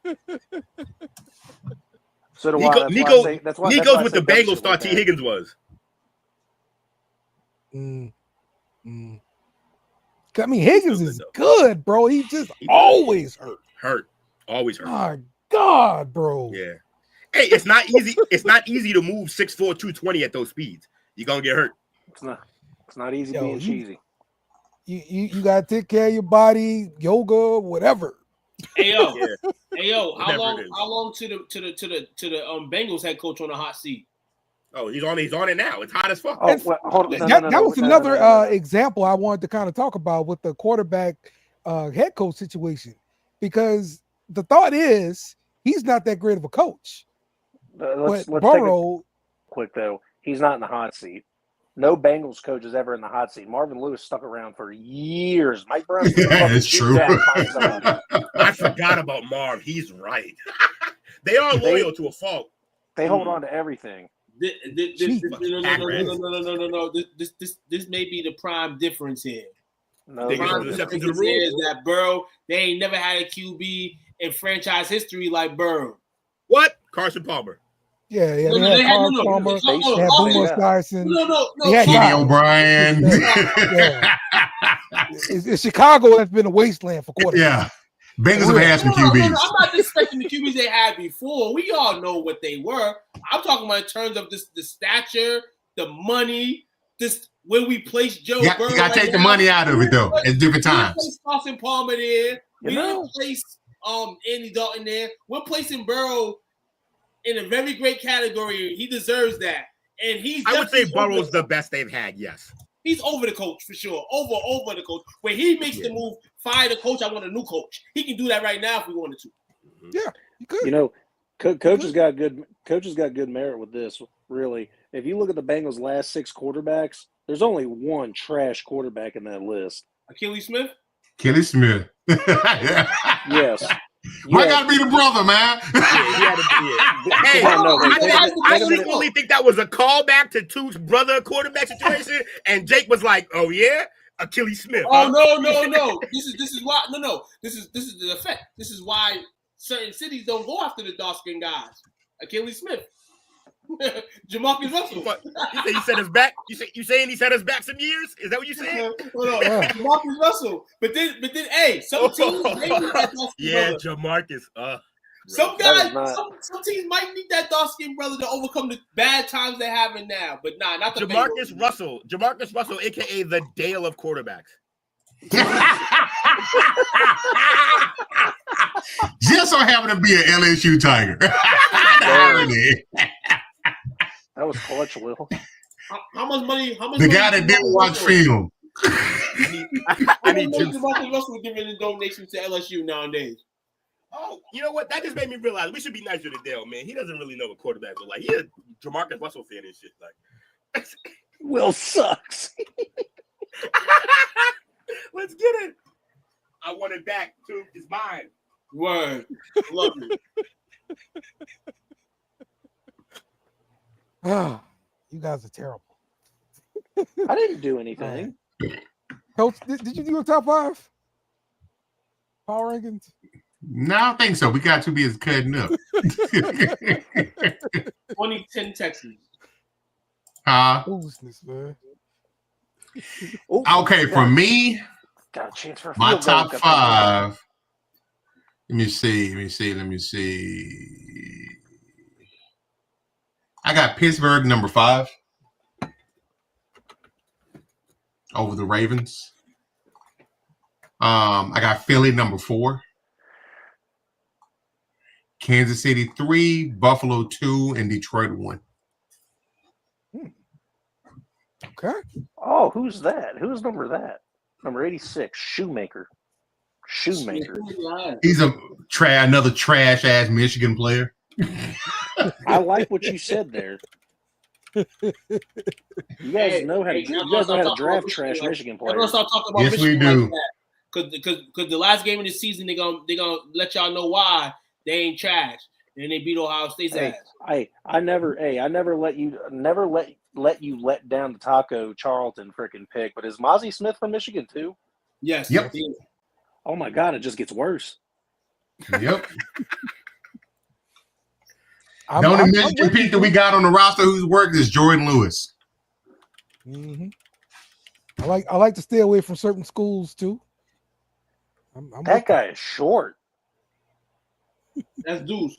S2: So do
S1: Nico,
S2: I.
S1: Nico,
S2: That's why
S1: Nico's
S2: I
S1: with
S2: say
S1: the
S2: dumb
S1: Bengals
S2: shit
S1: thought
S2: like
S1: T.
S2: that.
S1: Higgins was.
S4: I mean, Higgins
S1: Still
S4: is
S1: good,
S4: good, bro. He just always hurt.
S1: Hurt. Always hurt.
S4: My God, bro.
S1: Yeah. Hey, it's not easy. It's not easy to move 6'4", 220 at those speeds. You're gonna get hurt.
S2: It's not easy being cheesy.
S4: You gotta take care of your body, yoga, whatever.
S6: Hey yo,
S1: Yeah.
S6: hey yo, how
S1: Whatever it is.
S6: long to the Bengals head coach on the hot seat?
S1: Oh, he's on it now. It's hot as fuck.
S2: Oh, well, hold on.
S4: That was another example I wanted to kind of talk about with the quarterback head coach situation, because the thought is he's not that great of a coach.
S2: Let's
S4: but
S2: take
S4: Burrow,
S2: quick though. He's not in the hot seat. No Bengals coach is ever in the hot seat. Marvin Lewis stuck around for years. Mike Brown.
S5: Yeah, it's true.
S1: I forgot about Marv. He's right. They are loyal to a fault.
S2: They hold on to everything.
S6: No. This may be the prime difference here.
S2: No,
S6: The prime difference here is that Burrow, they ain't never had a QB in franchise history like Burrow.
S1: What? Carson Palmer.
S4: yeah,
S6: No,
S4: they had Carl Palmer, they had Boomer Esiason, they had
S5: Kenny
S4: guys.
S5: O'Brien.
S4: Yeah. It's Chicago has been a wasteland for quarterbacks.
S5: Yeah. Bengals have had some QBs.
S6: I'm not disrespecting the QBs they had before. We all know what they were. I'm talking about in terms of the stature, the money, this when we place Joe Burrow.
S5: You got to take the money out of it, though, at different times.
S6: We place Carson Palmer there. We didn't place Andy Dalton there. We're placing Burrow in a very great category. He deserves that. And
S1: I would say Burrow's the best they've had, yes.
S6: He's over the coach for sure. Over the coach. When he makes the move, fire the coach, I want a new coach. He can do that right now if we wanted to.
S4: Yeah, he could.
S2: You know, coach has got good merit with this, really. If you look at the Bengals' last 6 quarterbacks, there's only one trash quarterback in that list.
S6: Achilles Smith?
S5: Achilles Smith.
S2: Yes.
S5: Why gotta be the brother, man?
S1: Hey, I secretly think that was a callback to Tu's brother quarterback situation, and Jake was like, "Oh yeah, Achilles Smith."
S6: Oh no. This is why. No. This is the effect. This is why certain cities don't go after the dark skinned guys. Achilles Smith. Jamarcus Russell.
S1: You say he set us back? You saying he set us back some years? Is that what you saying?
S6: Jamarcus Russell. But then, hey, some teams they need that dark-skinned brother.
S1: Jamarcus.
S6: Some guys, some teams might need that dark-skinned brother to overcome the bad times they're having now. But nah, not the
S1: Jamarcus Russell. Jamarcus Russell, aka the Dale of quarterbacks.
S5: Just so happen to be an LSU Tiger.
S2: That was clutch, Will.
S6: How much money?
S5: The guy that didn't watch film.
S1: I need juice.
S6: Jamarcus Russell giving a donation to LSU nowadays.
S1: Oh, you know what? That just made me realize we should be nicer to Dale, man. He doesn't really know what quarterbacks are like. He's a Jamarcus Russell fan and shit. Like,
S2: Will sucks.
S1: Let's get it. I want it back too. It's mine.
S6: Word. Love it.
S4: You guys are terrible.
S2: I didn't do anything.
S4: Coach, did you do a top 5 power rankings?
S5: No, I don't think so. We got to be as cutting up.
S6: 2010 Texans.
S4: Foolishness, man.
S5: Okay, for me,
S2: got a chance for a
S5: my
S2: field goal.
S5: top 5. Let me see. I got Pittsburgh number 5 over the Ravens. I got Philly number 4. Kansas City 3, Buffalo 2, and Detroit 1.
S4: Okay.
S2: Oh, who's that? Who's number that? Number 86, Shoemaker.
S5: He's another trash ass Michigan player.
S2: I like what you said there. You guys know how to draft trash Michigan players.
S6: Everyone start talking about
S5: Yes, we
S6: Michigan
S5: do.
S6: like that. Because the last game of the season, they gonna let y'all know why they ain't trash. And they beat Ohio State's ass.
S2: I never let you let down the Taco Charlton freaking pick. But is Mozzie Smith from Michigan too?
S6: Yes.
S5: Yep.
S2: Oh my God, it just gets worse.
S5: Yep. The only Michigan pick that we got on the roster who's worked is Jordan Lewis.
S4: Mm-hmm. I like to stay away from certain schools too.
S2: That guy is short.
S6: That's Deuce.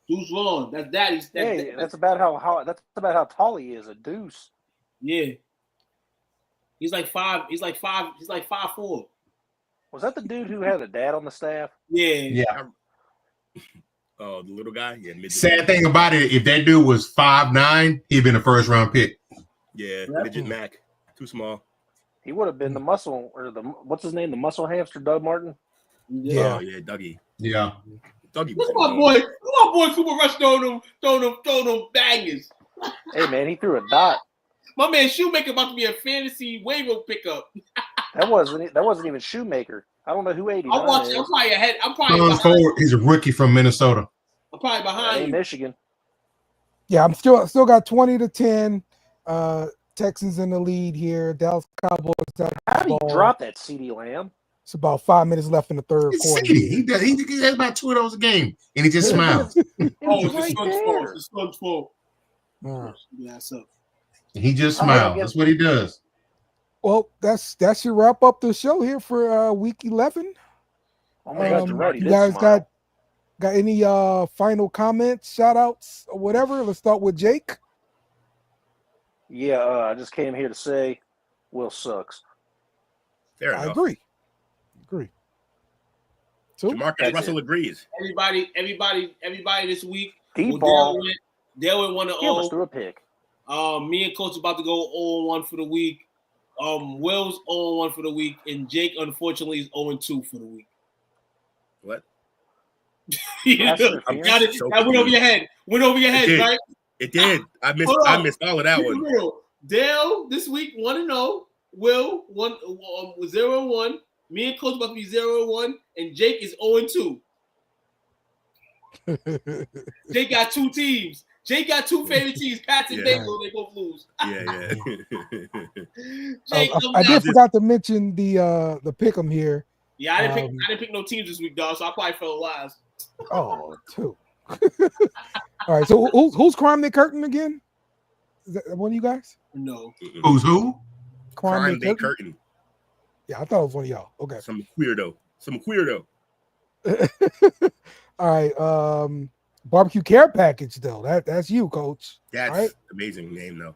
S6: Deuce Vaughn. That's Daddy's.
S2: That's about how tall he is. A deuce.
S6: Yeah. He's like 5'4".
S2: Was that the dude who had a dad on the staff?
S6: Yeah.
S1: Oh, the little guy. Yeah. Midget.
S5: Sad thing about it, if that dude was 5'9", he'd been a first round pick.
S1: Yeah, midget Mac. Too small.
S2: He would have been the muscle or what's his name? The muscle hamster, Doug Martin.
S1: Yeah. Oh, yeah, Dougie.
S5: Yeah.
S1: Dougie.
S6: Look at my boy. Cooper Rush throwing them bangers.
S2: Hey man, he threw a dot.
S6: My man Shoemaker about to be a fantasy waiver pickup.
S2: That wasn't even Shoemaker. I don't know who 89
S6: I'm watching.
S2: is.
S6: I'm probably ahead. I'm probably behind.
S5: He's a rookie from Minnesota.
S6: I'm probably behind you.
S2: Michigan.
S4: Yeah, I'm still got 20-10. Texans in the lead here. Dallas Cowboys.
S2: How did he drop that CD Lamb?
S4: It's about 5 minutes left in the third quarter.
S5: He has about 2 of those a game, and he just smiles.
S6: It's Slug's fault.
S5: And he just smiles. That's what he does.
S4: Well, that should wrap up the show here for week 11.
S2: Oh my God,
S4: you guys got any final comments, shout outs, or whatever? Let's start with Jake.
S2: Yeah, I just came here to say Will sucks.
S1: Fair enough.
S4: I agree. So
S1: Jamarcus Russell agrees.
S6: Everybody this week.
S2: Deep ball.
S6: Dale went 1-0.
S2: He almost threw a pick.
S6: Me and Coach about to go 0-1 for the week. Will's 0-1 for the week, and Jake unfortunately is 0-2 for the week.
S1: What?
S6: That went over your head. Right?
S1: It did. I missed all of that one.
S6: Dale this week 1-0. Will 0-1. Me and Coach about to be 0-1, and Jake is 0-2. Jake got 2 teams. Jake got 2 favorite teams. Pats and Bengals. They both lose.
S1: Yeah.
S6: Jake,
S4: I did forgot to mention the pick'em here.
S6: Yeah, I didn't pick no teams this week, dog. So I probably fell last.
S4: Oh, 2. All right. So who's Crime Day Curtain again? Is that one of you guys?
S6: No.
S5: Who's who?
S1: Crime Day Curtain.
S4: Yeah, I thought it was one of y'all. Okay.
S1: Some queerdo.
S4: All right. Barbecue care package though. That's you, Coach.
S1: That's
S4: right?
S1: Amazing name though.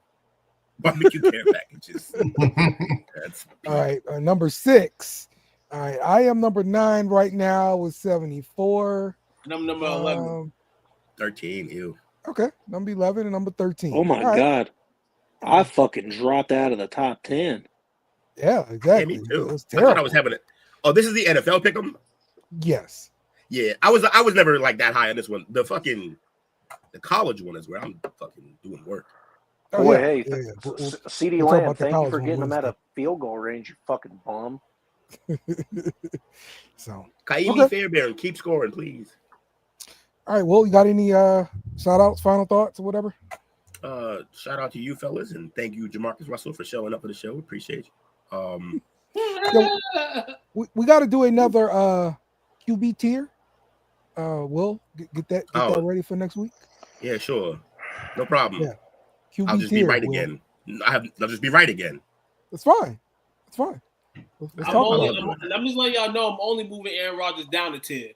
S1: Barbecue care packages. That's
S4: all right. Number 6. All right. I am number 9 right now with 74.
S6: And I'm number 11.
S1: 13. Ew.
S4: Okay. Number 11 and number 13.
S2: Oh my God. I fucking dropped out of the top 10.
S4: Yeah, exactly.
S1: Yeah, me too.
S4: It was
S1: I
S4: terrible.
S1: thought I was having it. Oh, this is the NFL pick'em?
S4: Yes.
S1: Yeah, I was never like that high on this one. The college one is where I'm fucking doing work.
S4: Oh,
S2: Boy,
S4: yeah.
S2: hey,
S4: Yeah.
S2: CD
S4: We'll talk
S2: Lamb,
S4: about the
S2: thank you
S4: college
S2: for
S4: one
S2: getting him out
S4: Wednesday.
S2: of field goal range, you fucking bum.
S4: So
S1: Kaimi Fairbairn, keep scoring, please.
S4: all right. Well, you got any shout outs, final thoughts, or whatever?
S1: Shout out to you fellas, and thank you, Jamarcus Russell, for showing up for the show. Appreciate you.
S4: We got to do another QB tier. Will get that ready for next week.
S1: Yeah, sure. No problem.
S4: Yeah. QB
S1: I'll just
S4: tier,
S1: be right
S4: Will.
S1: again. I'll just be right again.
S4: It's fine. It's fine. Let's talk about it.
S6: I'm just letting y'all know I'm only moving Aaron Rodgers down to 10.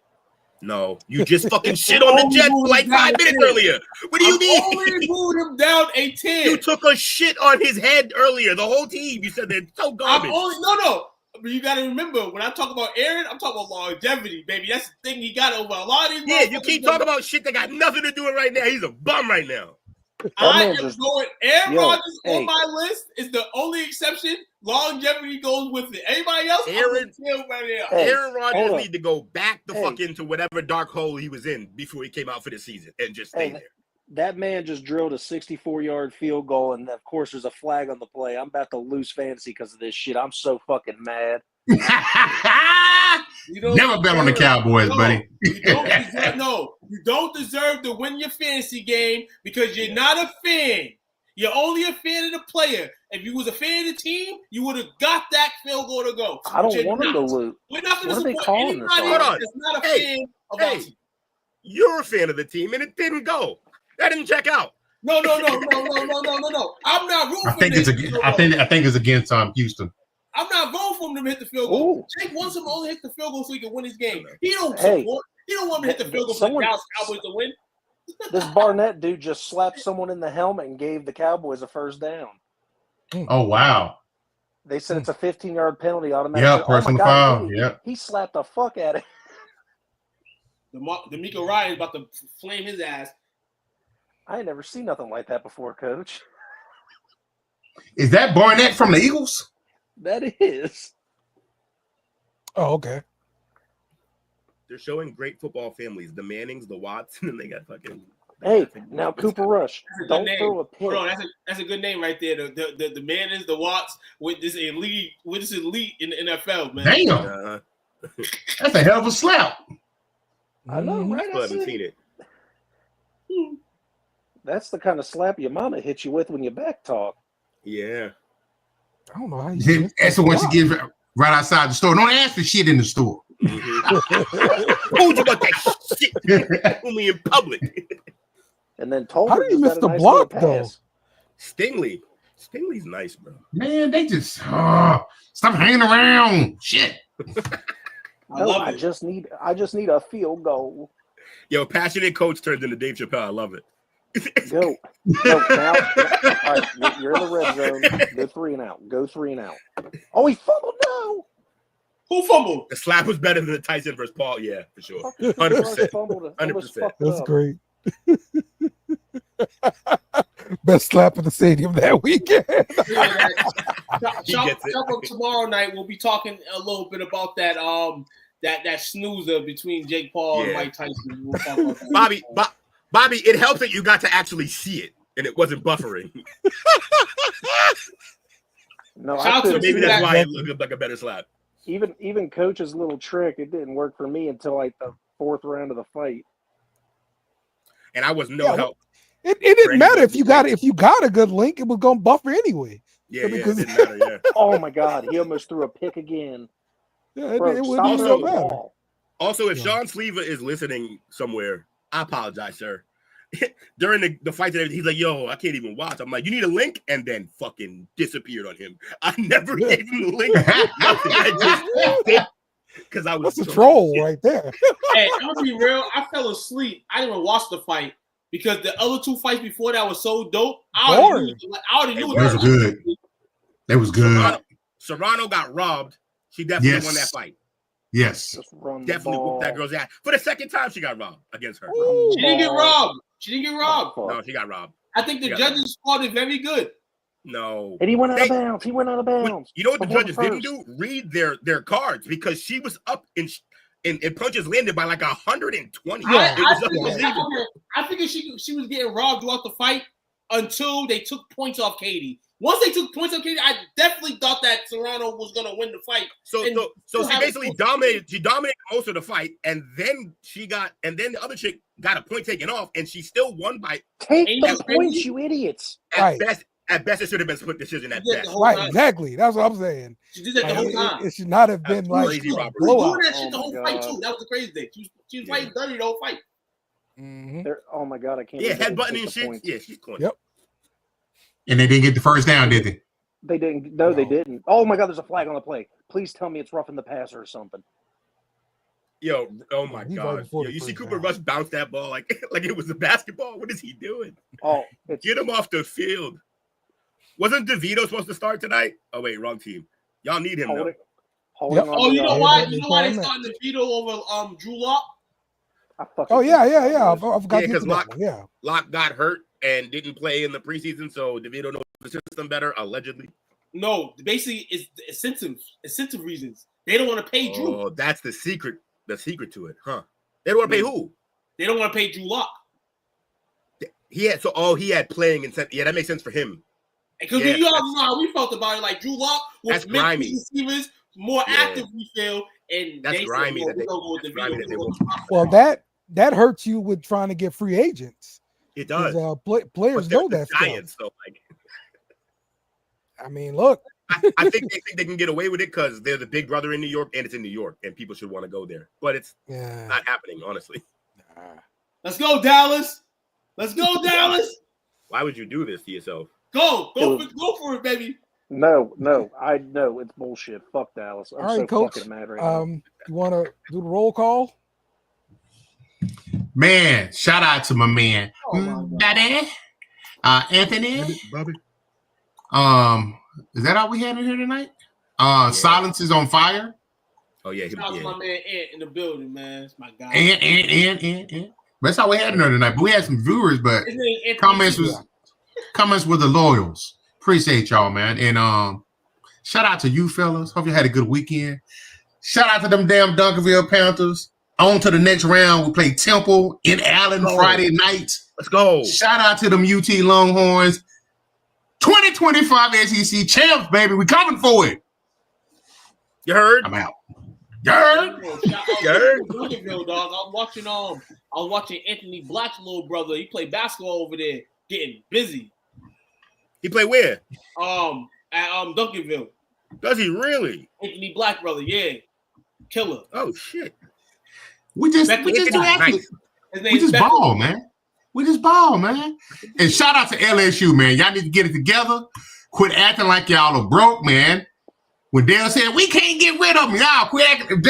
S1: No, you just fucking shit on the Jets for like 5 minutes earlier. What do you mean?
S6: Only moved him down a 10.
S1: You took a shit on his head earlier. The whole team. You said they're so garbage.
S6: No. But you got to remember, when I talk about Aaron, I'm talking about longevity, baby. That's the thing he got over a lot of these.
S1: Yeah, you keep talking about shit that got nothing to do with it right now. He's a bum right now.
S6: I am going. Aaron Rodgers on my list is the only exception. Longevity goes with it. Anybody else?
S1: Aaron Rodgers need to go back the fuck into whatever dark hole he was in before he came out for the season and just stay there.
S2: That man just drilled a 64-yard field goal, and of course there's a flag on the play. I'm about to lose fantasy because of this shit. I'm so fucking mad.
S5: Never bet on the Cowboys, buddy.
S6: You don't deserve to win your fantasy game because you're not a fan. You're only a fan of the player. If you was a fan of the team, you would have got that field goal to go.
S2: I don't want him to lose.
S6: We're not going to
S2: What are they
S6: support
S2: calling
S6: anybody
S2: this?
S6: that's not a fan of our team.
S1: You're a fan of the team, and it didn't go. That didn't check out.
S6: No. I'm not rooting for him.
S5: I think it's against Houston.
S6: I'm not voting for him to hit the field goal.
S2: Ooh.
S6: Jake wants him to only hit the field goal so he can win his game. He don't support. He don't want him to hit the field goal for the Dallas Cowboys to win.
S2: This Barnett dude just slapped someone in the helmet and gave the Cowboys a first down.
S5: Oh, wow.
S2: They said it's a 15-yard penalty automatically.
S5: Yeah, personal foul. Yeah.
S2: He slapped the fuck out of him.
S6: D'Amico Ryan is about to flame his ass.
S2: I ain't never seen nothing like that before, Coach.
S5: Is that Barnett from the Eagles?
S2: That is.
S4: Oh, okay.
S1: They're showing great football families. The Mannings, the Watts, and then they got fucking.
S2: Hey, now Cooper Rush. Don't throw a pick.
S6: Hold on, that's a good name right there. The Mannings, the Watts, with this elite in the NFL, man.
S5: Damn. That's a hell of a slap.
S2: I know, right?
S1: I haven't seen it.
S2: That's the kind of slap your mama hits you with when you back talk.
S1: Yeah.
S4: I don't know how you.
S5: That's the one she gives right outside the store. Don't ask for shit in the store.
S1: Mm-hmm. Told you about that shit only in public.
S2: And then told
S4: How
S2: her
S4: did you
S2: just
S4: miss
S2: got a
S4: the
S2: nice
S4: block
S2: little
S4: though?
S2: pass.
S1: Stingley's nice, bro.
S5: Man, they just stop hanging around. Shit.
S2: No, I just need a field goal.
S1: Yo, passionate coach turns into Dave Chappelle. I love it.
S2: Go. Now, all right, you're in the red zone. Go 3 and out. Go 3 and out. Oh, he fumbled. No.
S6: Who fumbled?
S1: The slap was better than the Tyson versus Paul. Yeah, for sure.
S2: 100%.
S1: 100%.
S4: That's great. Best slap in the stadium that weekend.
S6: Chop up tomorrow night. We'll be talking a little bit about that that snoozer between Jake Paul and Mike Tyson. We'll talk about that.
S1: Bobby, it helps that you got to actually see it and it wasn't buffering.
S2: No,
S1: maybe that's why it looked like a better slap.
S2: Even Coach's little trick, it didn't work for me until like the 4th round of the fight.
S1: And I was no help.
S4: It didn't matter if you got a good link, it was gonna buffer anyway.
S1: Yeah, it didn't matter. Yeah.
S2: Oh my God, he almost threw a pick again.
S4: Yeah,
S2: Bro,
S4: it wouldn't even matter.
S1: Also, if Sean Sleva is listening somewhere, I apologize, sir. During the fight today, he's like, yo, I can't even watch. I'm like, you need a link? And then fucking disappeared on him. I never gave him the link. I just did because I was
S4: a troll right there.
S6: Hey, I'm gonna be real. I fell asleep. I didn't even watch the fight because the other 2 fights before that was so dope. I already knew
S5: it was good. It was good.
S1: Serrano got robbed. She definitely won that fight.
S5: Yes.
S1: Definitely whooped that girl's ass. For the second time, she got robbed against her.
S6: She didn't get robbed.
S1: No, she got robbed.
S6: I think the judges called it very good.
S1: No.
S2: And he went out of bounds.
S1: You know what the judges didn't do? Read their cards because she was up in punches landed by like 120.
S6: Yeah. I figured she was getting robbed throughout the fight until they took points off Katie. Once they took points off Katie, I definitely thought that Serrano was gonna win the fight.
S1: So she basically dominated. She dominated most of the fight, and then the other chick got a point taken off, and she still won by
S2: take the points, you idiots.
S1: At best, it should have been split decision. At best,
S4: right? Exactly. That's what I'm saying.
S6: She did that the whole time.
S4: It should not have been like
S6: she was doing that shit the whole fight too. That was the crazy thing. She was fighting dirty the whole fight.
S4: Mm-hmm.
S2: Oh my God, I can't.
S1: Yeah, headbutting and shit. Yeah, she's going.
S4: Yep.
S5: And they didn't get the first down, did they?
S2: They didn't. No, they didn't. Oh my God, there's a flag on the play. Please tell me it's roughing the passer or something.
S1: Yo, oh my God. Yo, you see Cooper Rush bounce that ball like it was a basketball? What is he doing?
S2: Oh,
S1: get him off the field. Wasn't DeVito supposed to start tonight? Oh, wait, wrong team. Y'all need him, though.
S6: Oh, you know why? You know why they started DeVito over Drew Lock?
S4: Oh, yeah. I forgot
S1: because Locke got hurt and didn't play in the preseason, so DeVito knows the system better, allegedly.
S6: No, basically, it's incentive reasons. They don't want to pay Drew.
S1: Oh, that's the secret to it, huh? They don't want to pay who?
S6: They don't want to pay Drew Lock.
S1: He had playing incentive. Yeah, that makes sense for him.
S6: Because you all know how we felt about it. Like Drew Lock was grimy. Receivers, more active, we feel. And
S1: that's
S6: they
S1: grimy.
S4: Well, that hurts you with trying to get free agents.
S1: It does.
S4: Players know that
S1: Giants,
S4: stuff.
S1: So like,
S4: I mean, look.
S1: I think they can get away with it because they're the big brother in New York, and it's in New York, and people should want to go there. But it's not happening, honestly.
S6: Let's go, Dallas. Let's go, Dallas.
S1: Why would you do this to yourself?
S6: Go for it, baby.
S2: No, I know it's bullshit. Fuck Dallas. I'm
S4: All right, Coach.
S2: fucking mad right now.
S4: You want to do the roll call?
S5: Man, shout out to my man, Daddy, Anthony.
S1: Bobby.
S5: Is that all we had in here tonight? Silence is on fire.
S6: Oh yeah, shout out to my man Ant in the building, man. It's my guy.
S5: Ant. That's all we had in there tonight. But we had some viewers, but comments were the loyals. Appreciate y'all, man. And shout out to you fellas. Hope you had a good weekend. Shout out to them damn Dunkerville Panthers. On to the next round. We play Temple in Allen Friday night.
S1: Let's go.
S5: Shout out to them UT Longhorns. 2025 SEC champs, baby. We coming for it.
S1: You heard?
S5: I'm out. You heard?
S6: You heard? Dog. I was watching Anthony Black's little brother. He played basketball over there, getting busy.
S1: He played where?
S6: At Duncanville.
S1: Does he really?
S6: Anthony Black brother, yeah. Killer.
S1: Oh shit.
S5: We just ball, man. We just ball, man. And shout out to LSU, man. Y'all need to get it together. Quit acting like y'all are broke, man. When Dale said, we can't get rid of them, y'all quit acting.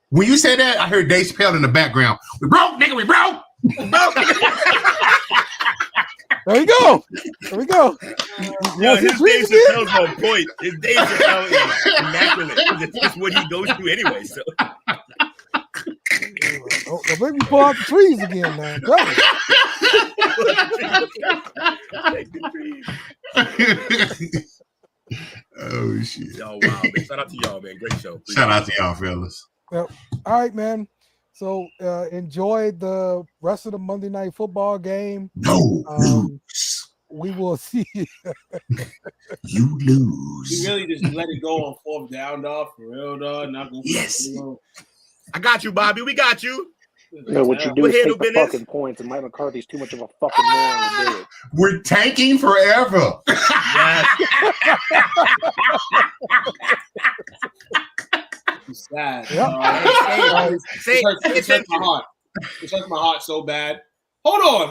S5: When you said that, I heard Dave Chappelle in the background. We broke, nigga, we broke.
S4: There you go. There we go.
S1: Yo, his Dave Chappelle's on point. His Dave Chappelle is immaculate. It's what he goes through anyway, so.
S4: Don't make me pull out the trees again, man.
S5: Oh shit!
S1: Oh wow! Man. Shout out to y'all, man. Great show.
S5: Shout out to y'all, fellas.
S4: Yep. All right, man. So enjoy the rest of the Monday Night Football game.
S5: No, lose.
S4: We will see.
S5: You lose.
S6: You really just let it go on fourth down, dog. For real, dog. Not gonna
S5: yes.
S1: I got you, Bobby. We got you.
S2: No, what you do is take the fucking points, and Mike McCarthy's too much of a fucking moron to do it.
S5: We're tanking forever.
S1: Yes.
S6: It's sad.
S1: Yep.
S6: It hurts my heart. It hurts my heart so bad. Hold on.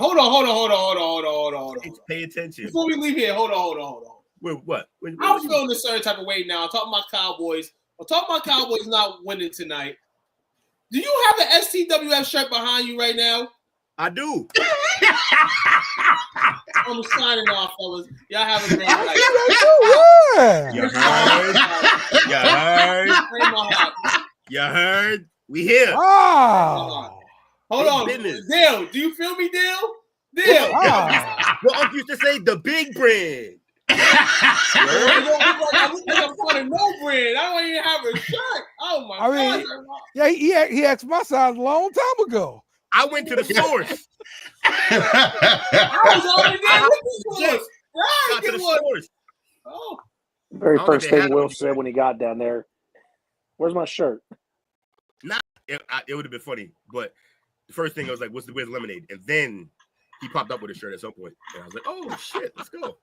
S1: Pay attention.
S6: Before we leave here, hold on.
S1: Wait, what?
S6: I'm feeling a certain type of way now. I'm talking about Cowboys. I'm talking about Cowboys not winning tonight. Do you have an STWF shirt behind you right now?
S1: I do.
S6: I'm signing off, fellas. Y'all have a great night.
S1: You heard? We here.
S4: Oh.
S6: Hold on. Dale, do you feel me, Dale? Dale.
S1: Your uncle used to say the big brand.
S6: I look like I'm fucking no brand. I don't even have a shirt. Oh my God.
S4: Yeah, he asked my size a long time ago.
S1: I went to the source.
S6: I was already there with the source.
S2: Oh. Very first thing Will said when he got down there, where's my shirt?
S1: Nah, it would have been funny, but the first thing I was like, where's lemonade? And then he popped up with a shirt at some point. And I was like, oh shit, let's go.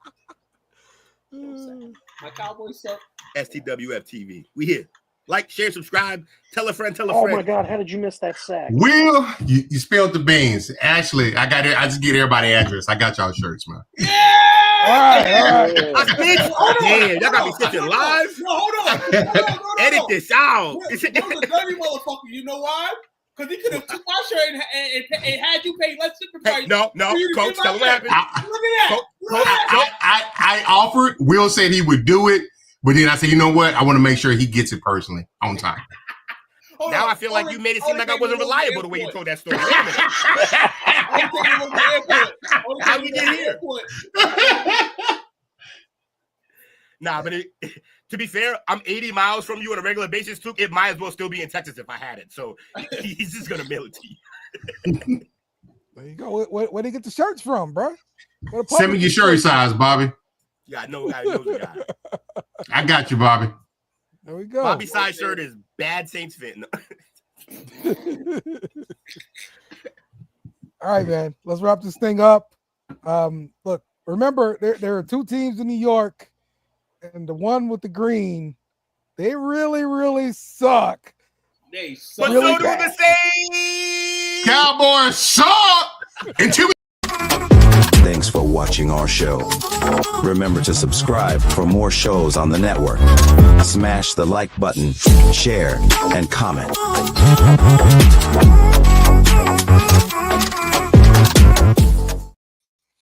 S6: My Cowboys suck.
S1: STWF TV. We here. Like, share, subscribe. Tell a friend.
S2: Oh my God, how did you miss that sack?
S5: Will, you spilled the beans. Ashley, I got it. I just get everybody address. I got y'all shirts, man.
S6: Yeah!
S4: All right.
S1: Damn, y'all got me stitching live.
S6: No, hold on.
S1: Edit this out.
S6: Will's a dirty motherfucker. You know why? Because he could have took my shirt and had you pay less shipping price.
S1: Hey, no, Coach, tell him what happened.
S6: Look at that.
S5: I offered. Will said he would do it, but then I said, you know what? I want to make sure he gets it personally on time.
S1: Now I feel like you made it seem like I wasn't reliable the way you told that story. How we get here? Nah, but to be fair, I'm 80 miles from you on a regular basis, too. It might as well still be in Texas if I had it. So he's just going to mail it to you.
S4: There you go. Where do you get the shirts from, bro?
S5: Send me your shirt size, Bobby.
S1: Yeah, I know the guy.
S5: I got you, Bobby.
S4: There we go.
S1: Bobby's size shirt is bad Saints fit.
S4: All right, man. Let's wrap this thing up. Look, remember there are two teams in New York, and the one with the green, they really, really suck.
S6: They suck.
S1: But
S4: really
S1: so do
S4: bad.
S1: the Saints.
S5: Cowboys suck. Until we
S8: Thanks for watching our show. Remember to subscribe for more shows on the network. Smash the like button, share, and comment.